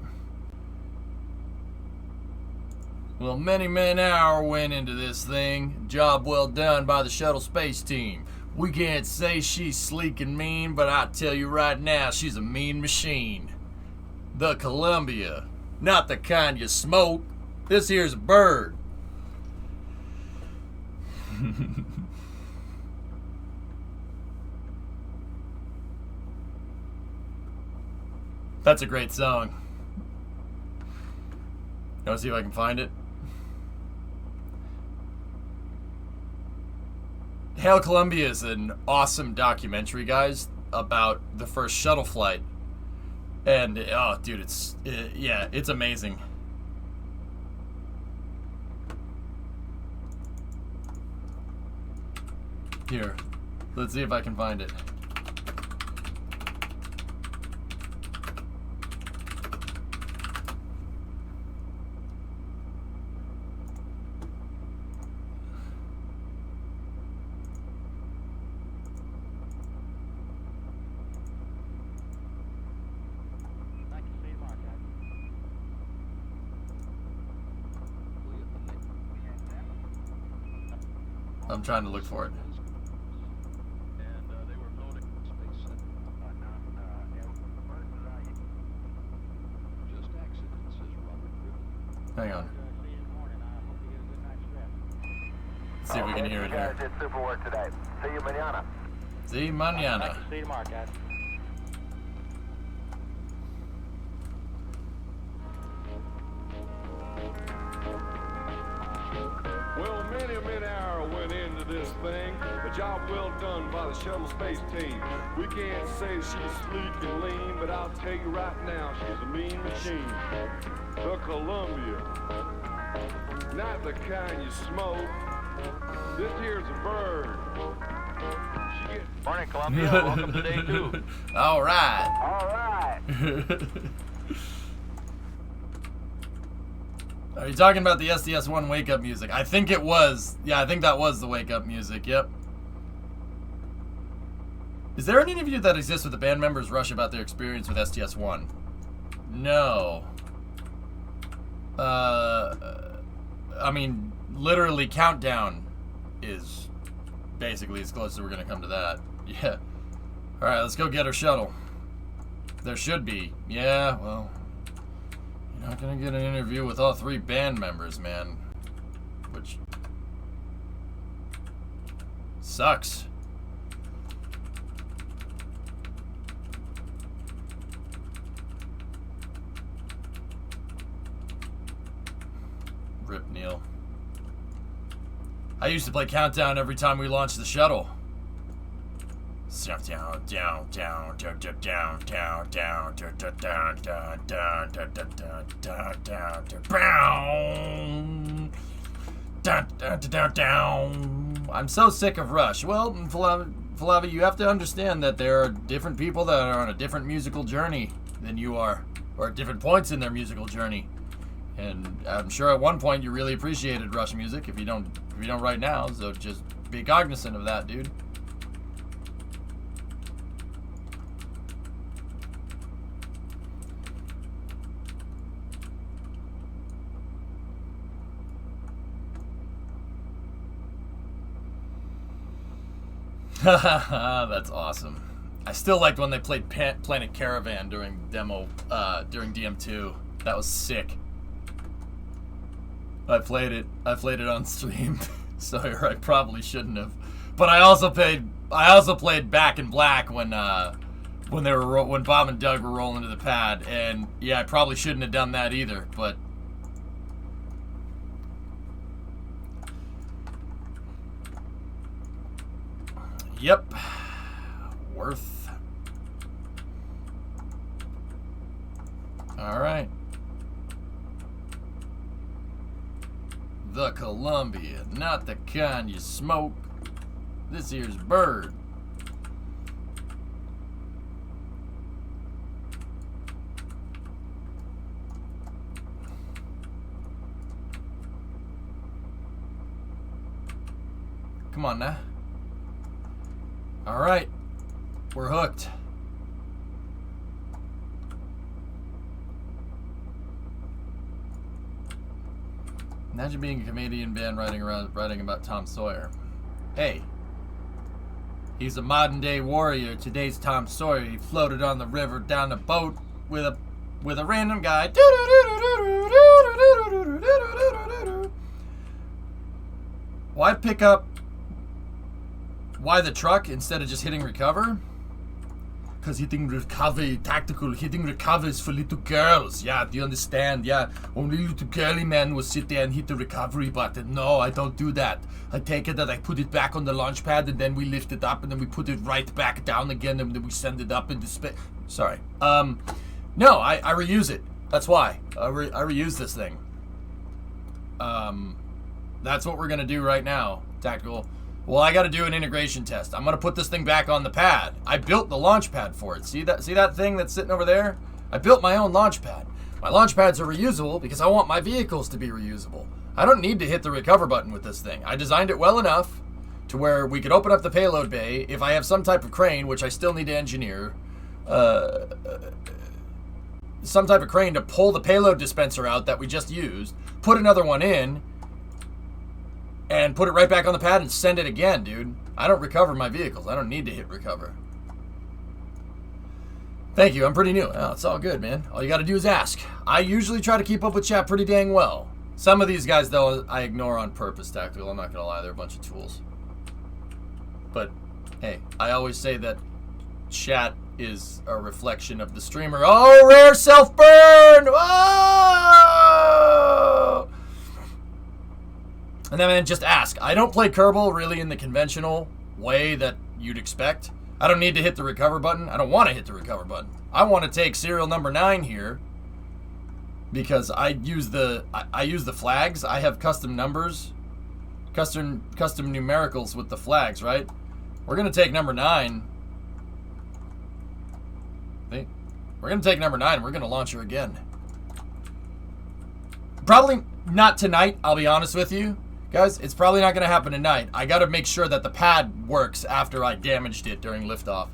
Well, many man-hour went into this thing. Job well done by the shuttle space team. We can't say she's sleek and mean, but I tell you right now, she's a mean machine. The Columbia. Not the kind you smoke. This here's a bird. That's a great song. You want to see if I can find it? Hail Columbia is an awesome documentary, guys, about the first shuttle flight. And, oh, dude, yeah, it's amazing. Here, let's see if I can find it. I'm trying to look for it. Hang on. Let's see if we can hear it here. Did super work today. See you mañana. See you mañana. See you tomorrow, guys. Well, many a man-hour went into this thing. A job well done by the shuttle space team. We can't say she's sleek and lean, but I'll tell you right now, she's a mean machine. The Columbia. Not the kind you smoke. This here's a bird. Morning, Columbia. Welcome to day 2. All right. All right. Are you talking about the SDS1 wake-up music? I think it was. Yeah, I think that was the wake-up music. Yep. Is there an interview that exists with the band members Rush about their experience with STS1? No. I mean, literally, Countdown is basically as close as we're going to come to that. Yeah. All right, let's go get our shuttle. There should be. Yeah, well, you're not going to get an interview with all 3 band members, man. Which sucks. Rip Neil. I used to play Countdown every time we launched the shuttle. Down, down, down, down, down, down, down, down, down, down, down, down, down, down, down, down, down, down, down, down. I'm so sick of Rush. Well, Flavi, you have to understand that there are different people that are on a different musical journey than you are, or at different points in their musical journey. And I'm sure at one point you really appreciated Rush music. If you don't right now, so just be cognizant of that, dude. That's awesome. I still liked when they played Planet Caravan during during DM2. That was sick. I played it on stream. So I probably shouldn't have. But I also played Back in Black when Bob and Doug were rolling to the pad, and yeah, I probably shouldn't have done that either, but yep. Worth. All right. The Columbia, not the kind you smoke. This here's Bird. Come on now. All right. We're hooked. Imagine being a comedian band writing about Tom Sawyer. Hey, he's a modern day warrior. Today's Tom Sawyer. He floated on the river down a boat with a random guy. Why pick up? Why the truck instead of just hitting recover? Because hitting recover, tactical, hitting recover is for little girls. Yeah, do you understand? Yeah, only little girly men will sit there and hit the recovery button. No, I don't do that. I take it that I put it back on the launch pad and then we lift it up and then we put it right back down again and then we send it up into space. Sorry. No, I reuse it. That's why. I reuse this thing. That's what we're going to do right now, Tactical. Well, I got to do an integration test. I'm going to put this thing back on the pad. I built the launch pad for it. See that thing that's sitting over there? I built my own launch pad. My launch pads are reusable because I want my vehicles to be reusable. I don't need to hit the recover button with this thing. I designed it well enough to where we could open up the payload bay if I have some type of crane, which I still need to engineer, some type of crane to pull the payload dispenser out that we just used, put another one in, and put it right back on the pad and send it again, dude. I don't recover my vehicles. I don't need to hit recover. Thank you. I'm pretty new. Oh, it's all good, man. All you got to do is ask. I usually try to keep up with chat pretty dang well. Some of these guys, though, I ignore on purpose, Tactical. I'm not going to lie. They're a bunch of tools. But, hey, I always say that chat is a reflection of the streamer. Oh, rare self-burn! Oh! And then, man, just ask. I don't play Kerbal really in the conventional way that you'd expect. I don't need to hit the recover button. I don't want to hit the recover button. I want to take serial number 9 here because I use the flags. I have custom numbers, custom numericals with the flags, right? We're going to take number 9. We're going to take number 9. We're going to launch her again. Probably not tonight, I'll be honest with you. Guys, it's probably not going to happen tonight. I got to make sure that the pad works after I damaged it during liftoff.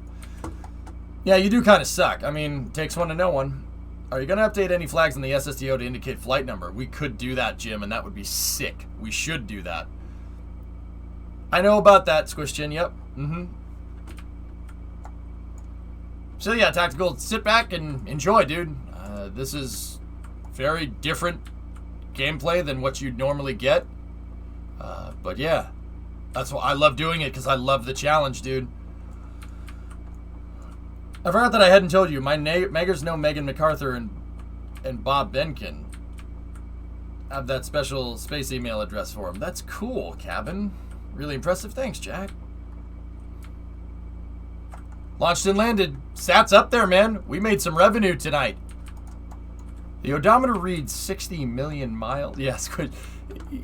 Yeah, you do kind of suck. I mean, takes one to know one. Are you going to update any flags in the SSTO to indicate flight number? We could do that, Jim, and that would be sick. We should do that. I know about that, Squish Chin. Yep. So, yeah, Tactical, sit back and enjoy, dude. This is very different gameplay than what you'd normally get. But yeah, that's why I love doing it, because I love the challenge, dude. I forgot that I hadn't told you. My Meggers know Megan MacArthur and Bob Benkin. I have that special space email address for him. That's cool, Cabin. Really impressive. Thanks, Jack. Launched and landed. Sats up there, man. We made some revenue tonight. The odometer reads 60 million miles. Yes,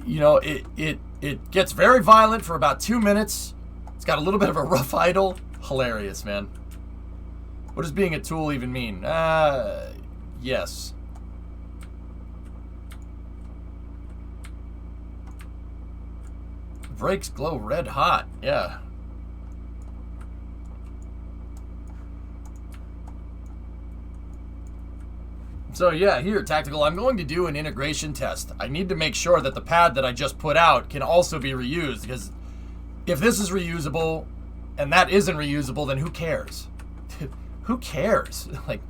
you know, it gets very violent for about 2 minutes. It's got a little bit of a rough idle. Hilarious, man. What does being a tool even mean? Yes. Brakes glow red hot. Yeah. So yeah, here, Tactical, I'm going to do an integration test. I need to make sure that the pad that I just put out can also be reused, because if this is reusable and that isn't reusable, then who cares? Who cares? Like,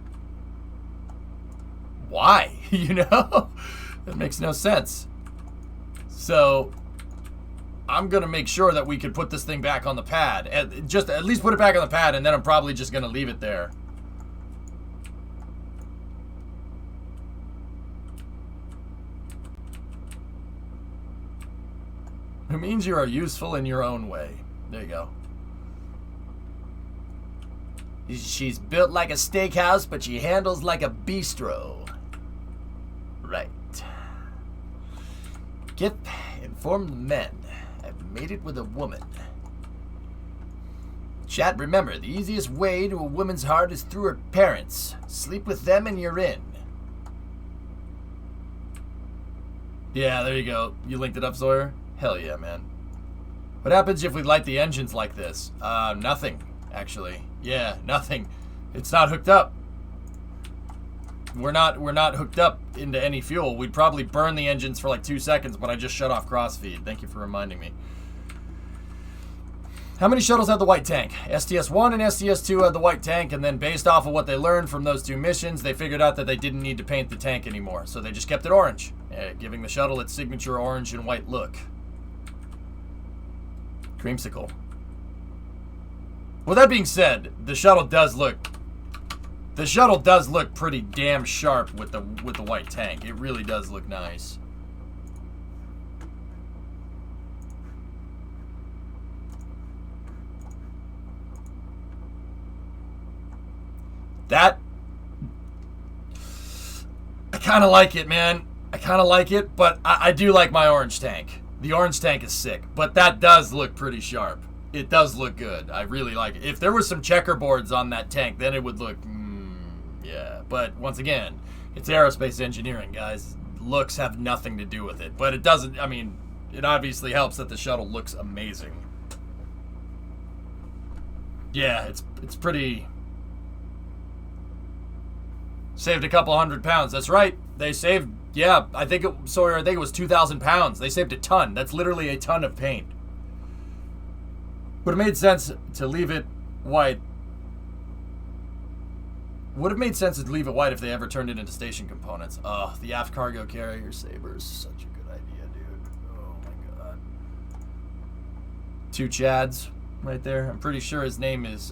why? You know? That makes no sense. So I'm going to make sure that we could put this thing back on the pad. Just at least put it back on the pad, and then I'm probably just going to leave it there. It means you are useful in your own way. There you go. She's built like a steakhouse, but she handles like a bistro. Right. Kip, inform the men. I've made it with a woman. Chat, remember, the easiest way to a woman's heart is through her parents. Sleep with them and you're in. Yeah, there you go. You linked it up, Sawyer? Hell yeah, man. What happens if we light the engines like this? Nothing, actually. Yeah, nothing. It's not hooked up. We're not hooked up into any fuel. We'd probably burn the engines for like 2 seconds, but I just shut off crossfeed. Thank you for reminding me. How many shuttles had the white tank? STS-1 and STS-2 had the white tank, and then based off of what they learned from those 2 missions, they figured out that they didn't need to paint the tank anymore, so they just kept it orange, giving the shuttle its signature orange and white look. Creamsicle. With that being said, the shuttle does look pretty damn sharp with the white tank. It really does look nice. That, I kind of like it, man. I kind of like it, but I do like my orange tank. The orange tank is sick, but that does look pretty sharp. It does look good. I really like it. If there was some checkerboards on that tank, then it would look, yeah. But once again, it's aerospace engineering, guys. Looks have nothing to do with it. But it doesn't, I mean, it obviously helps that the shuttle looks amazing. Yeah, it's pretty... Saved a couple 100 pounds. That's right. They saved, yeah, I think it was 2,000 pounds. They saved a ton. That's literally a ton of paint. Would have made sense to leave it white. Would have made sense to leave it white if they ever turned it into station components. Oh, the aft cargo carrier saber is such a good idea, dude. Oh my god. 2 Chads right there. I'm pretty sure his name is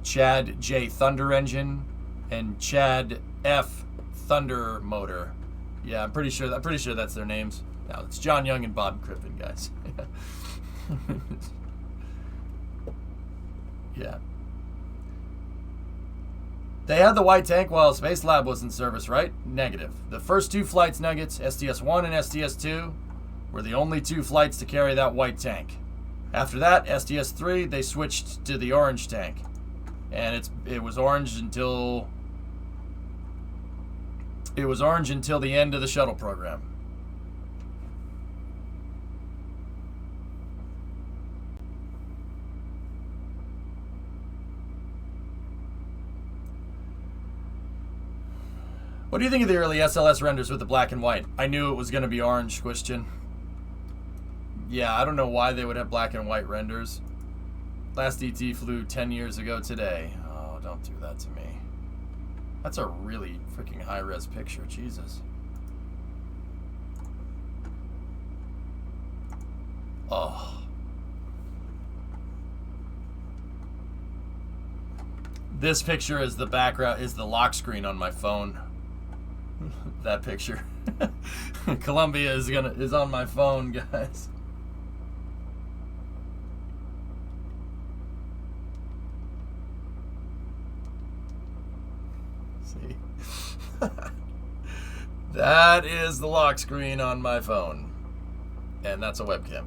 Chad J Thunder Engine and Chad F Thunder Motor. Yeah, I'm pretty sure that's their names. Now it's John Young and Bob Crippen, guys. Yeah. They had the white tank while Space Lab was in service, right? Negative. The first 2 flights, Nuggets, STS-1 and STS-2, were the only 2 flights to carry that white tank. After that, STS-3, they switched to the orange tank. And it was orange until the end of the shuttle program. What do you think of the early SLS renders with the black and white? I knew it was going to be orange, Question. Yeah, I don't know why they would have black and white renders. Last ET flew 10 years ago today. Oh, don't do that to me. That's a really freaking high-res picture. Jesus. Oh. This picture is the background, is the lock screen on my phone. That picture. Columbia is on my phone, guys. See? That is the lock screen on my phone. And that's a webcam.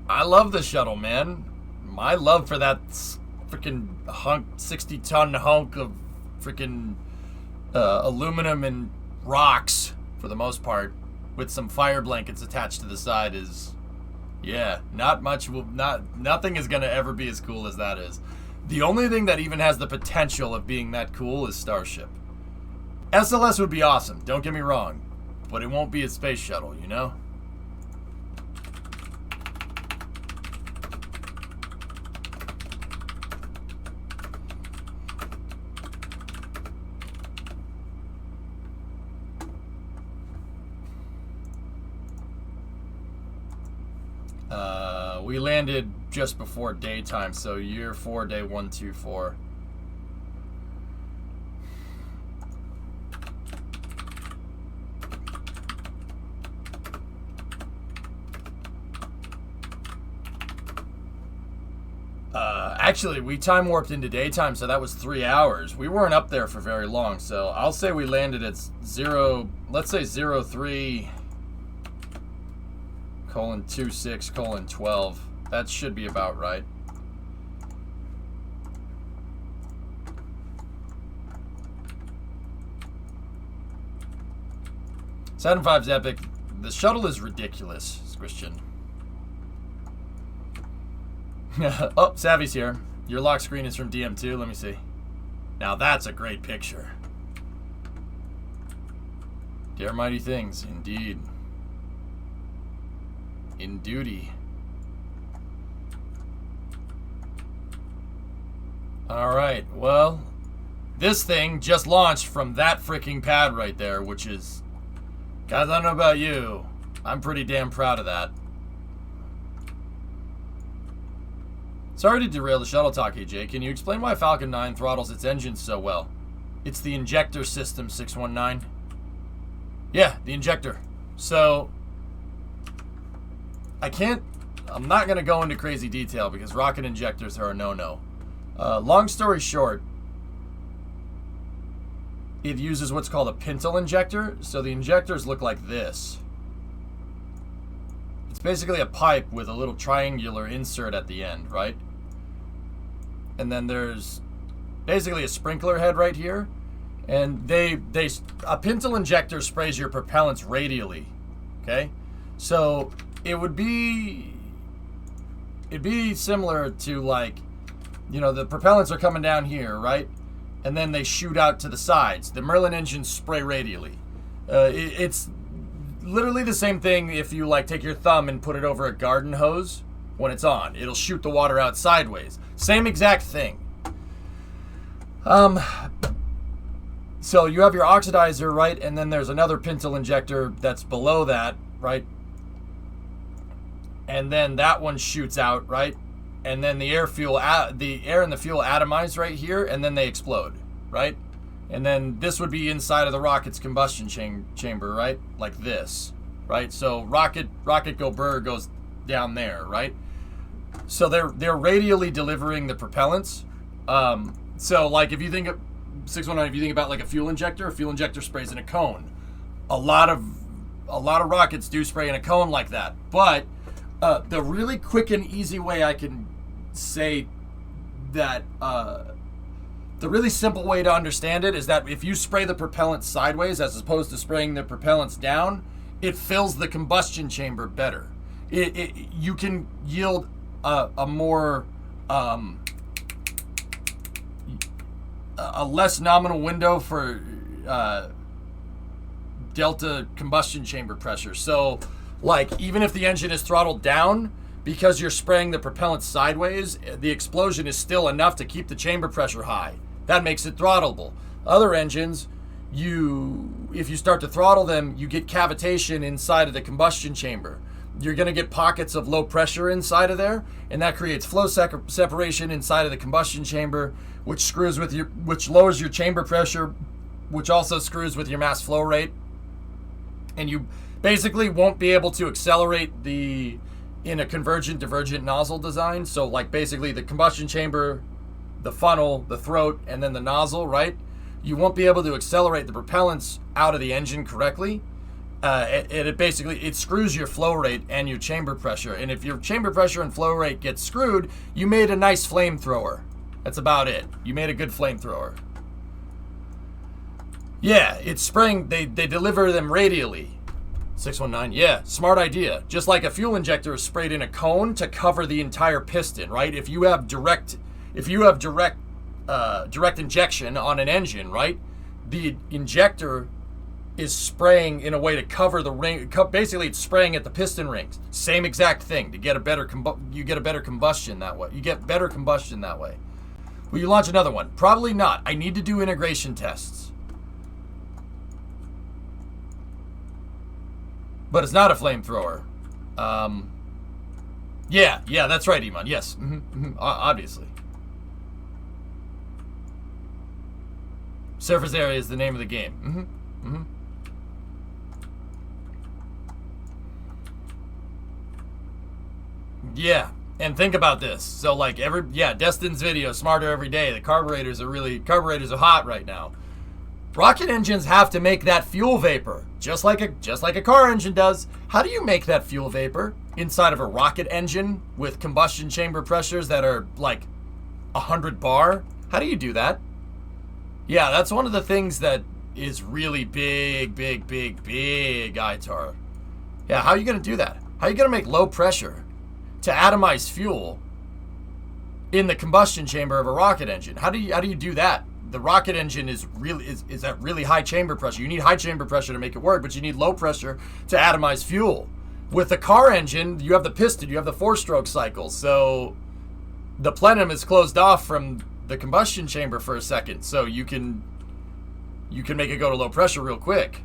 I love the shuttle, man. My love for that freaking hunk, 60-ton hunk of freaking aluminum and rocks, for the most part, with some fire blankets attached to the side is, yeah, nothing is gonna ever be as cool as that is. The only thing that even has the potential of being that cool is Starship. SLS would be awesome, don't get me wrong, but it won't be a space shuttle, you know? We landed just before daytime, so year 4, day 124. Actually, we time warped into daytime, so that was 3 hours. We weren't up there for very long, so I'll say we landed at let's say 03 colon 26 colon 12. That should be about right. Saturn V's epic. The shuttle is ridiculous, Christian. Oh, Savvy's here. Your lock screen is from DM2. Let me see. Now that's a great picture. Dare mighty things, indeed. In duty. Alright, well, this thing just launched from that freaking pad right there, which is, guys, I don't know about you, I'm pretty damn proud of that. Sorry to derail the shuttle talk, AJ. Can you explain why Falcon 9 throttles its engines so well? It's the injector system, 619. Yeah, the injector. So, I'm not going to go into crazy detail because rocket injectors are a no-no. Long story short, it uses what's called a pintle injector. So the injectors look like this. It's basically a pipe with a little triangular insert at the end, right? And then there's basically a sprinkler head right here. And a pintle injector sprays your propellants radially, okay? So it'd be similar to, like, you know, the propellants are coming down here, right? And then they shoot out to the sides. The Merlin engines spray radially. It's literally the same thing if you, like, take your thumb and put it over a garden hose when it's on. It'll shoot the water out sideways. Same exact thing. So you have your oxidizer, right? And then there's another pintle injector that's below that, right? And then that one shoots out, right? And then the air and the fuel atomize right here, and then they explode, right? And then this would be inside of the rocket's combustion chamber, right? Like this, right? So rocket go burr goes down there, right? So they're radially delivering the propellants. So like if you think of 619, if you think about like a fuel injector sprays in a cone. A lot of rockets do spray in a cone like that, but the really quick and easy way I can say that, the really simple way to understand it is that if you spray the propellant sideways as opposed to spraying the propellants down, it fills the combustion chamber better. You can yield a more a less nominal window for delta combustion chamber pressure. So, like, even if the engine is throttled down, because you're spraying the propellant sideways, the explosion is still enough to keep the chamber pressure high. That makes it throttleable. Other engines, if you start to throttle them, you get cavitation inside of the combustion chamber. You're going to get pockets of low pressure inside of there, and that creates flow separation inside of the combustion chamber, which lowers your chamber pressure, which also screws with your mass flow rate. And you basically won't be able to accelerate the in a convergent divergent nozzle design. So like basically the combustion chamber, the funnel, the throat, and then the nozzle, right? You won't be able to accelerate the propellants out of the engine correctly. It basically screws your flow rate and your chamber pressure. And if your chamber pressure and flow rate gets screwed, you made a nice flamethrower. That's about it. You made a good flamethrower. Yeah, it's spraying. They deliver them radially. 619. Yeah, smart idea. Just like a fuel injector is sprayed in a cone to cover the entire piston, right? If you have direct injection on an engine, right? The injector is spraying in a way to cover the ring. Basically, it's spraying at the piston rings. Same exact thing to get a better you get a better combustion that way. You get better combustion that way. Will you launch another one? Probably not. I need to do integration tests. But it's not a flamethrower. Yeah, that's right, Iman. Yes, obviously. Surface area is the name of the game. Yeah, and think about this. So like Destin's video, smarter every day. The carburetors are hot right now. Rocket engines have to make that fuel vapor, just like a car engine does. How do you make that fuel vapor inside of a rocket engine with combustion chamber pressures that are like 100 bar? How do you do that? Yeah, that's one of the things that is really big ITAR. Yeah, how are you going to do that? How are you going to make low pressure to atomize fuel in the combustion chamber of a rocket engine? How do you do that? The rocket engine is at really high chamber pressure. You need high chamber pressure to make it work, but you need low pressure to atomize fuel. With the car engine, you have the piston, you have the 4-stroke cycle, so the plenum is closed off from the combustion chamber for a second, so you can make it go to low pressure real quick.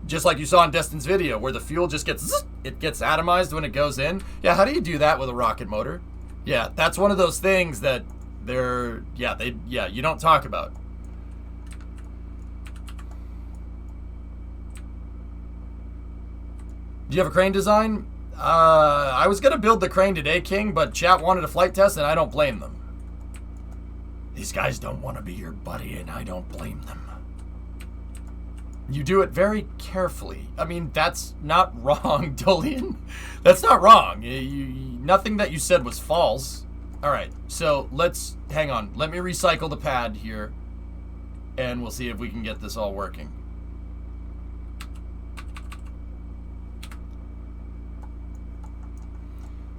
Just like you saw in Destin's video, where the fuel just gets atomized when it goes in. Yeah, how do you do that with a rocket motor? Yeah, that's one of those things that you don't talk about. Do you have a crane design? I was gonna build the crane today, King, but chat wanted a flight test, and I don't blame them. These guys don't want to be your buddy, and I don't blame them. You do it very carefully. I mean, that's not wrong, Dolian. That's not wrong. Nothing that you said was false. All right, so hang on. Let me recycle the pad here, and we'll see if we can get this all working.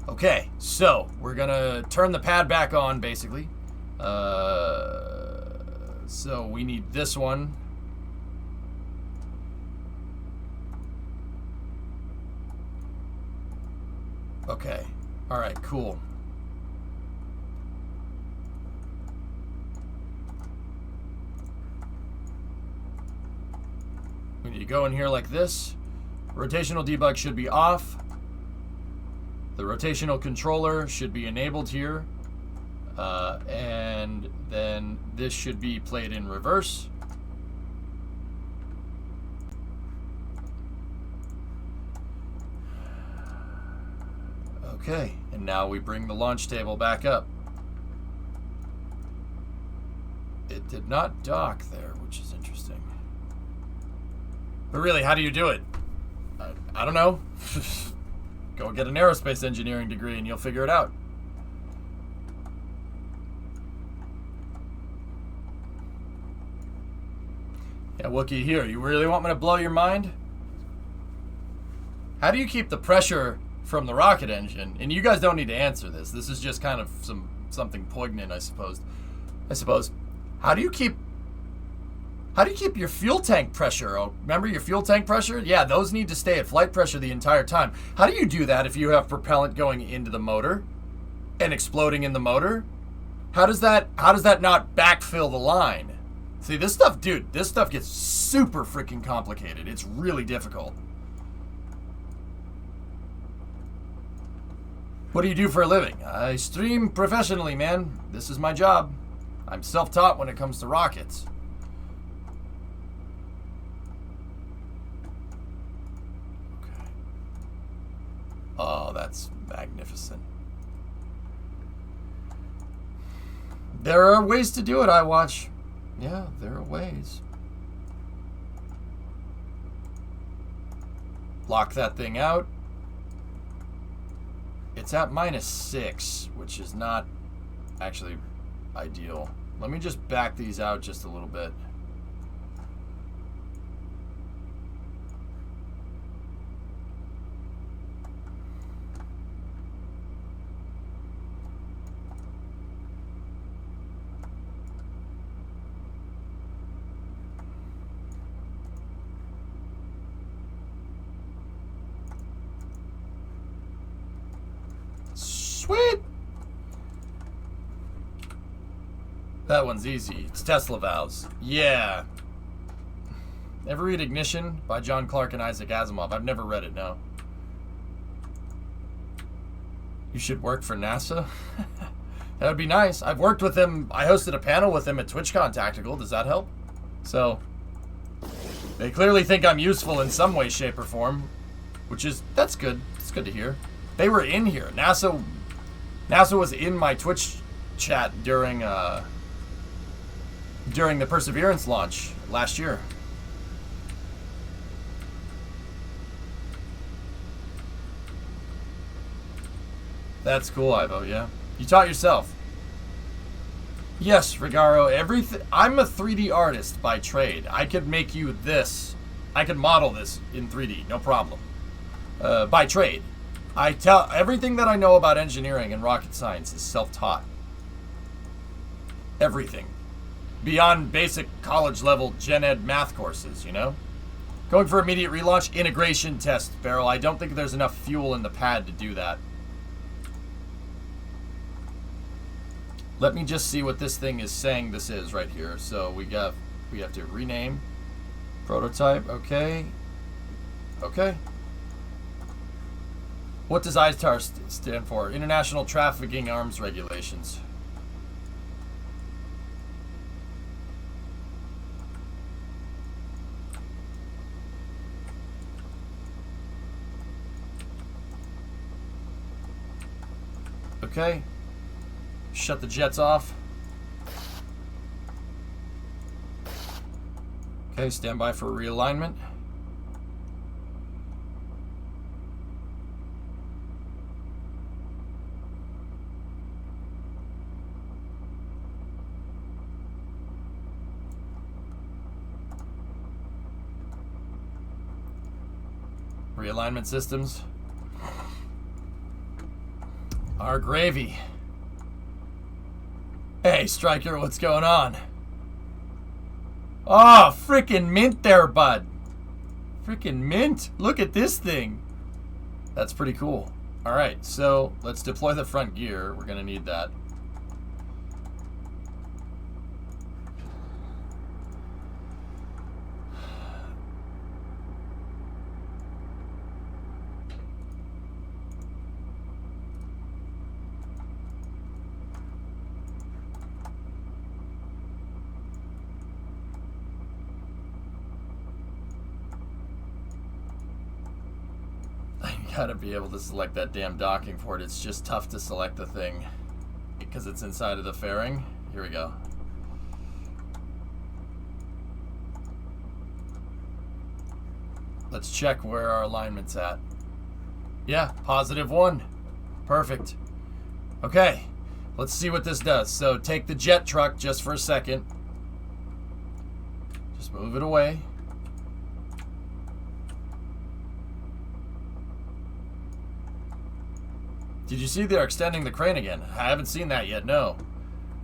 Okay, so we're gonna turn the pad back on, basically. So we need this one. Okay, all right, cool. We need to go in here like this. Rotational debug should be off. The rotational controller should be enabled here. And then this should be played in reverse. Okay, and now we bring the launch table back up. It did not dock there, which is interesting. But really, how do you do it? I don't know. Go get an aerospace engineering degree and you'll figure it out. Yeah, Wookie, here, you really want me to blow your mind? How do you keep the pressure from the rocket engine? And you guys don't need to answer this. This is just kind of something poignant, I suppose. How do you keep your fuel tank pressure? Oh, remember your fuel tank pressure? Yeah, those need to stay at flight pressure the entire time. How do you do that if you have propellant going into the motor and exploding in the motor? How does that not backfill the line? See, this stuff, dude, this stuff gets super freaking complicated. It's really difficult. What do you do for a living? I stream professionally, man. This is my job. I'm self-taught when it comes to rockets. Okay. Oh, That's magnificent. There are ways to do it, I watch. Yeah, there are ways. Lock that thing out. It's at -6, which is not actually ideal. Let me just back these out just a little bit. Sweet! That one's easy. It's Tesla valves. Yeah. Ever read Ignition by John Clark and Isaac Asimov? I've never read it, no. You should work for NASA? That would be nice. I've worked with him. I hosted a panel with him at TwitchCon Tactical. Does that help? So, they clearly think I'm useful in some way, shape, or form. Which is, that's good. It's good to hear. They were in here. NASA was in my Twitch chat during the Perseverance launch last year. That's cool, Ivo, yeah. You taught yourself. Yes, Rigaro, everything. I'm a 3D artist by trade. I could make you this. I could model this in 3D, no problem. By trade. I tell everything that I know about engineering and rocket science is self-taught. Everything. Beyond basic college level gen ed math courses, you know? Going for immediate relaunch, integration test, Barrel. I don't think there's enough fuel in the pad to do that. Let me just see what this thing is saying this is right here. So we have to rename prototype. Okay. Okay. What does ITAR stand for? International Trafficking Arms Regulations. Okay. Shut the jets off. Okay, stand by for realignment. Realignment systems. Our gravy. Hey, Striker, what's going on? Oh, freaking mint there, bud. Freaking mint. Look at this thing. That's pretty cool. All right, so let's deploy the front gear. We're going to need that. Gotta be able to select that damn docking port. It's just tough to select the thing because it's inside of the fairing. Here we go. Let's check where our alignment's at. Yeah, +1. Perfect. Okay, let's see what this does. So take the jet truck just for a second. Just move it away. Did you see they're extending the crane again? I haven't seen that yet, no.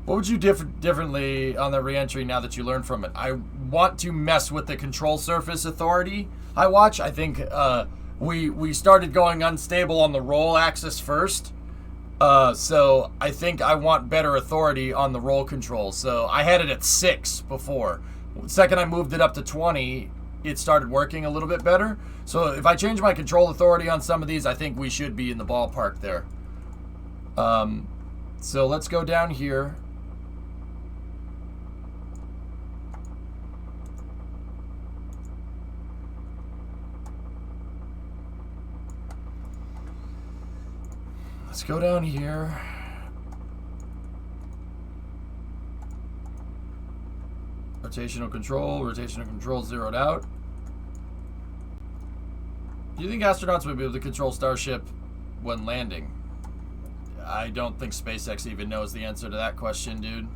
What would you differently on the re-entry now that you learned from it? I want to mess with the control surface authority I watch. I think we started going unstable on the roll axis first. So I think I want better authority on the roll control. So I had it at 6 before. The second I moved it up to 20, it started working a little bit better. So if I change my control authority on some of these, I think we should be in the ballpark there. So let's go down here. Let's go down here. Rotational control zeroed out. Do you think astronauts would be able to control Starship when landing? I don't think SpaceX even knows the answer to that question, dude.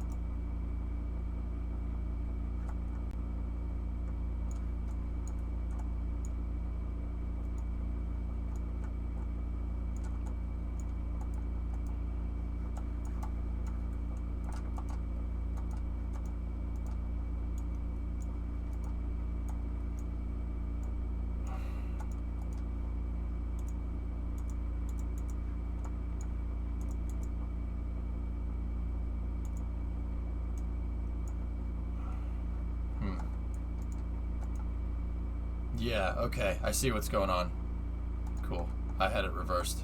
Yeah, okay. I see what's going on. Cool. I had it reversed.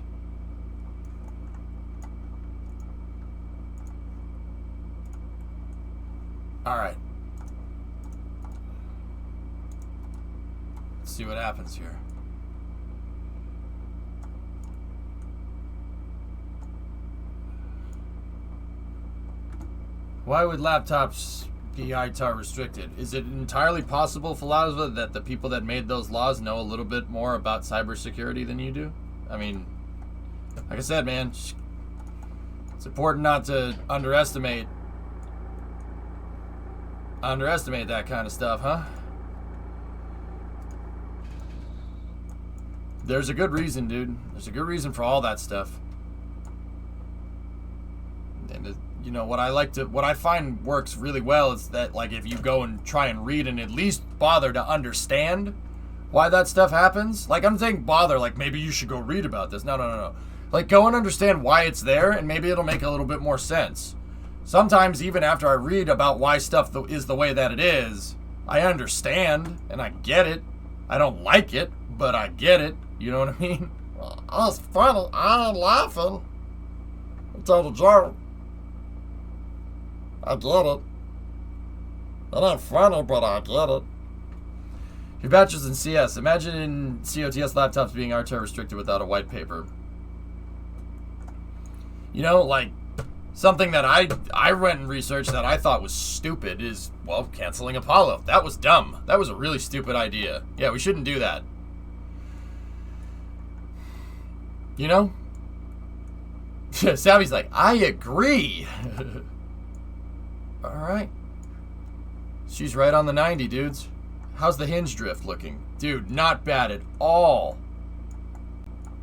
Alright. Let's see what happens here. Why would laptops be ITAR restricted? Is it entirely possible, Falazva, that the people that made those laws know a little bit more about cybersecurity than you do? I mean, like I said, man, it's important not to underestimate that kind of stuff, huh? There's a good reason, dude. There's a good reason for all that stuff. And you know, what I find works really well is that, like, if you go and try and read and at least bother to understand why that stuff happens. Like, I'm saying bother, like, maybe you should go read about this. No. Like, go and understand why it's there, and maybe it'll make a little bit more sense. Sometimes, even after I read about why stuff is the way that it is, I understand, and I get it. I don't like it, but I get it. You know what I mean? Well, that's funny. I ain't laughing. It's all a joke. I get it. It ain't funny, but I get it. Your bachelor's in CS. Imagine COTS laptops being RTO restricted without a white paper. You know, like, something that I went and researched that I thought was stupid is, well, canceling Apollo. That was dumb. That was a really stupid idea. Yeah, we shouldn't do that. You know? Savvy's like, I agree. Alright. She's right on the 90, dudes. How's the hinge drift looking? Dude, not bad at all.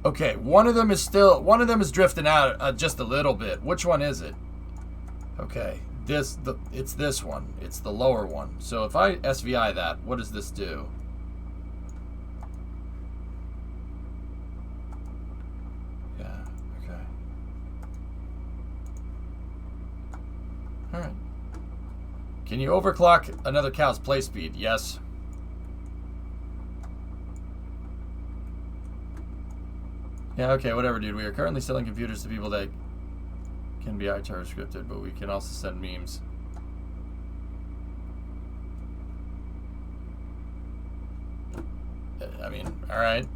Okay, one of them is drifting out just a little bit. Which one is it? Okay, it's this one. It's the lower one. So if I SVI that, what does this do? Yeah, okay. Alright. Can you overclock another cow's play speed? Yes. Yeah, okay, whatever, dude. We are currently selling computers to people that can be ITAR scripted, but we can also send memes. I mean, alright.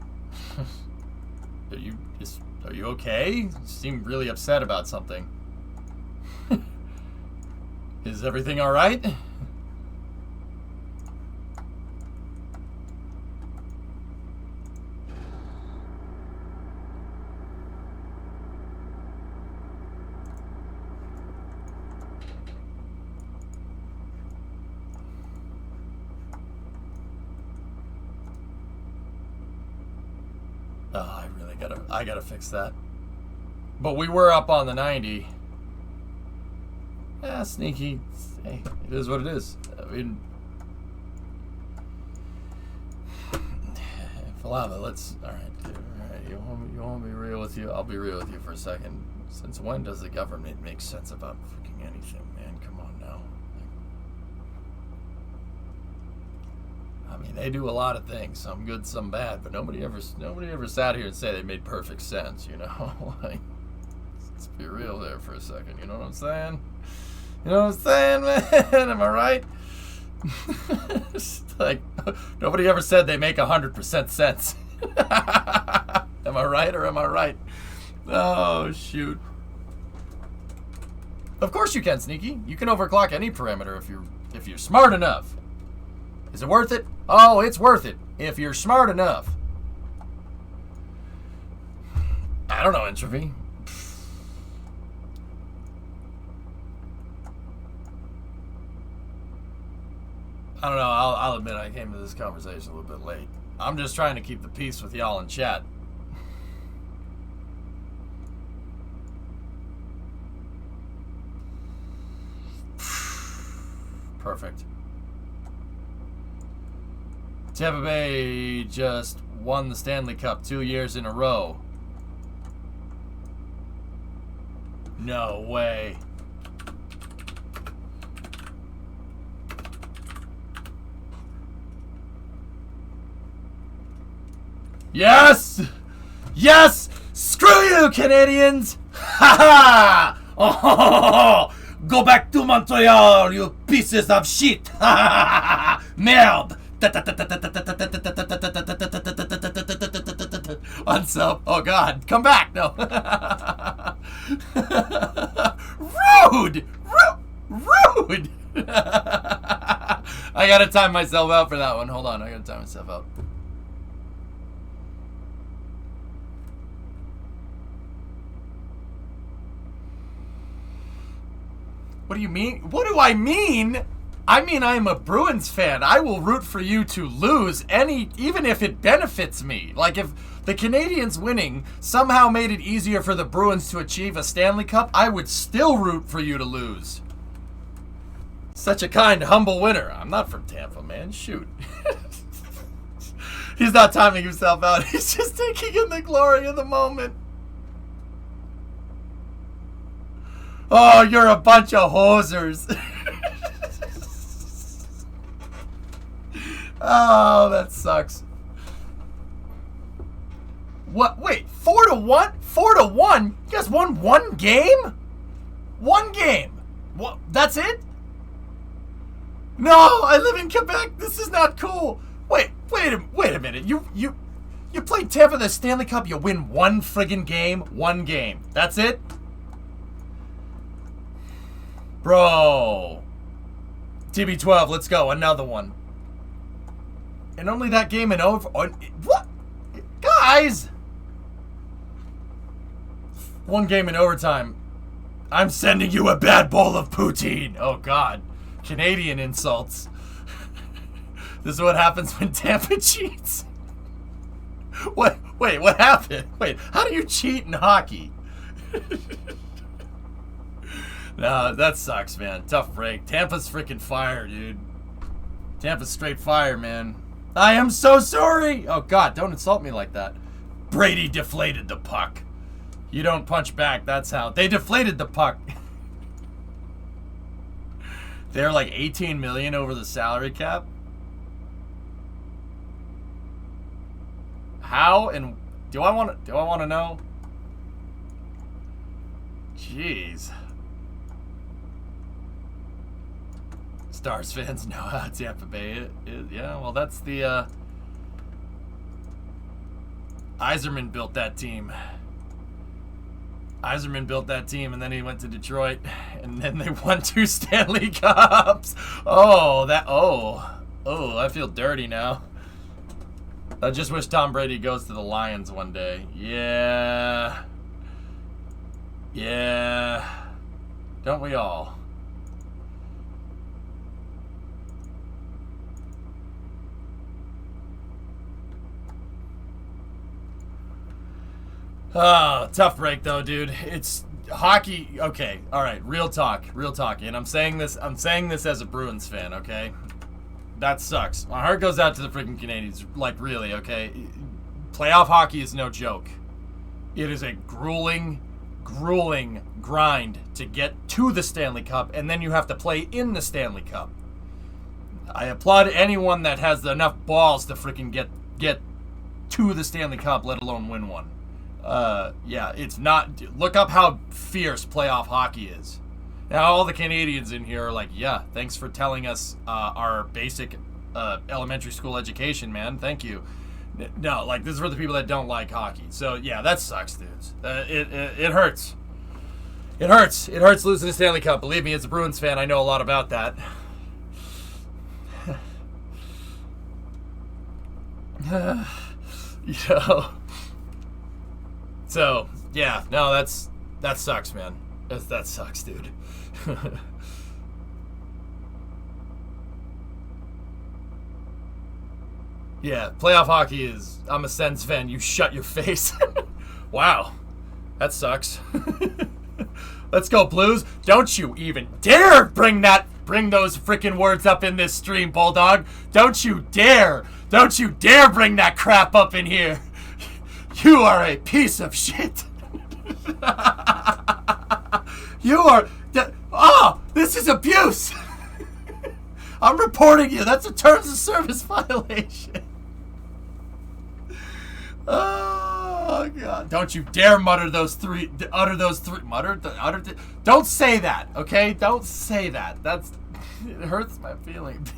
Are you okay? You seem really upset about something. Is everything alright? Oh, I gotta fix that. But we were up on the 90. Yeah, sneaky. Hey, it is what it is. I mean, Falava, let's. All right, dude. All right, you want me real with you? I'll be real with you for a second. Since when does the government make sense about freaking anything, man? Come on now. I mean, they do a lot of things, some good, some bad, but nobody ever sat here and said they made perfect sense, you know? Like, let's be real there for a second, you know what I'm saying? You know what I'm saying, man? Am I right? Like, nobody ever said they make 100% sense. Am I right or am I right? Oh, shoot. Of course you can, Sneaky. You can overclock any parameter if you're smart enough. Is it worth it? Oh, it's worth it if you're smart enough. I don't know, Entropy. I don't know. I'll admit I came to this conversation a little bit late. I'm just trying to keep the peace with y'all in chat. Perfect. Tampa Bay just won the Stanley Cup 2 years in a row. No way. Yes! Yes! Screw you, Canadians! Ha ha! Oh, go back to Montreal, you pieces of shit! Ha ha ha! Merde! Unsub. Oh god, come back! No. Rude! Rude! I gotta time myself out for that one. Hold on, I gotta time myself out. What do you mean? What do I mean? I mean I'm a Bruins fan. I will root for you to lose even if it benefits me. Like if the Canadians winning somehow made it easier for the Bruins to achieve a Stanley Cup, I would still root for you to lose. Such a kind, humble winner. I'm not from Tampa, man. Shoot. He's not timing himself out. He's just taking in the glory of the moment. Oh, you're a bunch of hosers. Oh, that sucks. What? Wait, 4-1? 4-1? You guys won one game? One game. What? That's it? No, I live in Quebec. This is not cool. Wait a minute. You played Tampa in the Stanley Cup. You win one friggin' game. One game. That's it? Bro. TB12, let's go. Another one. And only that game and over. What? Guys! One game in overtime. I'm sending you a bad bowl of poutine. Oh, God. Canadian insults. This is what happens when Tampa cheats. What? Wait, what happened? Wait, how do you cheat in hockey? No, that sucks, man. Tough break. Tampa's freaking fire, dude. Tampa's straight fire, man. I am so sorry. Oh, God, don't insult me like that. Brady deflated the puck. You don't punch back. That's how. They deflated the puck. They're like 18 million over the salary cap. How and do I want to know? Jeez. Stars fans know how Tampa Bay is. Yeah, well, that's the Yzerman built that team. Yzerman built that team, and then he went to Detroit, and then they won 2 Stanley Cups. Oh, I feel dirty now. I just wish Tom Brady goes to the Lions one day. Yeah. Yeah. Don't we all? Oh, tough break though, dude. It's hockey. Okay, all right. Real talk. And I'm saying this as a Bruins fan. Okay, that sucks. My heart goes out to the freaking Canadians. Like really, okay. Playoff hockey is no joke. It is a grueling grind to get to the Stanley Cup, and then you have to play in the Stanley Cup. I applaud anyone that has enough balls to freaking get to the Stanley Cup, let alone win one. Yeah, it's not. Look up how fierce playoff hockey is. Now, all the Canadians in here are like, yeah, thanks for telling us our basic elementary school education, man. Thank you. No, like, this is for the people that don't like hockey. So, yeah, that sucks, dudes. It hurts. It hurts. It hurts losing the Stanley Cup. Believe me, as a Bruins fan, I know a lot about that. You know. So, yeah, no, that sucks, man. That sucks, dude. Yeah, playoff hockey is, I'm a Sens fan, you shut your face. Wow, that sucks. Let's go, Blues. Don't you even dare bring those freaking words up in this stream, Bulldog. Don't you dare bring that crap up in here. You are a piece of shit. You are, this is abuse. I'm reporting you. That's a terms of service violation. Oh God! Don't you dare utter those three. Don't say that, okay? Don't say that. It hurts my feelings.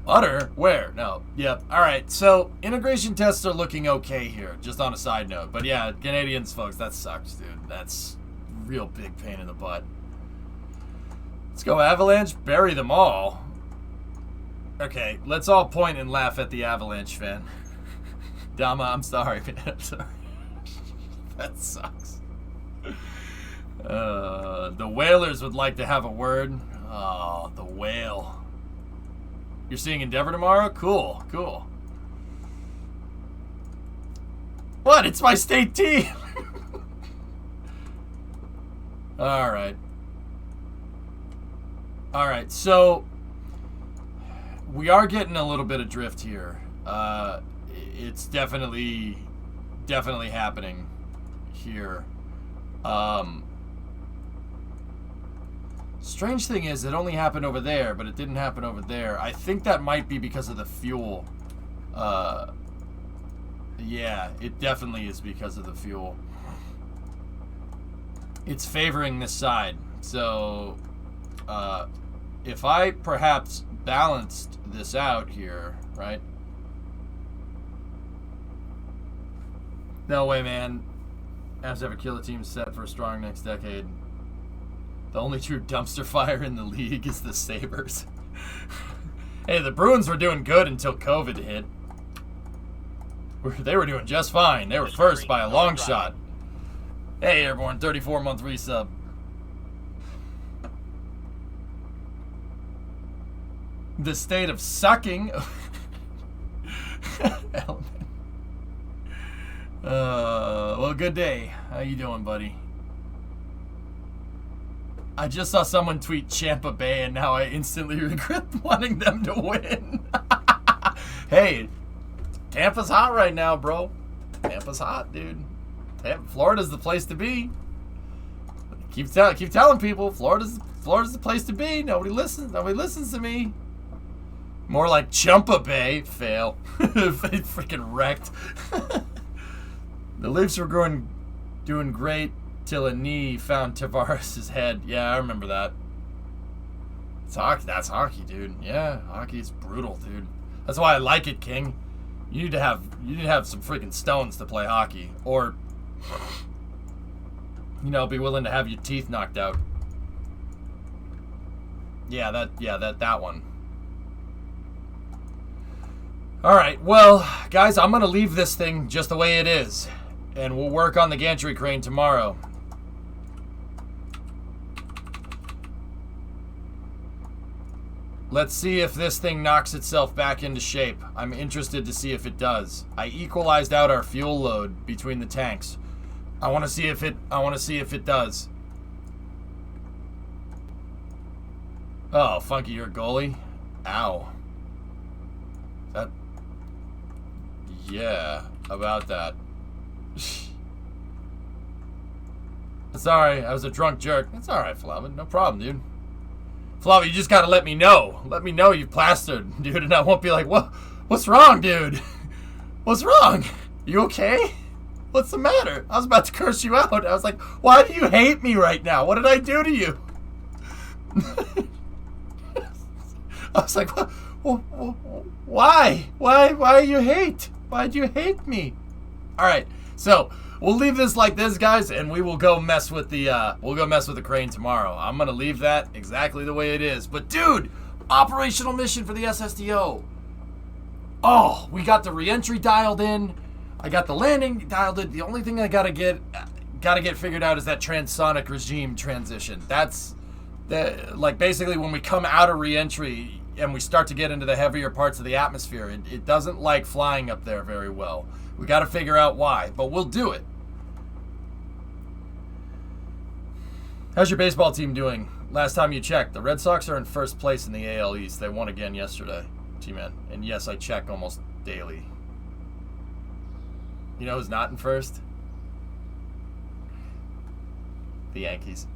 Utter? Where? No. Yep. All right. So integration tests are looking okay here. Just on a side note, but yeah, Canadians, folks, that sucks, dude. That's real big pain in the butt. Let's go Avalanche. Bury them all. Okay, let's all point and laugh at the Avalanche fan. Dama, I'm sorry, man. I'm sorry. That sucks. The Whalers would like to have a word. Oh, the whale. You're seeing Endeavor tomorrow? Cool, cool. What? It's my state team. All right. All right, so we are getting a little bit of drift here. It's definitely happening here. Strange thing is, it only happened over there, but it didn't happen over there. I think that might be because of the fuel. Yeah, it definitely is because of the fuel. It's favoring this side. So, if I perhaps balanced this out here, right? No way, man. Avs have a killer team set for a strong next decade. The only true dumpster fire in the league is the Sabres. Hey, the Bruins were doing good until COVID hit. They were doing just fine. They were first by a long shot. Hey, Airborne, 34-month resub. The state of sucking. Well, good day. How you doing, buddy? I just saw someone tweet Tampa Bay, and now I instantly regret wanting them to win. Hey, Tampa's hot right now, bro. Tampa's hot, dude. Florida's the place to be. Keep telling people Florida's the place to be. Nobody listens to me. More like Champa Bay. Fail. Freaking wrecked. The Leafs were doing great till a knee found Tavares' head. Yeah, I remember that. It's hockey. That's hockey, dude. Yeah, hockey is brutal, dude. That's why I like it, King. You need to have some freaking stones to play hockey, or be willing to have your teeth knocked out. Yeah, that one. All right, well, guys, I'm gonna leave this thing just the way it is, and we'll work on the gantry crane tomorrow. Let's see if this thing knocks itself back into shape. I'm interested to see if it does. I equalized out our fuel load between the tanks. I want to see if it does. Oh, Funky, you're a goalie? Ow. Yeah, about that. Sorry, I was a drunk jerk. It's alright, Flavin. No problem, dude. Flavin, you just gotta let me know. Let me know you plastered, dude, and I won't be like, what's wrong, dude? What's wrong? You okay? What's the matter? I was about to curse you out. I was like, why do you hate me right now? What did I do to you? I was like, Why? Why you hate? Why'd you hate me? All right, so we'll leave this like this, guys, and we will go mess with the crane tomorrow. I'm gonna leave that exactly the way it is. But dude, operational mission for the SSDO. Oh, we got the reentry dialed in. I got the landing dialed in. The only thing I gotta get figured out is that transonic regime transition. That's like basically when we come out of reentry and we start to get into the heavier parts of the atmosphere, it doesn't like flying up there very well. We got to figure out why, but we'll do it. How's your baseball team doing? Last time you checked, the Red Sox are in first place in the AL East. They won again yesterday, G-Man. And yes, I check almost daily. You know who's not in first? The Yankees.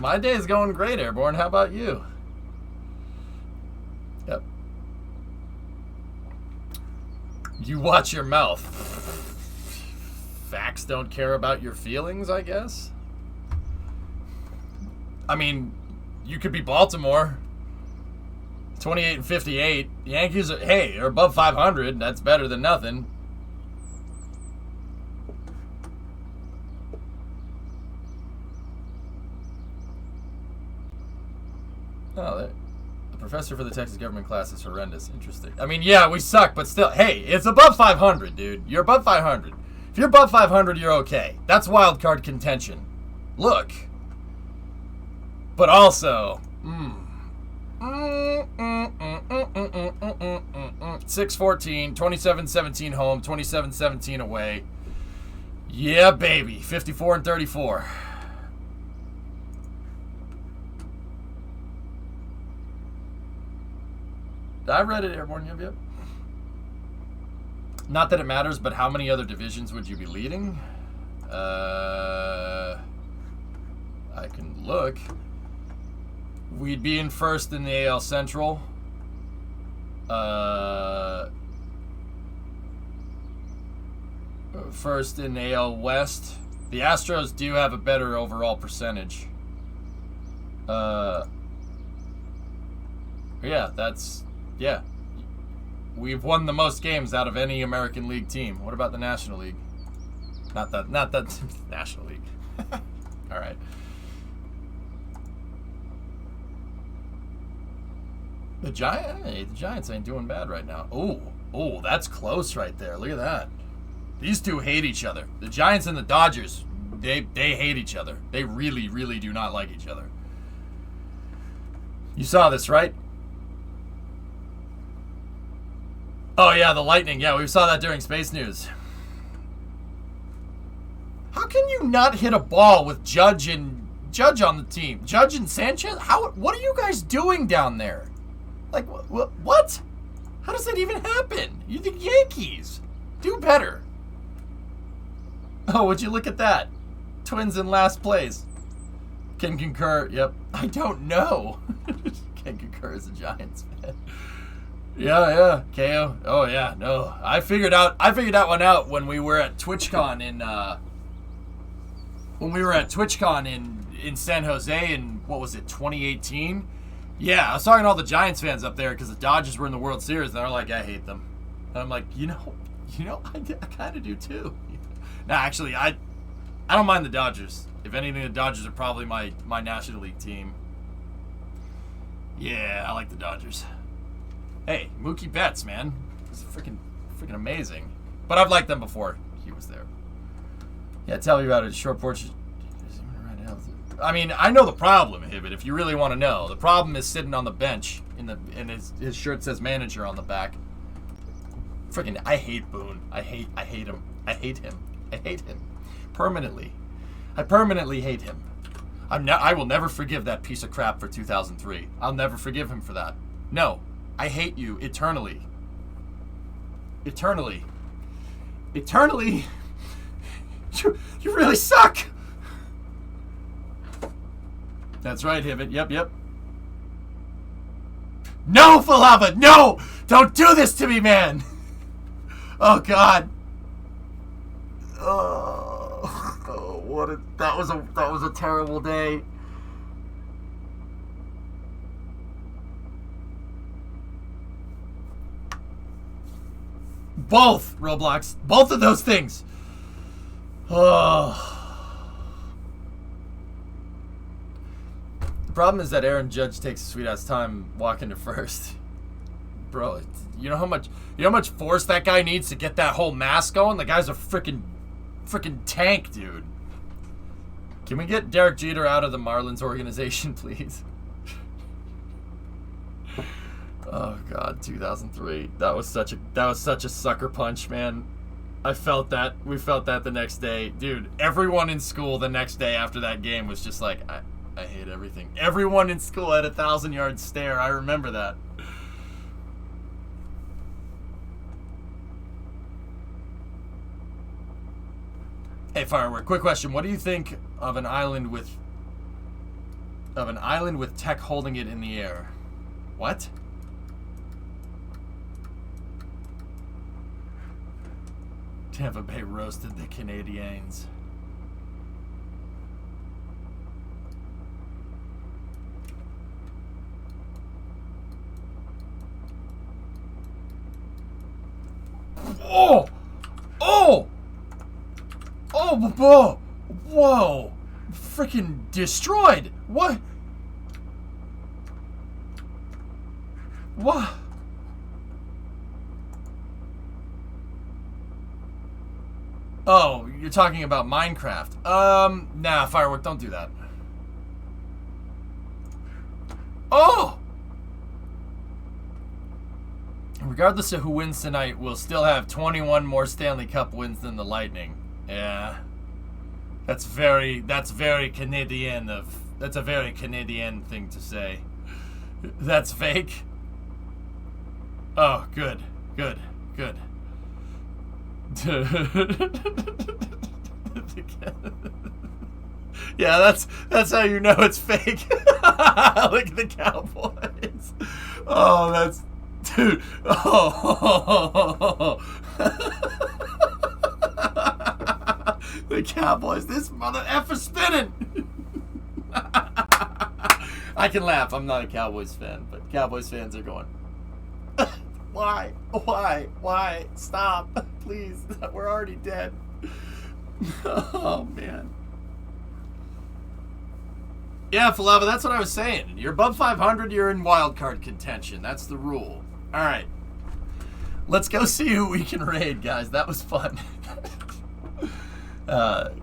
My day is going great, Airborne. How about you? Yep. You watch your mouth. Facts don't care about your feelings, I guess. I mean, you could be Baltimore. 28-58. Yankees are, hey, are above 500. That's better than nothing. Oh, the professor for the Texas government class is horrendous. Interesting. I mean, yeah, we suck, but still, hey, it's above 500, dude. You're above 500. If you're above 500, you're okay. That's wild card contention. Look. But also, 6-14, 27-17 home, 27-17 away. Yeah, baby. 54-34. I read it, Airborne. Yep. Not that it matters, but how many other divisions would you be leading? I can look. We'd be in first in the AL Central. First in AL West. The Astros do have a better overall percentage. Yeah. We've won the most games out of any American League team. What about the National League? Not that National League. All right. The Giants ain't doing bad right now. Oh, that's close right there. Look at that. These two hate each other. The Giants and the Dodgers, they hate each other. They really, really do not like each other. You saw this, right? Oh, yeah, the Lightning. Yeah, we saw that during Space News. How can you not hit a ball with Judge on the team? Judge and Sanchez? What are you guys doing down there? Like, what? How does that even happen? You're the Yankees. Do better. Oh, would you look at that? Twins in last place. Can concur. Yep. I don't know. Can concur as a Giants fan. Yeah. KO. Oh yeah, no. I figured one out when we were at TwitchCon in San Jose in, what was it, 2018? Yeah, I was talking to all the Giants fans up there because the Dodgers were in the World Series, and they're like, I hate them. And I'm like, I kind of do too. Nah, actually, I don't mind the Dodgers. If anything, the Dodgers are probably my National League team. Yeah, I like the Dodgers. Hey, Mookie Betts, man. He's freaking amazing. But I've liked them before he was there. Yeah, tell me about it. Short porch. I mean, I know the problem, Hibbit, if you really want to know. The problem is sitting on the bench, and his shirt says manager on the back. Freaking, I hate Boone. I hate him. I hate him. Permanently. I permanently hate him. I will never forgive that piece of crap for 2003. I'll never forgive him for that. No. I hate you eternally. Eternally. You really suck. That's right, Hibbit. Yep. No, Falava! No! Don't do this to me, man! Oh, God. Oh, that was a terrible day. Both, Roblox. Both of those things. Oh. The problem is that Aaron Judge takes a sweet-ass time walking to first. Bro, you know how much force that guy needs to get that whole mass going? The guy's a freaking tank, dude. Can we get Derek Jeter out of the Marlins organization, please? Oh God, 2003. That was such a sucker punch, man. I felt that. We felt that the next day, dude. Everyone in school the next day after that game was just like, I hate everything. Everyone in school had a 1,000-yard stare. I remember that. Hey, Firework, quick question. What do you think of an island with tech holding it in the air? What? Tampa Bay roasted the Canadiens. Oh! Oh! Oh, whoa. Freaking destroyed. What? What? Oh, you're talking about Minecraft. Nah, Firework, don't do that. Oh! Regardless of who wins tonight, we'll still have 21 more Stanley Cup wins than the Lightning. Yeah. That's very Canadian that's a very Canadian thing to say. That's fake. Oh, good. Yeah, that's how you know it's fake. Look at the Cowboys. Oh, that's dude. Oh. The Cowboys. This mother effer spinning. I can laugh. I'm not a Cowboys fan, but Cowboys fans are going. Why? Stop, please. We're already dead. Oh man. Yeah, Falava, that's what I was saying. You're above 500, you're in wild card contention. That's the rule. All right. Let's go see who we can raid, guys. That was fun.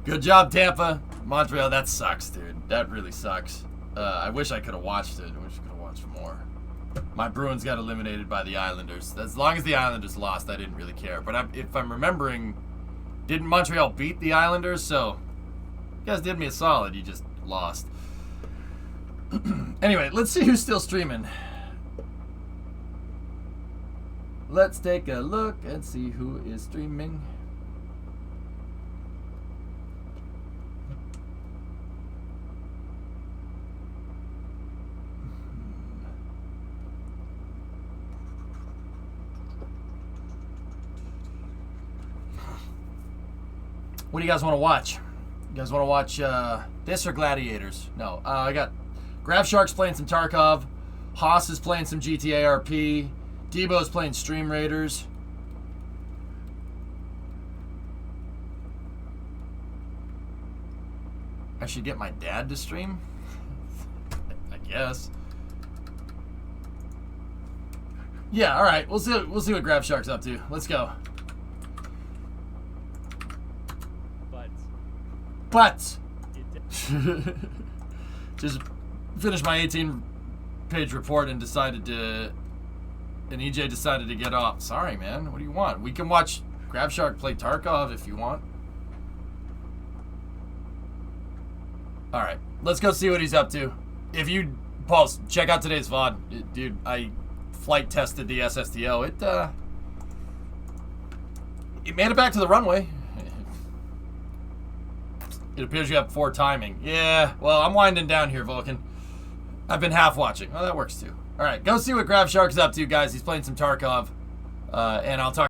Good job, Tampa. Montreal, that sucks, dude. That really sucks. I wish I could have watched it. I wish I could have watched more. My Bruins got eliminated by the Islanders. As long as the Islanders lost, I didn't really care. But if I'm remembering, didn't Montreal beat the Islanders? So, you guys did me a solid. You just lost. Anyway, let's see who's still streaming. Let's take a look and see who is streaming. What do you guys want to watch? You guys want to watch this or Gladiators? No. I got Grab Sharks playing some Tarkov. Haas is playing some GTA RP. Debo's playing Stream Raiders. I should get my dad to stream? I guess. Yeah, alright. We'll see what Grab Shark's up to. Let's go. But just finished my 18-page report and EJ decided to get off. Sorry, man. What do you want? We can watch Grab Shark play Tarkov if you want. All right, let's go see what he's up to. If you pause, check out today's VOD, dude. I flight tested the SSTO. It made it back to the runway. It appears you have poor timing. Yeah, well, I'm winding down here, Vulcan. I've been half watching. Oh, that works too. All right, go see what Grab Shark's up to, guys. He's playing some Tarkov, and I'll talk